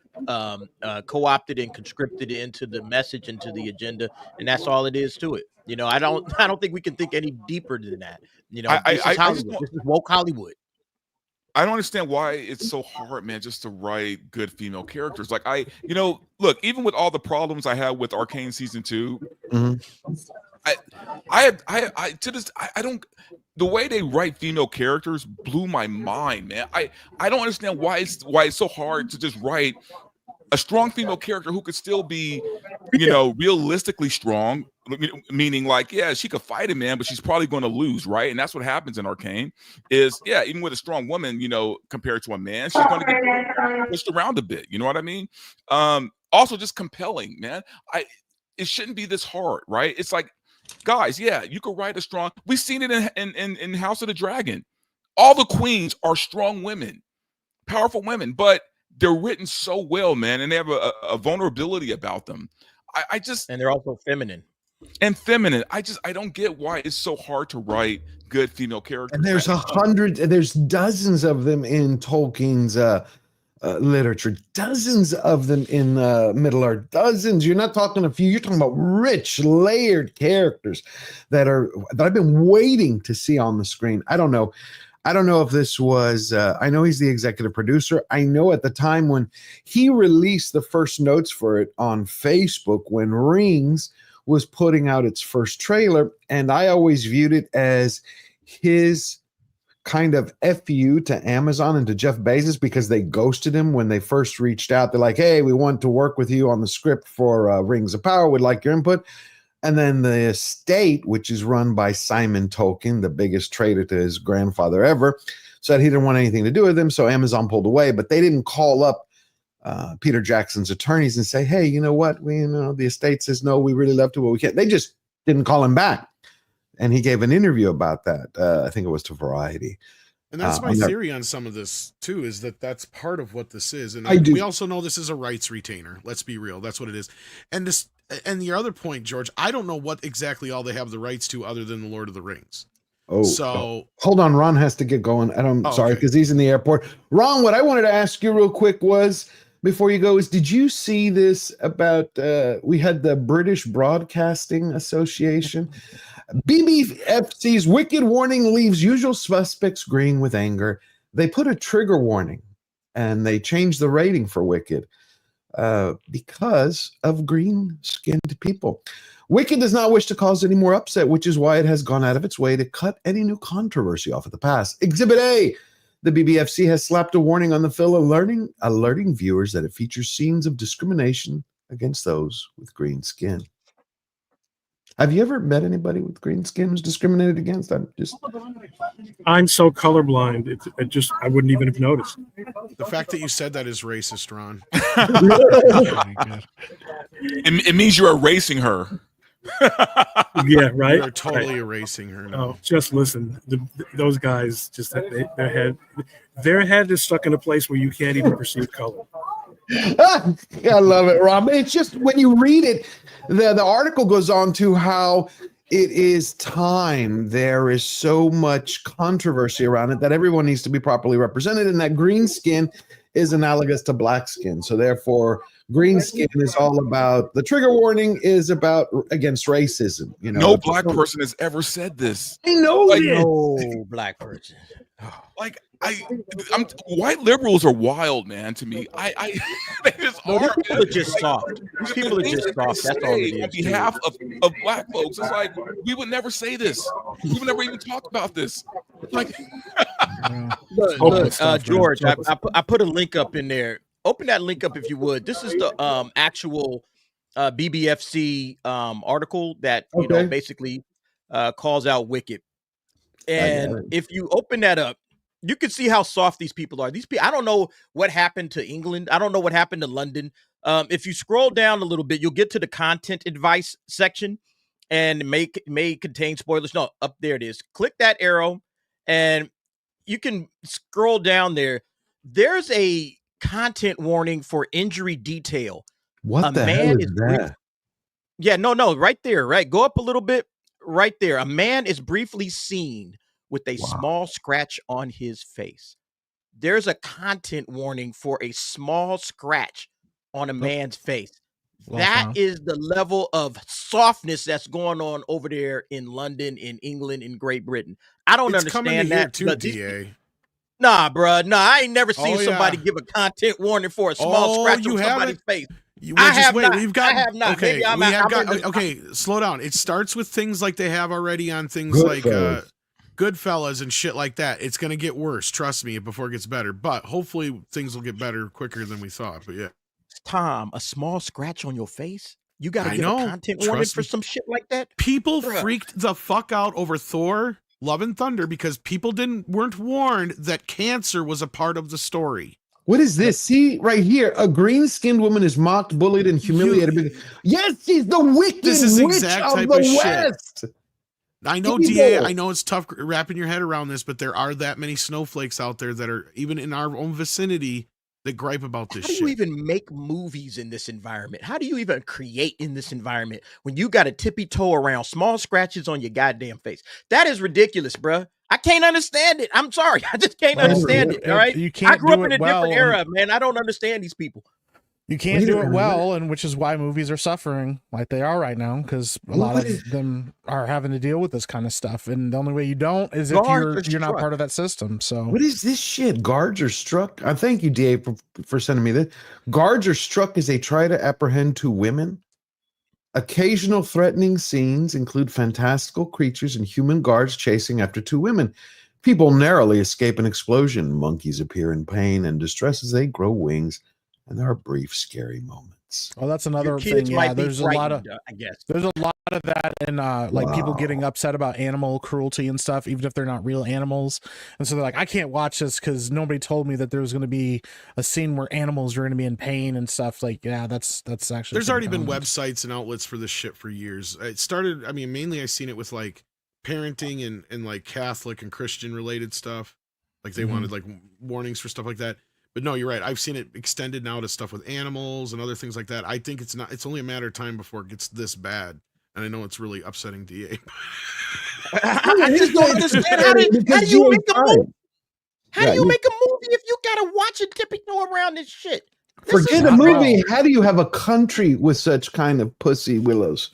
co-opted and conscripted into the message, into the agenda, and that's all it is to it. You know, I don't think we can think any deeper than that. You know, this is Hollywood. This is woke Hollywood. I don't understand why it's so hard, man, just to write good female characters. Like you know, look, even with all the problems I have with Arcane season 2, I don't. The way they write female characters blew my mind, man. I don't understand why it's so hard to just write a strong female character who could still be, you know, realistically strong, meaning like, yeah, she could fight a man, but she's probably going to lose, right? And that's what happens in Arcane is, yeah, even with a strong woman, you know, compared to a man, she's going to get pushed around a bit. You know what I mean? Also just compelling, man. It shouldn't be this hard, right? It's like, guys, yeah, you could write a strong, we've seen it in House of the Dragon. All the queens are strong women, powerful women, but they're written so well, man, and they have a vulnerability about them. I just, and they're also feminine. And feminine. I don't get why it's so hard to write good female characters. And there's dozens of them in Tolkien's literature, dozens of them in Middle Earth, dozens. You're not talking a few. You're talking about rich, layered characters that I've been waiting to see on the screen. I don't know if this was, I know he's the executive producer. I know at the time when he released the first notes for it on Facebook, when Rings was putting out its first trailer, and I always viewed it as his kind of FU to Amazon and to Jeff Bezos, because they ghosted him when they first reached out. They're like, hey, we want to work with you on the script for Rings of Power. We'd like your input. And then the estate, which is run by Simon Tolkien, the biggest traitor to his grandfather ever, said he didn't want anything to do with him, so Amazon pulled away. But they didn't call up Peter Jackson's attorneys and say, hey, you know what? The estate says, no, we really love to, but we can't. They just didn't call him back. And he gave an interview about that. I think it was to Variety. And that's my theory on some of this, too, is that that's part of what this is. And we also know this is a rights retainer. Let's be real. That's what it is. And the other point, George, I don't know what exactly all they have the rights to other than the Lord of the Rings. Hold on. Ron has to get going. Sorry, because he's in the airport. Ron, what I wanted to ask you real quick was, before you go, did you see this about, we had the British Broadcasting Association. BBFC's wicked warning leaves usual suspects green with anger. They put a trigger warning and they changed the rating for Wicked because of green-skinned people. Wicked does not wish to cause any more upset, which is why it has gone out of its way to cut any new controversy off of the past. Exhibit A, the BBFC has slapped a warning on the film alerting viewers that it features scenes of discrimination against those with green skin. Have you ever met anybody with green skin who's discriminated against? I'm so colorblind. I wouldn't even have noticed. The fact that you said that is racist, Ron. It means you're erasing her. Yeah, right. You're totally erasing her. Now. Oh, just listen. Those guys, just their head is stuck in a place where you can't even perceive color. I love it, Rob. It's just when you read it, the article goes on to how it is time. There is so much controversy around it that everyone needs to be properly represented, and that green skin is analogous to black skin. So therefore, green skin is all about, the trigger warning is about against racism. You know, no black person has ever said this. I know like, this. No black person. Like I'm white liberals are wild, man. To me, they just No, are. these people are just soft. These people are just soft. That's all it is. On behalf of black folks, it's like we would never say this. We would never even talk about this. Like, look, George, I put a link up in there. Open that link up if you would. This is the actual BBFC article that you know basically calls out Wicked. And if you open that up, you can see how soft these people are. These people, I don't know what happened to England. I don't know what happened to London. If you scroll down a little bit, you'll get to the content advice section, and may contain spoilers. No, up there it is. Click that arrow, and you can scroll down there. There's a content warning for injury detail. What the hell is that? Yeah, no, right there, right. Go up a little bit, right there. A man is briefly seen with a small scratch on his face. There's a content warning for a small scratch on a man's face. That is the level of softness that's going on over there in London, in England, in Great Britain. I don't understand that. Too, DA. Nah, bro. Nah, I ain't never seen somebody give a content warning for a small scratch on somebody's face. I have not. Okay, Okay, okay, slow down. It starts with things like they have already on things like Goodfellas and shit like that. It's gonna get worse. Trust me, before it gets better. But hopefully things will get better quicker than we thought. But yeah, Tom, a small scratch on your face. You gotta get a content warning for some shit like that. People freaked the fuck out over Thor: Love and Thunder because people weren't warned that cancer was a part of the story. What is this? See right here, a green-skinned woman is mocked, bullied, and humiliated. Yes, she's the wicked This is witch exact of type the of shit. West. I know, DA, I know it's tough wrapping your head around this, but there are that many snowflakes out there that are even in our own vicinity that gripe about this shit. How do you even make movies in this environment? How do you even create in this environment when you got to tippy toe around small scratches on your goddamn face? That is ridiculous, bruh. I can't understand it. I'm sorry. I just can't understand it. All right. You can't I grew up do in it a different well, era, man. I don't understand these people. You can't do it well, and which is why movies are suffering like they are right now, because a lot of them are having to deal with this kind of stuff. And the only way you don't is if you're not part of that system. So what is this shit? Guards are struck. I thank you, DA, for sending me this. Guards are struck as they try to apprehend two women. Occasional threatening scenes include fantastical creatures and human guards chasing after two women. People narrowly escape an explosion. Monkeys appear in pain and distress as they grow wings, and there are brief, scary moments. Oh, that's another thing. Yeah, there's a lot of that, and like people getting upset about animal cruelty and stuff, even if they're not real animals. And so they're like, I can't watch this because nobody told me that there was going to be a scene where animals are going to be in pain and stuff. Like, yeah, that's actually. There's already been websites and outlets for this shit for years. It started. I mean, mainly I've seen it with like parenting and like Catholic and Christian related stuff. Like they wanted like warnings for stuff like that. But no, you're right. I've seen it extended now to stuff with animals and other things like that. I think it's only a matter of time before it gets this bad. And I know it's really upsetting DA. I just don't understand how do you make a movie? How do you make a movie if you gotta watch it tippy toe around this shit? Forget a movie. How do you have a country with such kind of pussy willows?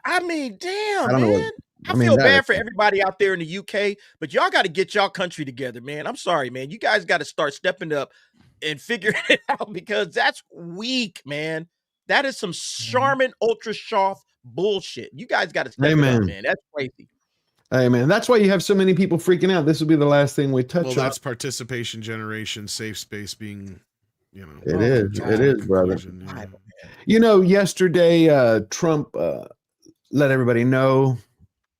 I mean, damn, I don't know man. I feel bad for everybody out there in the UK, but y'all got to get y'all country together, man. I'm sorry, man. You guys got to start stepping up and figuring it out because that's weak, man. That is some Charmin Ultra Soft bullshit. You guys got to step it up, man. That's crazy. Hey, man. That's why you have so many people freaking out. This will be the last thing we touch on. Well, that's participation generation, safe space being, you know. It is, brother. Yeah. You know, yesterday, Trump let everybody know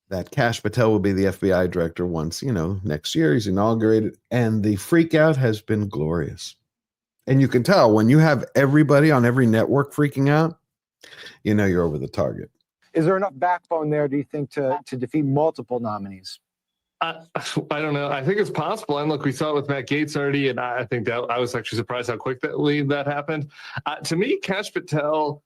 that Kash Patel will be the FBI director once, you know, next year he's inaugurated, and the freak out has been glorious. And you can tell when you have everybody on every network freaking out, you know you're over the target. Is there enough backbone there, do you think, to defeat multiple nominees? I don't know. I think it's possible. And look, we saw it with Matt Gaetz already, and I think that I was actually surprised how quickly that happened. To me, Kash Patel,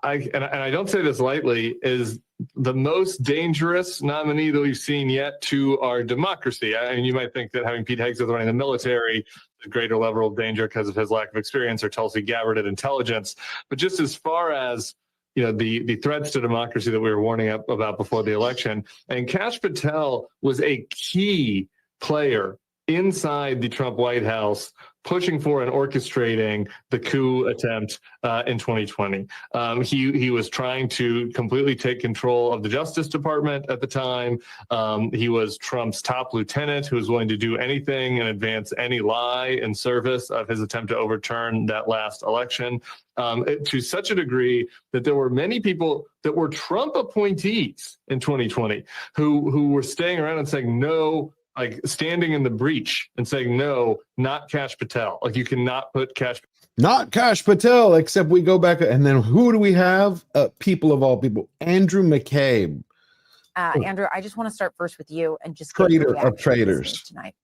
and I don't say this lightly, is the most dangerous nominee that we've seen yet to our democracy. I mean, you might think that having Pete Hegseth running the military is a greater level of danger because of his lack of experience, or Tulsi Gabbard at intelligence. But just as far as the threats to democracy that we were warning about before the election, and Kash Patel was a key player inside the Trump White House, pushing for and orchestrating the coup attempt in 2020. He was trying to completely take control of the Justice Department at the time. He was Trump's top lieutenant who was willing to do anything and advance any lie in service of his attempt to overturn that last election, to such a degree that there were many people that were Trump appointees in 2020 who were staying around and saying no, like standing in the breach and saying, no, not Kash Patel. Like, you cannot put Not Kash Patel, except we go back. And then who do we have? People of all people, Andrew McCabe. Andrew, I just want to start first with you and just Traitor of traitors tonight.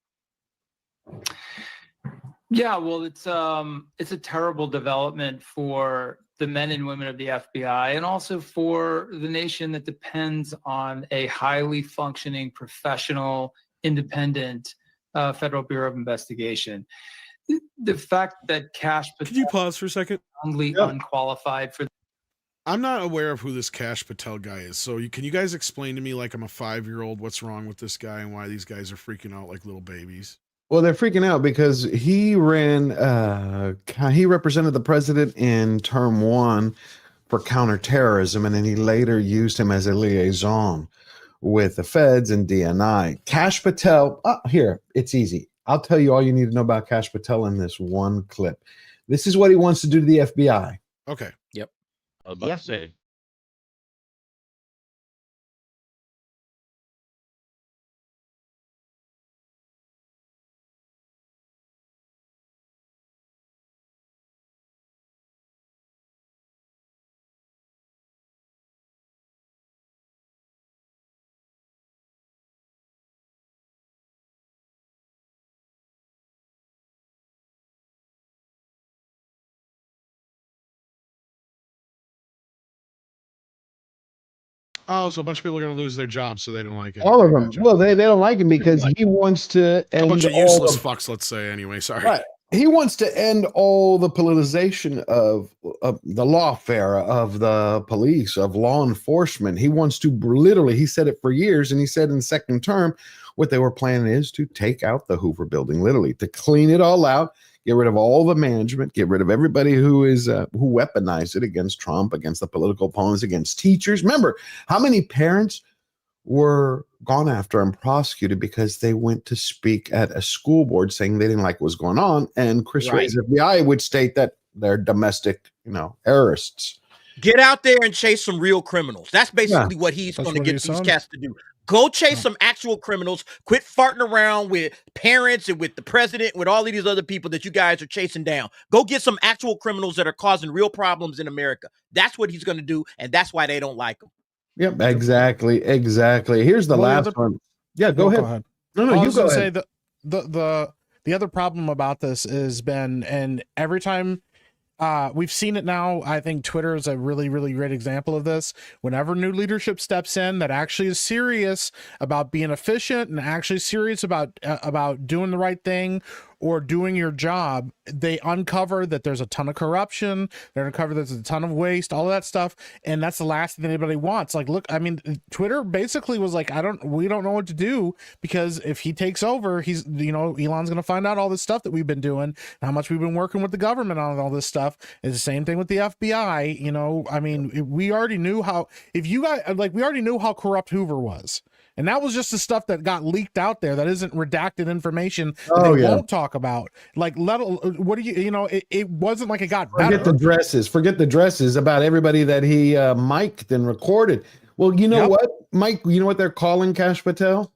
Yeah, well, it's a terrible development for the men and women of the FBI, and also for the nation that depends on a highly functioning, professional, independent Federal Bureau of Investigation. The fact that Kash Patel, could you pause for a second? Unqualified for. I'm not aware of who this Kash Patel guy is. So can you guys explain to me, like I'm a 5-year-old, what's wrong with this guy and why these guys are freaking out like little babies? Well, they're freaking out because he represented the president in term 1 for counterterrorism, and then he later used him as a liaison with the feds and DNI. Kash Patel, here, it's easy. I'll tell you all you need to know about Kash Patel in this one clip. This is what he wants to do to the FBI. Okay. Yep. I was about to say. Oh, so a bunch of people are going to lose their jobs, so they don't like it. All of them. Well, they don't like him because he wants to end A bunch of all useless the- fucks, let's say, anyway. Sorry. Right. He wants to end all the politicization of the lawfare, of the police, of law enforcement. He wants to literally, he said it for years, and he said in second term, what they were planning is to take out the Hoover building, literally, to clean it all out, get rid of all the management, get rid of everybody who weaponized it against Trump, against the political opponents, against teachers. Remember, how many parents were gone after and prosecuted because they went to speak at a school board saying they didn't like what was going on, and Chris Wray's FBI would state that they're domestic, terrorists. Get out there and chase some real criminals. That's basically what he's going to get these cats to do. Go chase some actual criminals. Quit farting around with parents and with the president, with all of these other people that you guys are chasing down. Go get some actual criminals that are causing real problems in America. That's what he's going to do, and that's why they don't like him. Yep, exactly. Here's the last one. Yeah, go ahead. No, I you was go gonna ahead. Say the other problem about this is, Ben, and every time we've seen it now, I think Twitter is a really, really great example of this. Whenever new leadership steps in that actually is serious about being efficient and actually serious about doing the right thing or doing your job, they uncover that there's a ton of corruption. They uncover there's a ton of waste, all of that stuff, and that's the last thing anybody wants. Like, look, I mean, Twitter basically was like, we don't know what to do, because if he takes over, he's, Elon's going to find out all this stuff that we've been doing, how much we've been working with the government on all this stuff. It's the same thing with the FBI. I mean, we already knew how corrupt Hoover was. And that was just the stuff that got leaked out there that isn't redacted information that they won't talk about. Like, it wasn't like it got better. Forget the dresses about everybody that he mic'd and recorded. Well, you know what, Mike, you know what they're calling Kash Patel?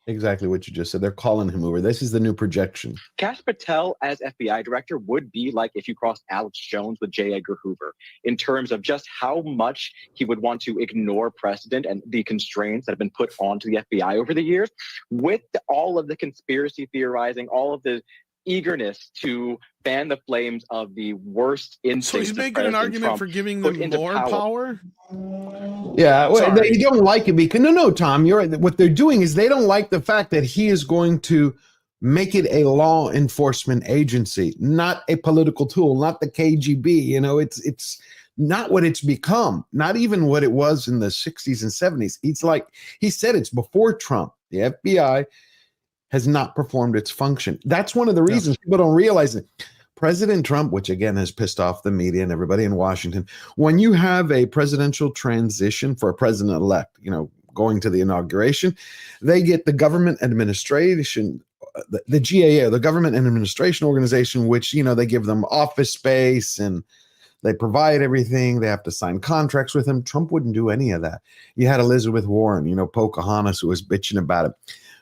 Exactly what you just said. They're calling him over. This is the new projection. Kash Patel as FBI director would be like if you crossed Alex Jones with J. Edgar Hoover in terms of just how much he would want to ignore precedent and the constraints that have been put onto the FBI over the years, with all of the conspiracy theorizing, all of the eagerness to fan the flames of the worst instincts. So he's making an argument for giving them more power? Yeah, well, Sorry. they don't like it because no, Tom, you're right. What they're doing is they don't like the fact that he is going to make it a law enforcement agency, not a political tool, not the KGB. You know, it's not what it's become, not even what it was in the 60s and 70s. It's like he said, it's before Trump. The FBI has not performed its function. That's one of the reasons people don't realize it. President Trump, which again has pissed off the media and everybody in Washington, when you have a presidential transition for a president-elect, you know, going to the inauguration, they get the government administration, the GAO, the government and administration organization, which, you know, they give them office space and they provide everything. They have to sign contracts with him. Trump wouldn't do any of that. You had Elizabeth Warren, you know, Pocahontas, who was bitching about it.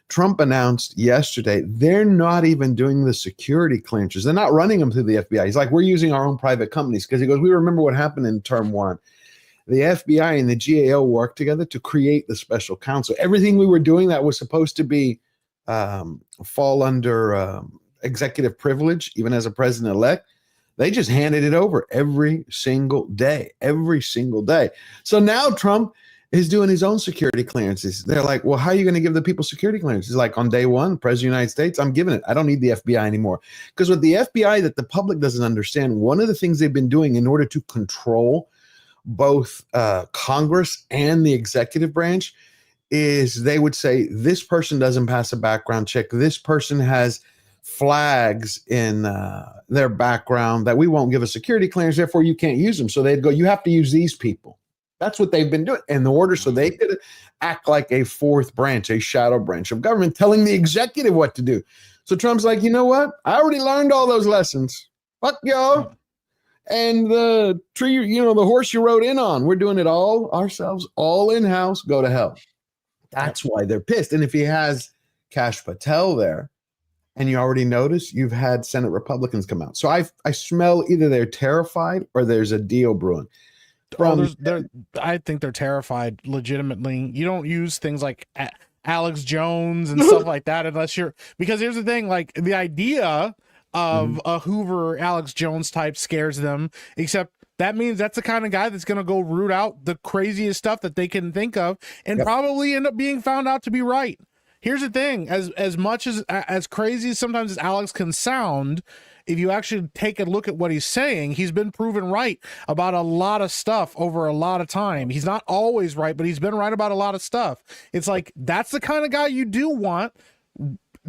Trump announced yesterday they're not even doing the security clearances. They're not running them through the FBI. He's like, we're using our own private companies, because he goes, we remember what happened in term one. The FBI and the GAO worked together to create the special counsel. Everything we were doing that was supposed to be fall under executive privilege, even as a president-elect, they just handed it over every single day. So now Trump is doing his own security clearances. They're like, well, how are you going to give the people security clearances? Like on day one, President of the United States, I'm giving it. I don't need the FBI anymore. Because with the FBI that the public doesn't understand, one of the things they've been doing in order to control both Congress and the executive branch is they would say, this person doesn't pass a background check. This person has flags in their background that we won't give a security clearance. Therefore, you can't use them. So they'd go, you have to use these people. That's what they've been doing in the order, so they could act like a fourth branch, a shadow branch of government, telling the executive what to do. So Trump's like, you know what? I already learned all those lessons. Fuck y'all. And the tree, you know, the horse you rode in on, we're doing it all ourselves, all in-house, go to hell. That's why they're pissed. And if he has Kash Patel there, and you already noticed, you've had Senate Republicans come out. So I smell either they're terrified or there's a deal brewing. I think they're terrified legitimately. You don't use things like Alex Jones and stuff like that unless you're, because here's the thing, like the idea of a Hoover Alex Jones type scares them, except that means that's the kind of guy that's going to go root out the craziest stuff that they can think of and probably end up being found out to be right. Here's the thing, as much as crazy sometimes as Alex can sound, if you actually take a look at what he's saying, he's been proven right about a lot of stuff over a lot of time. He's not always right, but he's been right about a lot of stuff. It's like, that's the kind of guy you do want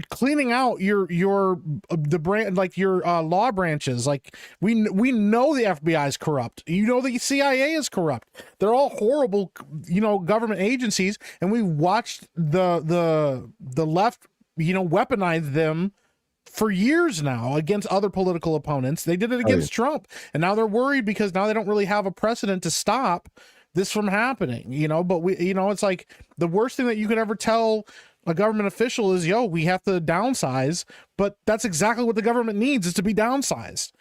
cleaning out the brand, like your law branches. Like we know the FBI is corrupt. You know the CIA is corrupt. They're all horrible, you know, government agencies, and we watched the left, you know, weaponize them for years now against other political opponents. They did it against Trump, and now they're worried because now they don't really have a precedent to stop this from happening, you know. But we, you know, it's like the worst thing that you could ever tell a government official is, yo, we have to downsize. But that's exactly what the government needs, is to be downsized.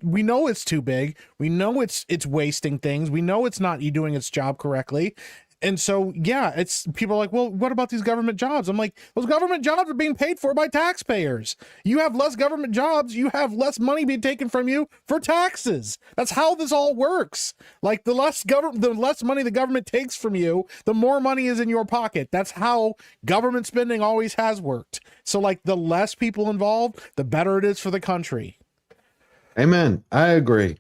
We know it's too big. We know it's wasting things. We know it's not doing its job correctly. And so, yeah, it's people are like, well, what about these government jobs? I'm like, those government jobs are being paid for by taxpayers. You have less government jobs, you have less money being taken from you for taxes. That's how this all works. Like the less money the government takes from you, the more money is in your pocket. That's how government spending always has worked. So like the less people involved, the better it is for the country. Amen. I agree.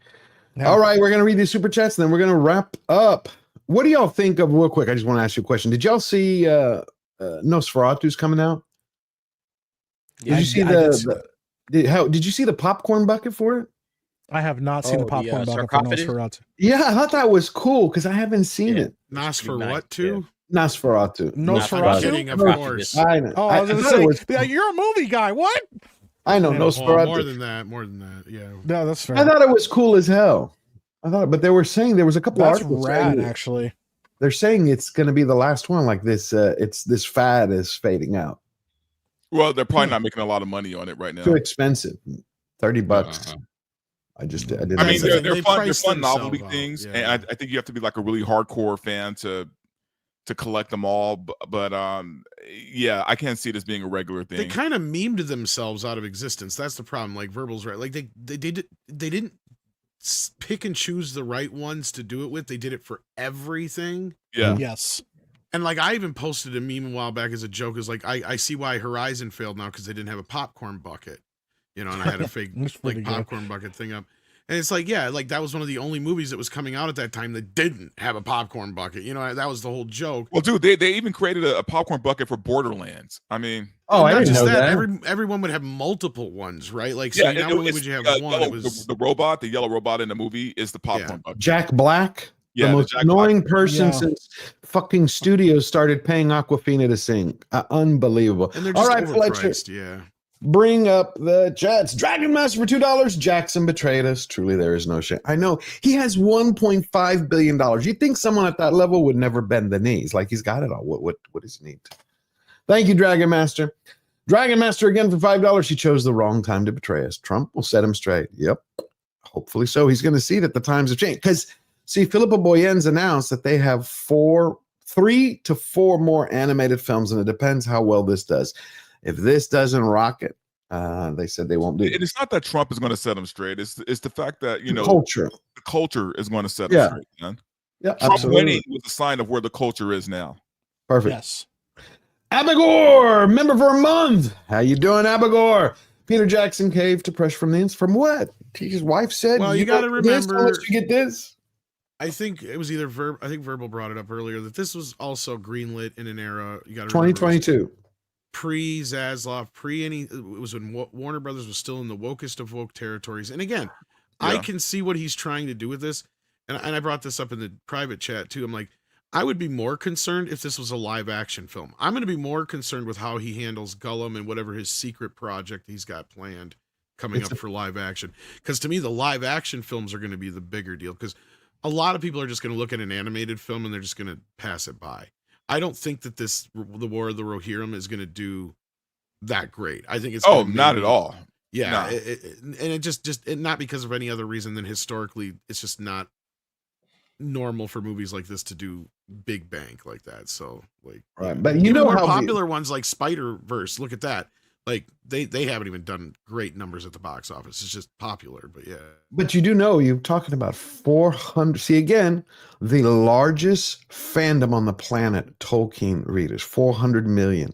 Yeah. All right, we're going to read these super chats and then we're going to wrap up. What do y'all think of, real quick, I just want to ask you a question. Did y'all see Nosferatu's coming out? Did you see did you see the popcorn bucket for it? I have not seen the popcorn bucket for Nosferatu. Yeah, I thought that was cool because I haven't seen it. Nosferatu? Nosferatu. Nosferatu? Of course. I know. Oh, I was going to say, you're a movie guy. What? I know, Nosferatu. More than that, yeah. No, that's fair. I thought it was cool as hell. But they were saying there was a couple That's articles. rad, actually. they're saying it's going to be the last one. Like this, this fad is fading out. Well, they're probably not making a lot of money on it right now. Too expensive. $30. I didn't. I mean, they're They fun. They're price fun themselves novelty out, things, yeah. and I think you have to be like a really hardcore fan to collect them all. But yeah, I can't see this being a regular thing. They kind of memed themselves out of existence. That's the problem. Like Verbal's right. Like they didn't pick and choose the right ones to do it with. They did it for everything. Yeah. Yes. And like I even posted a meme a while back as a joke. Is like I see why Horizon failed now because they didn't have a popcorn bucket, you know. And I had a fake like popcorn bucket thing up. And it's like, yeah, like that was one of the only movies that was coming out at that time that didn't have a popcorn bucket. You know, that was the whole joke. Well, dude, they even created a popcorn bucket for Borderlands. I mean, I didn't know that. Everyone would have multiple ones, right? Like, so yeah, not only would you have one, it was the robot, the yellow robot in the movie is the popcorn bucket. Jack Black, Yeah, the the most Jack annoying Black. person Yeah. since fucking studios started paying Aquafina to sing. Unbelievable. and they're All just right, Fletcher, overpriced. Yeah. bring up the chats. Dragon Master for $2. Jackson betrayed us. Truly, there is no shame. I know he has $1.5 billion. You'd think someone at that level would never bend the knees. Like he's got it all. What does he need? Thank you, Dragon Master. Dragon Master again for $5. He chose the wrong time to betray us. Trump will set him straight. Yep. Hopefully so. He's going to see that the times have changed. Because, see, Philippa Boyen's announced that they have 3 to 4 more animated films, and it depends how well this does. If this doesn't rock it, they said they won't do it. It's not that Trump is going to set them straight. It's the fact that the culture is going to set them straight, man. Yeah, Trump absolutely. winning was a sign of where the culture is now. Perfect. Yes. Abigor, member for a month. How you doing, Abigor? Peter Jackson caved to pressure from the ins. From what? His wife said. Well, you got to don't get this remember. unless you get this. I think it was either I think Verbal brought it up earlier that this was also greenlit in an era. You got to 2022. Pre Zaslav, pre any. It was when Warner Brothers was still in the wokest of woke territories. And again, I can see what he's trying to do with this. And I brought this up in the private chat too. I'm like, I would be more concerned if this was a live action film. I'm going to be more concerned with how he handles Gollum and whatever his secret project he's got planned coming up for live action. Because to me, the live action films are going to be the bigger deal. Because a lot of people are just going to look at an animated film and they're just going to pass it by. I don't think that the War of the Rohirrim is going to do that great. I think it's not at all. Yeah, No. and it just not because of any other reason than historically it's just not normal for movies like this to do big bank like that. So like, Right, but you even know more how popular ones like Spider-Verse. Look at that. Like they haven't even done great numbers at the box office. It's just popular, but yeah. But you do know you're talking about 400. See, again, the largest fandom on the planet, Tolkien readers, 400 million.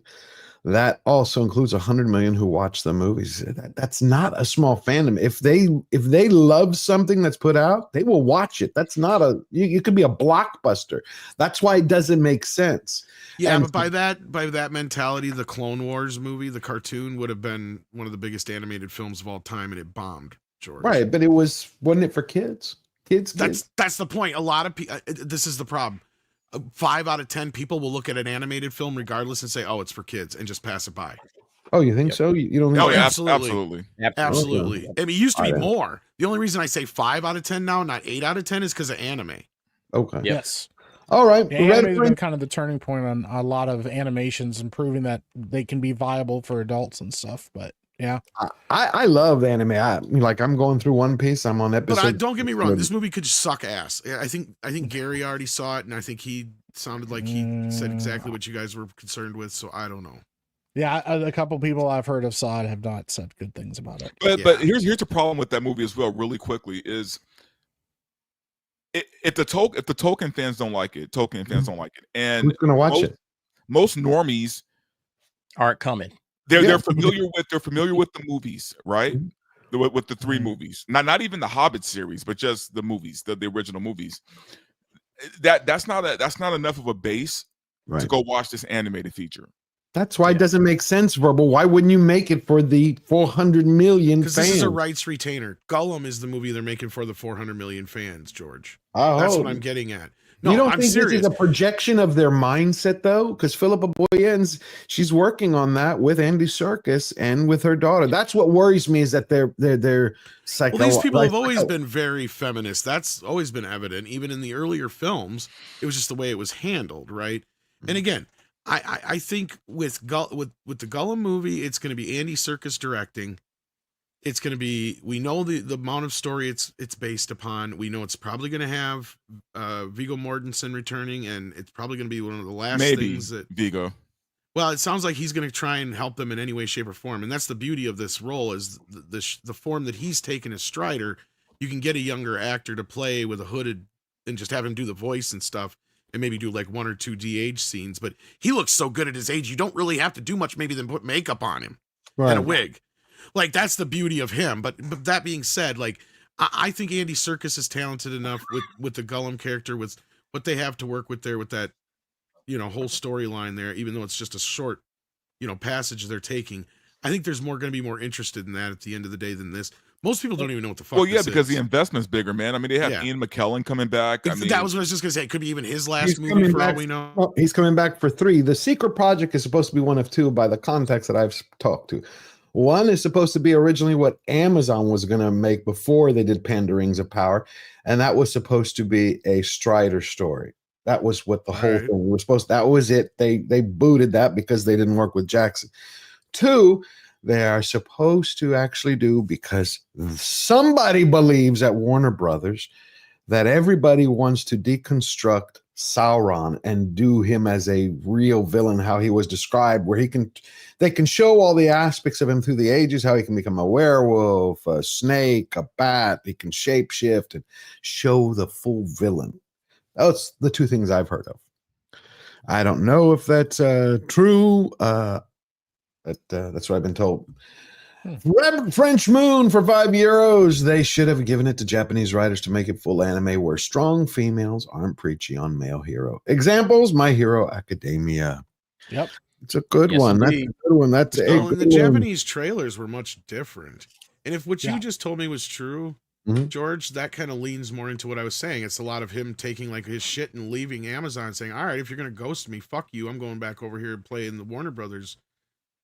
That also includes 100 million who watch the movies. That's not a small fandom. If they love something that's put out, they will watch it. That's not you could be a blockbuster. That's why it doesn't make sense. Yeah, And but by that mentality, the Clone Wars movie, the cartoon, would have been one of the biggest animated films of all time, and it bombed. George, right, but wasn't it for kids? Kids. That's the point. A lot of people. This is the problem. 5 out of 10 people will look at an animated film regardless and say, "Oh, it's for kids," and just pass it by. Oh, you think so? You don't? Think Oh, so? yeah, absolutely. I mean, it used to be All right. more. The only reason I say 5 out of 10 now, not 8 out of 10, is because of anime. Okay. Yes. All right. Yeah, anime has been kind of the turning point on a lot of animations and proving that they can be viable for adults and stuff. But yeah, I love anime. I'm going through One Piece. I'm on episode. But don't get me wrong. This movie could suck ass. I think Gary already saw it, and I think he sounded like he said exactly what you guys were concerned with. So I don't know. yeah, a couple people I've heard of saw it have not said good things about it. But here's the problem with that movie as well. Really quickly is. If the Tolkien fans don't like it, Tolkien fans don't like it, and Who's gonna watch it? Most normies aren't coming. They're familiar with the movies, right? With the 3 movies, not even the Hobbit series, but just the movies, the original movies. That's not enough of a base to go watch this animated feature. That's why it doesn't make sense, Verbal. Why wouldn't you make it for the 400 million fans? Because this is a rights retainer. Gollum is the movie they're making for the 400 million fans, George. Oh, that's what I'm getting at. No, you don't I'm think serious. this is a projection of their mindset, though? Because Philippa Boyens, she's working on that with Andy Serkis and with her daughter. That's what worries me, is that they're psycho. Well, these people have always been very feminist. That's always been evident. Even in the earlier films, it was just the way it was handled, right? And again, I think with the Gollum movie, it's going to be Andy Serkis directing. It's going to be, we know the amount of story it's based upon. We know it's probably going to have Viggo Mortensen returning, and it's probably going to be one of the last things that Viggo. Well, it sounds like he's going to try and help them in any way, shape, or form, and that's the beauty of this role, is the form that he's taken as Strider. You can get a younger actor to play with a hooded and just have him do the voice and stuff, and maybe do like 1 or 2 de-age scenes. But he looks so good at his age, you don't really have to do much maybe than put makeup on him and a wig. Like, that's the beauty of him. But that being said, like, I think Andy Serkis is talented enough with the Gollum character, with what they have to work with there, with that, whole storyline there, even though it's just a short, passage they're taking. I think there's going to be more interested in that at the end of the day than this. Most people don't even know what the fuck Well, yeah, this because is. the investment's bigger, man. I mean, they have Ian McKellen coming back. That was what I was just going to say. It could be even his last movie for all we know. Well, he's coming back for 3. The Secret Project is supposed to be one of 2 by the contacts that I've talked to. One is supposed to be originally what Amazon was going to make before they did Panda Rings of Power, and that was supposed to be a Strider story. That was what the whole thing was supposed to. That was it. They booted that because they didn't work with Jackson. 2, they are supposed to actually do, because somebody believes at Warner Brothers that everybody wants to deconstruct Sauron and do him as a real villain, how he was described, where they can show all the aspects of him through the ages, how he can become a werewolf, a snake, a bat, he can shapeshift and show the full villain. That's the 2 things I've heard of. I don't know if that's true. That's what I've been told. French Moon for €5. They should have given it to Japanese writers to make it full anime, where strong females aren't preachy on male hero. Examples: My Hero Academia. Yep. It's a good one. That's a good one. That's a And good the one. Japanese trailers were much different. And if what you just told me was true, George, that kind of leans more into what I was saying. It's a lot of him taking like his shit and leaving Amazon, saying, all right, if you're going to ghost me, fuck you. I'm going back over here and play in the Warner Brothers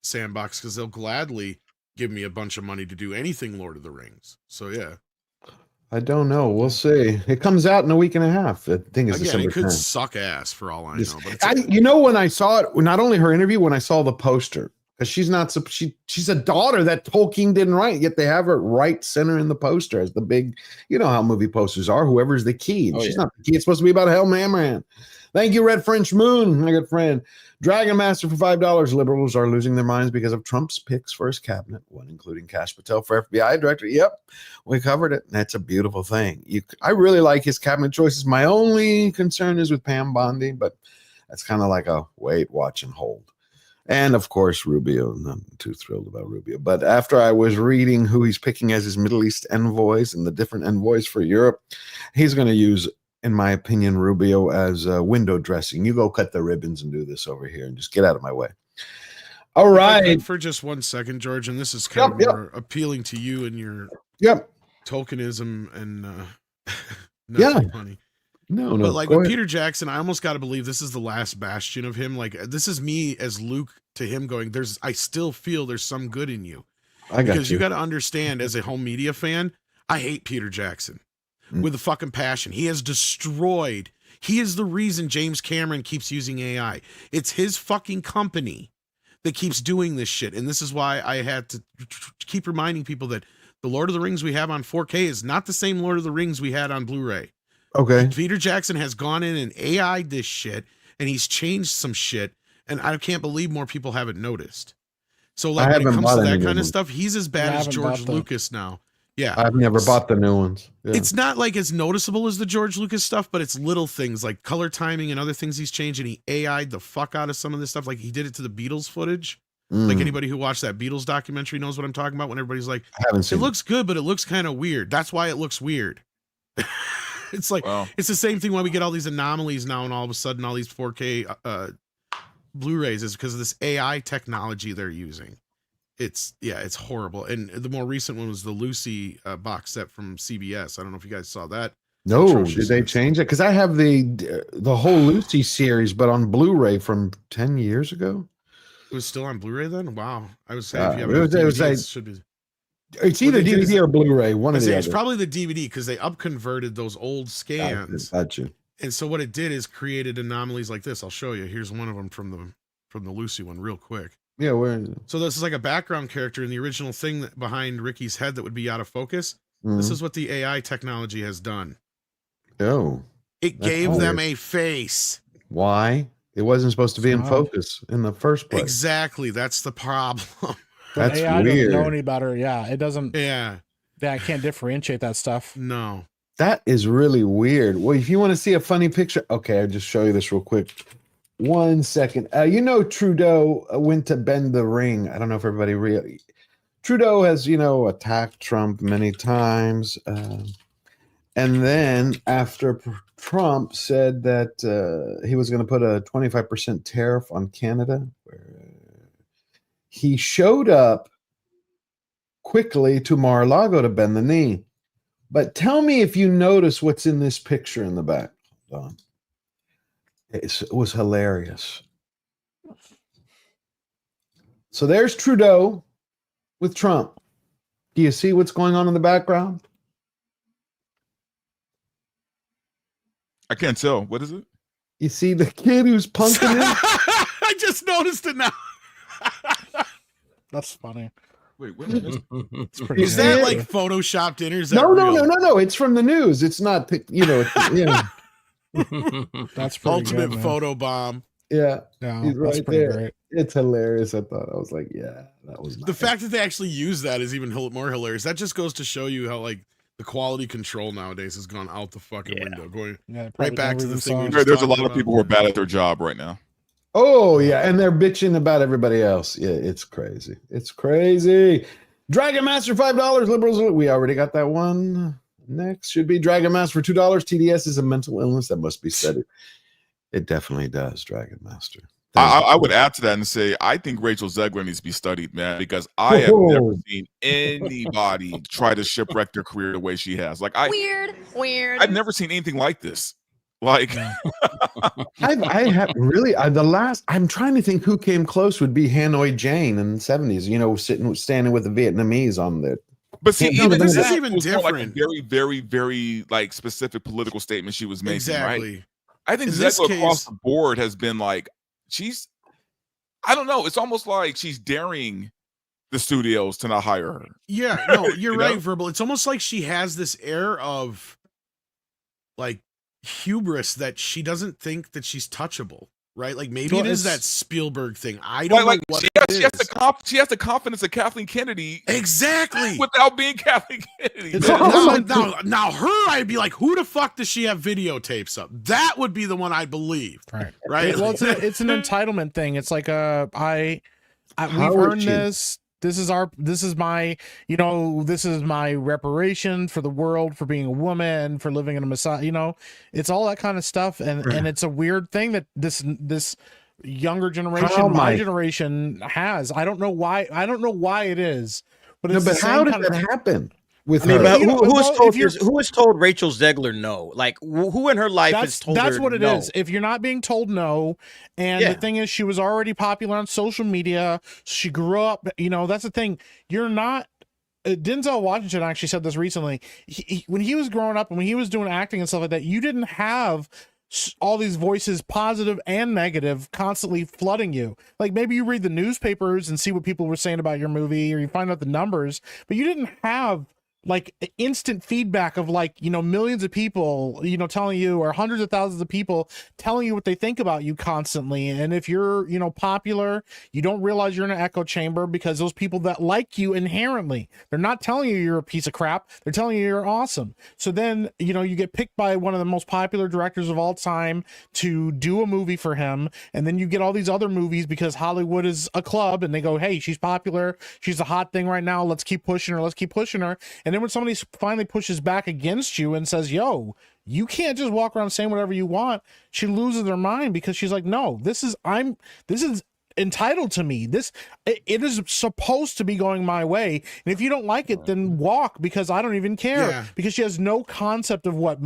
sandbox, because they'll gladly give me a bunch of money to do anything Lord of the Rings. So, yeah. I don't know. We'll see. It comes out in a week and a half. I think it's Again, December it could 10th. suck ass for all I know. But When I saw it, not only her interview, when I saw the poster, because she's a daughter that Tolkien didn't write, yet they have her right center in the poster as the big, how movie posters are, whoever's the key. And she's not the key. It's supposed to be about Hellman. Thank you, Red French Moon, my good friend. Dragon Master for $5. Liberals are losing their minds because of Trump's picks for his cabinet, one including Kash Patel for FBI director. Yep, we covered it. That's a beautiful thing. I really like his cabinet choices. My only concern is with Pam Bondi, but that's kind of like a wait, watch, and hold. And of course, Rubio. Not too thrilled about Rubio. But after I was reading who he's picking as his Middle East envoys and the different envoys for Europe, he's going to use, in my opinion, Rubio as window dressing. You go cut the ribbons and do this over here and just get out of my way. All right. For just 1 second, George, and this is kind of more appealing to you and your Tolkienism and funny. No, but like with Peter Jackson, I almost got to believe this is the last bastion of him. Like, this is me as Luke to him going, I still feel there's some good in you. Because you got to understand, as a home media fan, I hate Peter Jackson with a fucking passion. He has destroyed. He is the reason James Cameron keeps using AI. It's his fucking company that keeps doing this shit. And this is why I had to keep reminding people that the Lord of the Rings we have on 4K is not the same Lord of the Rings we had on Blu-ray. Okay. Peter Jackson has gone in and AI'd this shit, and he's changed some shit, and I can't believe more people haven't noticed. So like when it comes to that kind of stuff, he's as bad as George Lucas now. Yeah. I've never bought the new ones. Yeah. It's not like as noticeable as the George Lucas stuff, but it's little things like color timing and other things he's changed, and he AI'd the fuck out of some of this stuff. Like he did it to the Beatles footage. Like anybody who watched that Beatles documentary knows what I'm talking about, when everybody's like, it looks good, but it looks kind of weird. That's why it looks weird. It's like, it's the same thing why we get all these anomalies now, and all of a sudden all these 4K Blu-rays is because of this AI technology they're using. It's horrible. And the more recent one was the Lucy box set from CBS. I don't know if you guys saw that. No, did they change it? Because I have the whole Lucy series, but on Blu-ray from 10 years ago. It was still on Blu-ray then? Wow. I was saying if you have it was DVD, it should be. It's either DVD or Blu-ray. One of the It's other. probably the DVD because they upconverted those old scans. Gotcha. And so what it did is created anomalies like this. I'll show you. Here's one of them from the Lucy one, real quick. Yeah, where? So this is like a background character in the original thing behind Ricky's head that would be out of focus. This is what the AI technology has done. Oh, it gave them a face. Why? It wasn't supposed to be in focus in the first place. Exactly. That's the problem. That's AI weird. doesn't know any better. Yeah, it doesn't. Yeah, I can't differentiate that stuff. No, that is really weird. Well, if you want to see a funny picture, okay, I'll just show you this real quick. 1 second. Trudeau went to bend the ring. I don't know if everybody really. Trudeau has, attacked Trump many times. And then after Trump said that he was going to put a 25% tariff on Canada, he showed up quickly to Mar-a-Lago to bend the knee. But tell me if you notice what's in this picture in the back. Hold on. It was hilarious. So there's Trudeau with Trump. Do you see what's going on in the background? I can't tell. What is it? You see the kid who's punking him? I just noticed it now. That's funny. Wait, what is this? Is that like photoshopped in, or is that No. real? It's from the news. It's not, That's pretty ultimate good, man. photo bomb. Yeah, No, he's that's right pretty there. great. It's hilarious. I was like, yeah, that was nice. The fact that they actually use that is even more hilarious. That just goes to show you how the quality control nowadays has gone out the fucking window. Going right back to the thing. we were just There's a lot talking of people who are bad at their job right now. Oh, yeah, and they're bitching about everybody else. Yeah, it's crazy. It's crazy. Dragon Master, $5. Liberals, we already got that one. Next should be Dragon Master for $2. TDS is a mental illness that must be studied. It definitely does, Dragon Master. I would add to that and say I think Rachel Zegler needs to be studied, man, because I have never seen anybody try to shipwreck their career the way she has. Like Weird. I've never seen anything like this. Like I have really I'm trying to think who came close would be Hanoi Jane in the 70s, standing with the Vietnamese on the. But see, No, but this is that even was more like a different. very, very, very like specific political statement she was making. Exactly. Right? I think In this Zegler across case- the board has been like I don't know. It's almost like she's daring the studios to not hire her. Yeah, no, you're You right, know? Verbal. It's almost like she has this air of like hubris that she doesn't think that she's touchable, right? Like maybe Well, it is it's- that Spielberg thing. I don't know what she has the confidence of Kathleen Kennedy exactly without being Kathleen Kennedy. now her, I'd be like, who the fuck does she have videotapes of? That would be the one I believe. Right. Well, it's an entitlement thing. It's like we've How would earned you- this. This is my reparation for the world, for being a woman, for living in a Messiah. It's all that kind of stuff, and it's a weird thing that this younger generation, my generation, has. I don't know why. I don't know why it is, but it's but the how same did kind that of happen with I mean, her? but You know, who well, has told Rachel Zegler no? Like who in her life has told her that's what it is. no? If you're not being told no, and the thing is, she was already popular on social media. She grew up. That's the thing. You're not. Denzel Washington actually said this recently. When he was growing up and when he was doing acting and stuff like that, you didn't have all these voices, positive and negative, constantly flooding you. Like maybe you read the newspapers and see what people were saying about your movie, or you find out the numbers, but you didn't have like instant feedback of millions of people, telling you, or hundreds of thousands of people telling you what they think about you constantly. And if you're, popular, you don't realize you're in an echo chamber because those people that like you inherently, they're not telling you you're a piece of crap. They're telling you you're awesome. So then, you get picked by one of the most popular directors of all time to do a movie for him. And then you get all these other movies because Hollywood is a club and they go, hey, she's popular. She's a hot thing right now. Let's keep pushing her. And then when somebody finally pushes back against you and says, yo, You can't just walk around saying whatever you want. She loses her mind because she's like, no, this is entitled to me. It is supposed to be going my way. And if you don't like it, then walk, because I don't even care. Yeah. Because she has no concept of what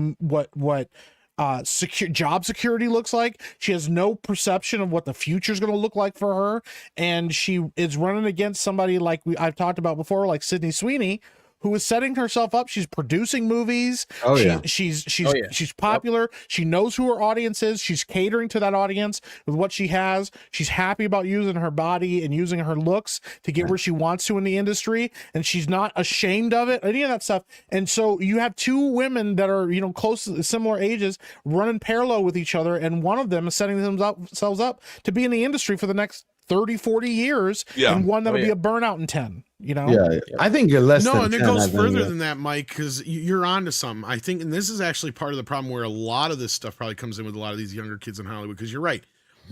job security looks like. She has no perception of what the future is going to look like for her. And she is running against somebody like I've talked about before, like Sydney Sweeney, who is setting herself up. She's producing movies. Oh, yeah. She's popular. Yep. She knows who her audience is. She's catering to that audience with what she has. She's happy about using her body and using her looks to get where she wants to in the industry. And she's not ashamed of it, any of that stuff. And so you have two women that are, close to similar ages running parallel with each other. And one of them is setting themselves up to be in the industry for the next 30, 40 years, and one that'll be a burnout in 10, Yeah, I think you're less than and it 10, goes I think, further yeah. than that, Mike, because you're onto something. I think, and this is actually part of the problem where a lot of this stuff probably comes in with a lot of these younger kids in Hollywood, because you're right.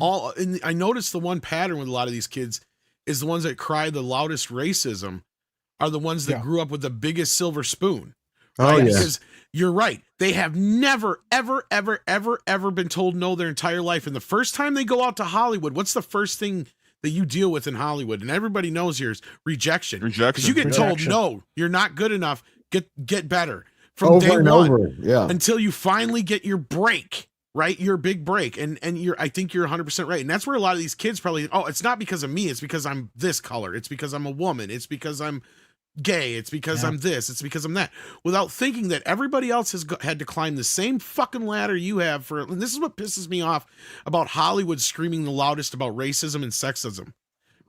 And I noticed the one pattern with a lot of these kids is the ones that cry the loudest racism are the ones that grew up with the biggest silver spoon. Right? Oh, yeah. Because you're right. They have never, ever, ever, ever, ever been told no their entire life. And the first time they go out to Hollywood, what's the first thing that you deal with in Hollywood? And everybody knows here is rejection. Because you get told, no, you're not good enough. Get better from Over day and one over, yeah. until you finally get your break, right? Your big break. And I think you're 100% right. And that's where a lot of these kids probably, it's not because of me. It's because I'm this color. It's because I'm a woman. It's because I'm gay. It's because I'm this. It's because I'm that. Without thinking that everybody else has had to climb the same fucking ladder you have for. And this is what pisses me off about Hollywood screaming the loudest about racism and sexism.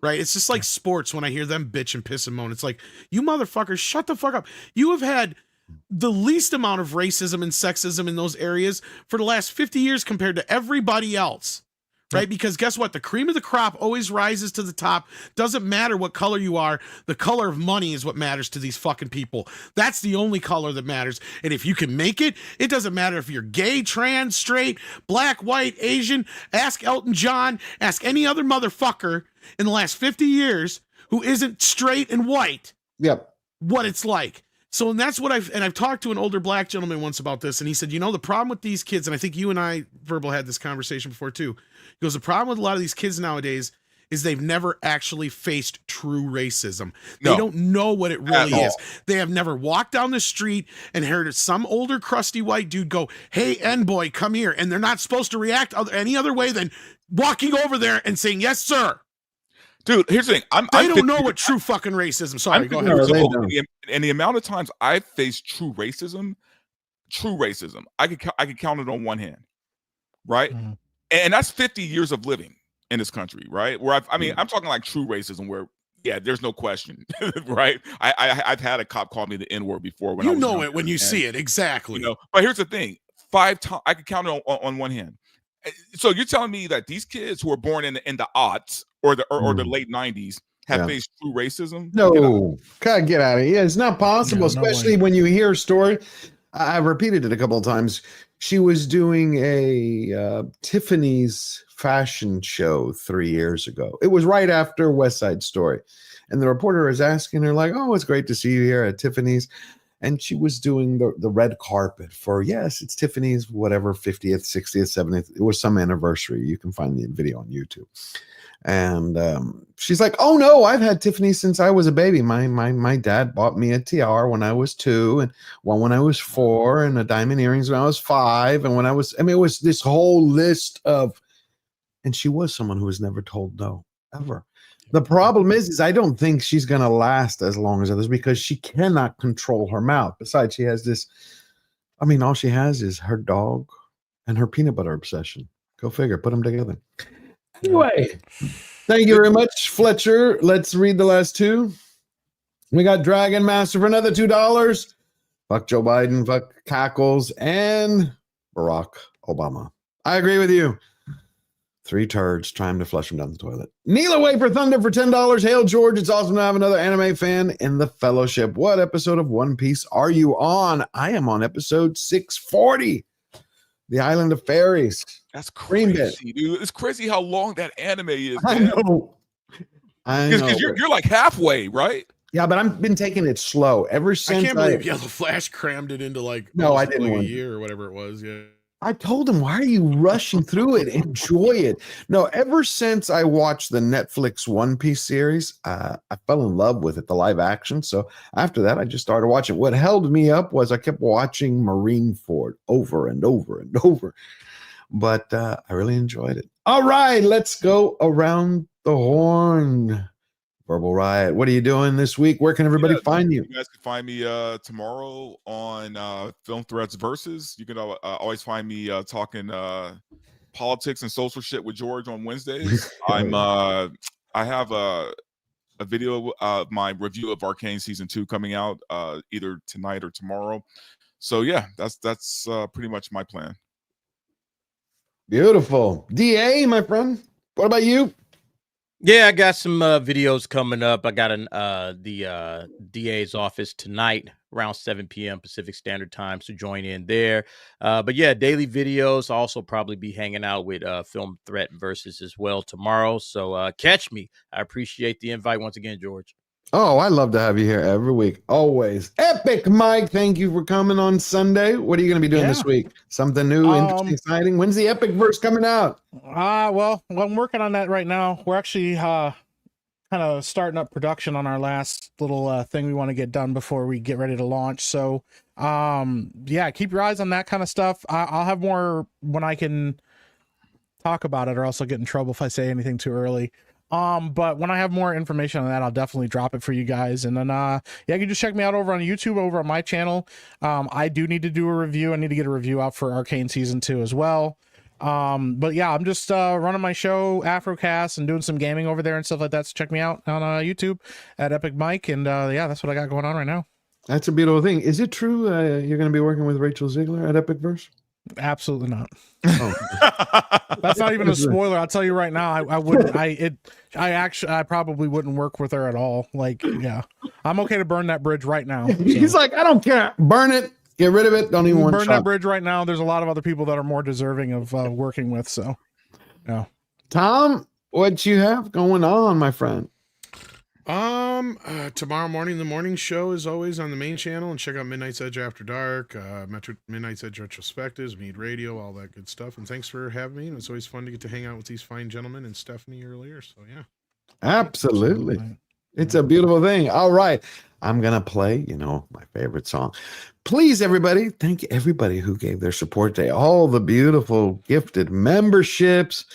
Right? It's just like sports when I hear them bitch and piss and moan. It's like, you motherfuckers, shut the fuck up. You have had the least amount of racism and sexism in those areas for the last 50 years compared to everybody else. Right? Because guess what? The cream of the crop always rises to the top. Doesn't matter what color you are. The color of money is what matters to these fucking people. That's the only color that matters. And if you can make it, it doesn't matter if you're gay, trans, straight, black, white, Asian. Ask Elton John. Ask any other motherfucker in the last 50 years who isn't straight and white. Yep. What it's like. So, and that's what I've talked to an older black gentleman once about this. And he said, the problem with these kids, and I think you and I, Verbal, had this conversation before too. He goes, the problem with a lot of these kids nowadays is they've never actually faced true racism. They don't know what it really is. They have never walked down the street and heard some older crusty white dude go, "Hey, N-boy, come here." And they're not supposed to react any other way than walking over there and saying, "Yes, sir." Dude, here's the thing. They don't know what true fucking racism. Sorry, go ahead. And the amount of times I've faced true racism, I could count it on one hand, right? Mm-hmm. And that's 50 years of living in this country, right? Where I'm talking like true racism, where there's no question, right? I've had a cop call me the N-word before. When I was know it when you see it, exactly. But here's the thing: 5 times I could count it on one hand. So you're telling me that these kids who were born in the aughts or the late 90s have faced true racism? No, God, get out of here. It's not possible, especially when you hear a story. I've repeated it a couple of times. She was doing a Tiffany's fashion show 3 years ago. It was right after West Side Story. And the reporter is asking her, like, "Oh, it's great to see you here at Tiffany's." And she was doing the red carpet for, yes, it's Tiffany's, whatever, 50th, 60th, 70th. It was some anniversary. You can find the video on YouTube. And she's like, "Oh, no, I've had Tiffany's since I was a baby. My dad bought me a tiara when I was 2 and one when I was 4 and a diamond earrings when I was 5. And when it was this whole list of, and she was someone who was never told no, ever. The problem is I don't think she's going to last as long as others because she cannot control her mouth. Besides, she has this, all she has is her dog and her peanut butter obsession. Go figure, put them together. Anyway, thank you very much, Fletcher. Let's read the last two. We got Dragon Master for another $2. Fuck Joe Biden, fuck Cackles, and Barack Obama. I agree with you. 3 turds, time to flush them down the toilet. Kneel away for Thunder for $10. Hail George, it's awesome to have another anime fan in the fellowship. What episode of One Piece are you on? I am on episode 640. The Island of Fairies. That's crazy, dude. It's crazy how long that anime is. Man. I know. Because you're like halfway, right? Yeah, but I've been taking it slow ever I since. can't believe Yellow Flash crammed it into like No, I almost didn't like a want to. year or whatever it was. Yeah. I told him, why are you rushing through it? Enjoy it. No, ever since I watched the Netflix One Piece series, I fell in love with it, the live action. So after that, I just started watching. What held me up was I kept watching Marineford over and over and over. But I really enjoyed it. All right, let's go around the horn. Verbal Riot, what are you doing this week? Where can everybody find you? You guys can find me tomorrow on Film Threats Versus. You can always find me talking politics and social shit with George on Wednesdays. I have a video of my review of Arcane Season 2 coming out either tonight or tomorrow. So yeah, that's pretty much my plan. Beautiful. DA, my friend. What about you? Yeah, I got some videos coming up. I got the DA's office tonight around 7 p.m. Pacific Standard Time, so join in there. But yeah, daily videos. I'll also probably be hanging out with Film Threat Versus as well tomorrow. So catch me. I appreciate the invite once again, George. Oh, I love to have you here every week. Always. Epic Mike, thank you for coming on Sunday. What are you going to be doing this week? Something new, interesting, exciting? When's the Epic verse coming out? Well, I'm working on that right now. We're actually kind of starting up production on our last little thing we want to get done before we get ready to launch. So, yeah, keep your eyes on that kind of stuff. I'll have more when I can talk about it, or else I'll get in trouble if I say anything too early. But when I have more information on that, I'll definitely drop it for you guys. And then, yeah, you can just check me out over on YouTube, over on my channel. I do need to do a review. I need to get a review out for Arcane Season 2 as well. But yeah, I'm just running my show, Afrocast, and doing some gaming over there and stuff like that. So check me out on YouTube at Epic Mike. And yeah, that's what I got going on right now. That's a beautiful thing. Is it true you're going to be working with Rachel Zegler at Epic Verse? Absolutely not. That's not even a spoiler. I'll tell you right now. I wouldn't. I probably wouldn't work with her at all. Like, yeah, I'm okay to burn that bridge right now. So. He's like, I don't care. Burn it. Get rid of it. Don't even want to burn that bridge right now. There's a lot of other people that are more deserving of working with. So, yeah. Tom, what you have going on, my friend? Tomorrow morning, the morning show is always on the main channel, and check out Midnight's Edge After Dark, Midnight's Edge Retrospectives, Mead Radio, all that good stuff. And thanks for having me. And it's always fun to get to hang out with these fine gentlemen and Stephanie earlier. So yeah. Absolutely. It's a beautiful thing. All right. I'm going to play, my favorite song. Please, everybody, thank everybody who gave their support today. All the beautiful gifted memberships.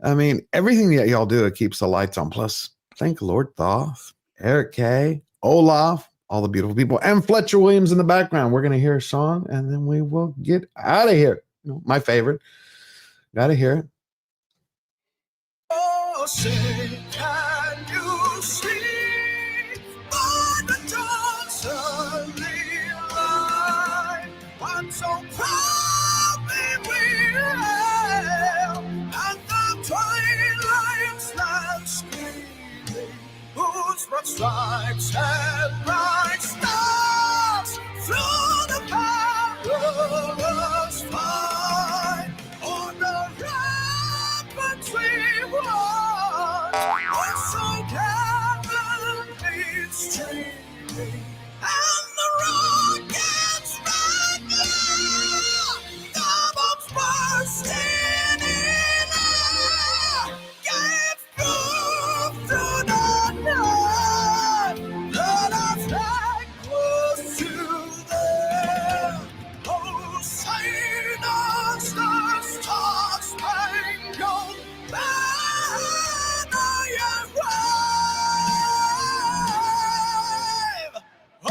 I mean, everything that y'all do, it keeps the lights on. Plus, thank Lord Thoth, Eric K, Olaf, all the beautiful people, and Fletcher Williams in the background. We're going to hear a song, and then we will get out of here. My favorite. Got to hear it. Oh, say, can you see by the dawn's early light what so proudly we hailed, and the twilight's last gleaming, whose broad stripes and bright stars through the perilous fight on the ramparts we watch, were so gallantly streaming, and the rockets rattling, the bombs bursting in air, gave proof to the night that our flag was to them. Oh, say the stars star spangled banner yet wave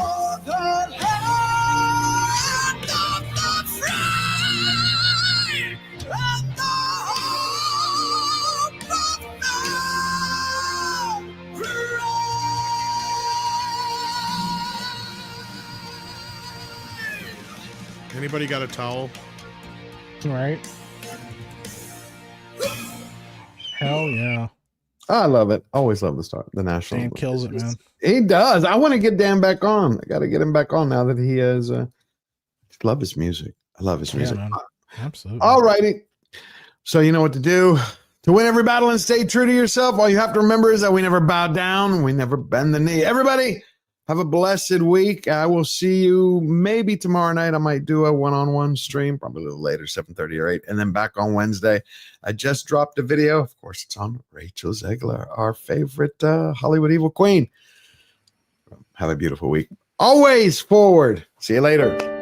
o'er the land of the free and the hope of the Anybody got a towel? Right. Hell yeah. I love it. Always love the national. Dan kills it, man. He does. I want to get Dan back on. I got to get him back on now that he has. Love his music. I love his music. Man. Absolutely. All righty. So you know what to do. To win every battle and stay true to yourself, all you have to remember is that we never bow down. We never bend the knee. Everybody, Have a blessed week. I will see you maybe tomorrow night. I might do a one-on-one stream, probably a little later, 7:30 or 8, and then back on Wednesday. I just dropped a video. Of course, it's on Rachel Zegler, our favorite Hollywood evil queen. Have a beautiful week. Always forward. See you later.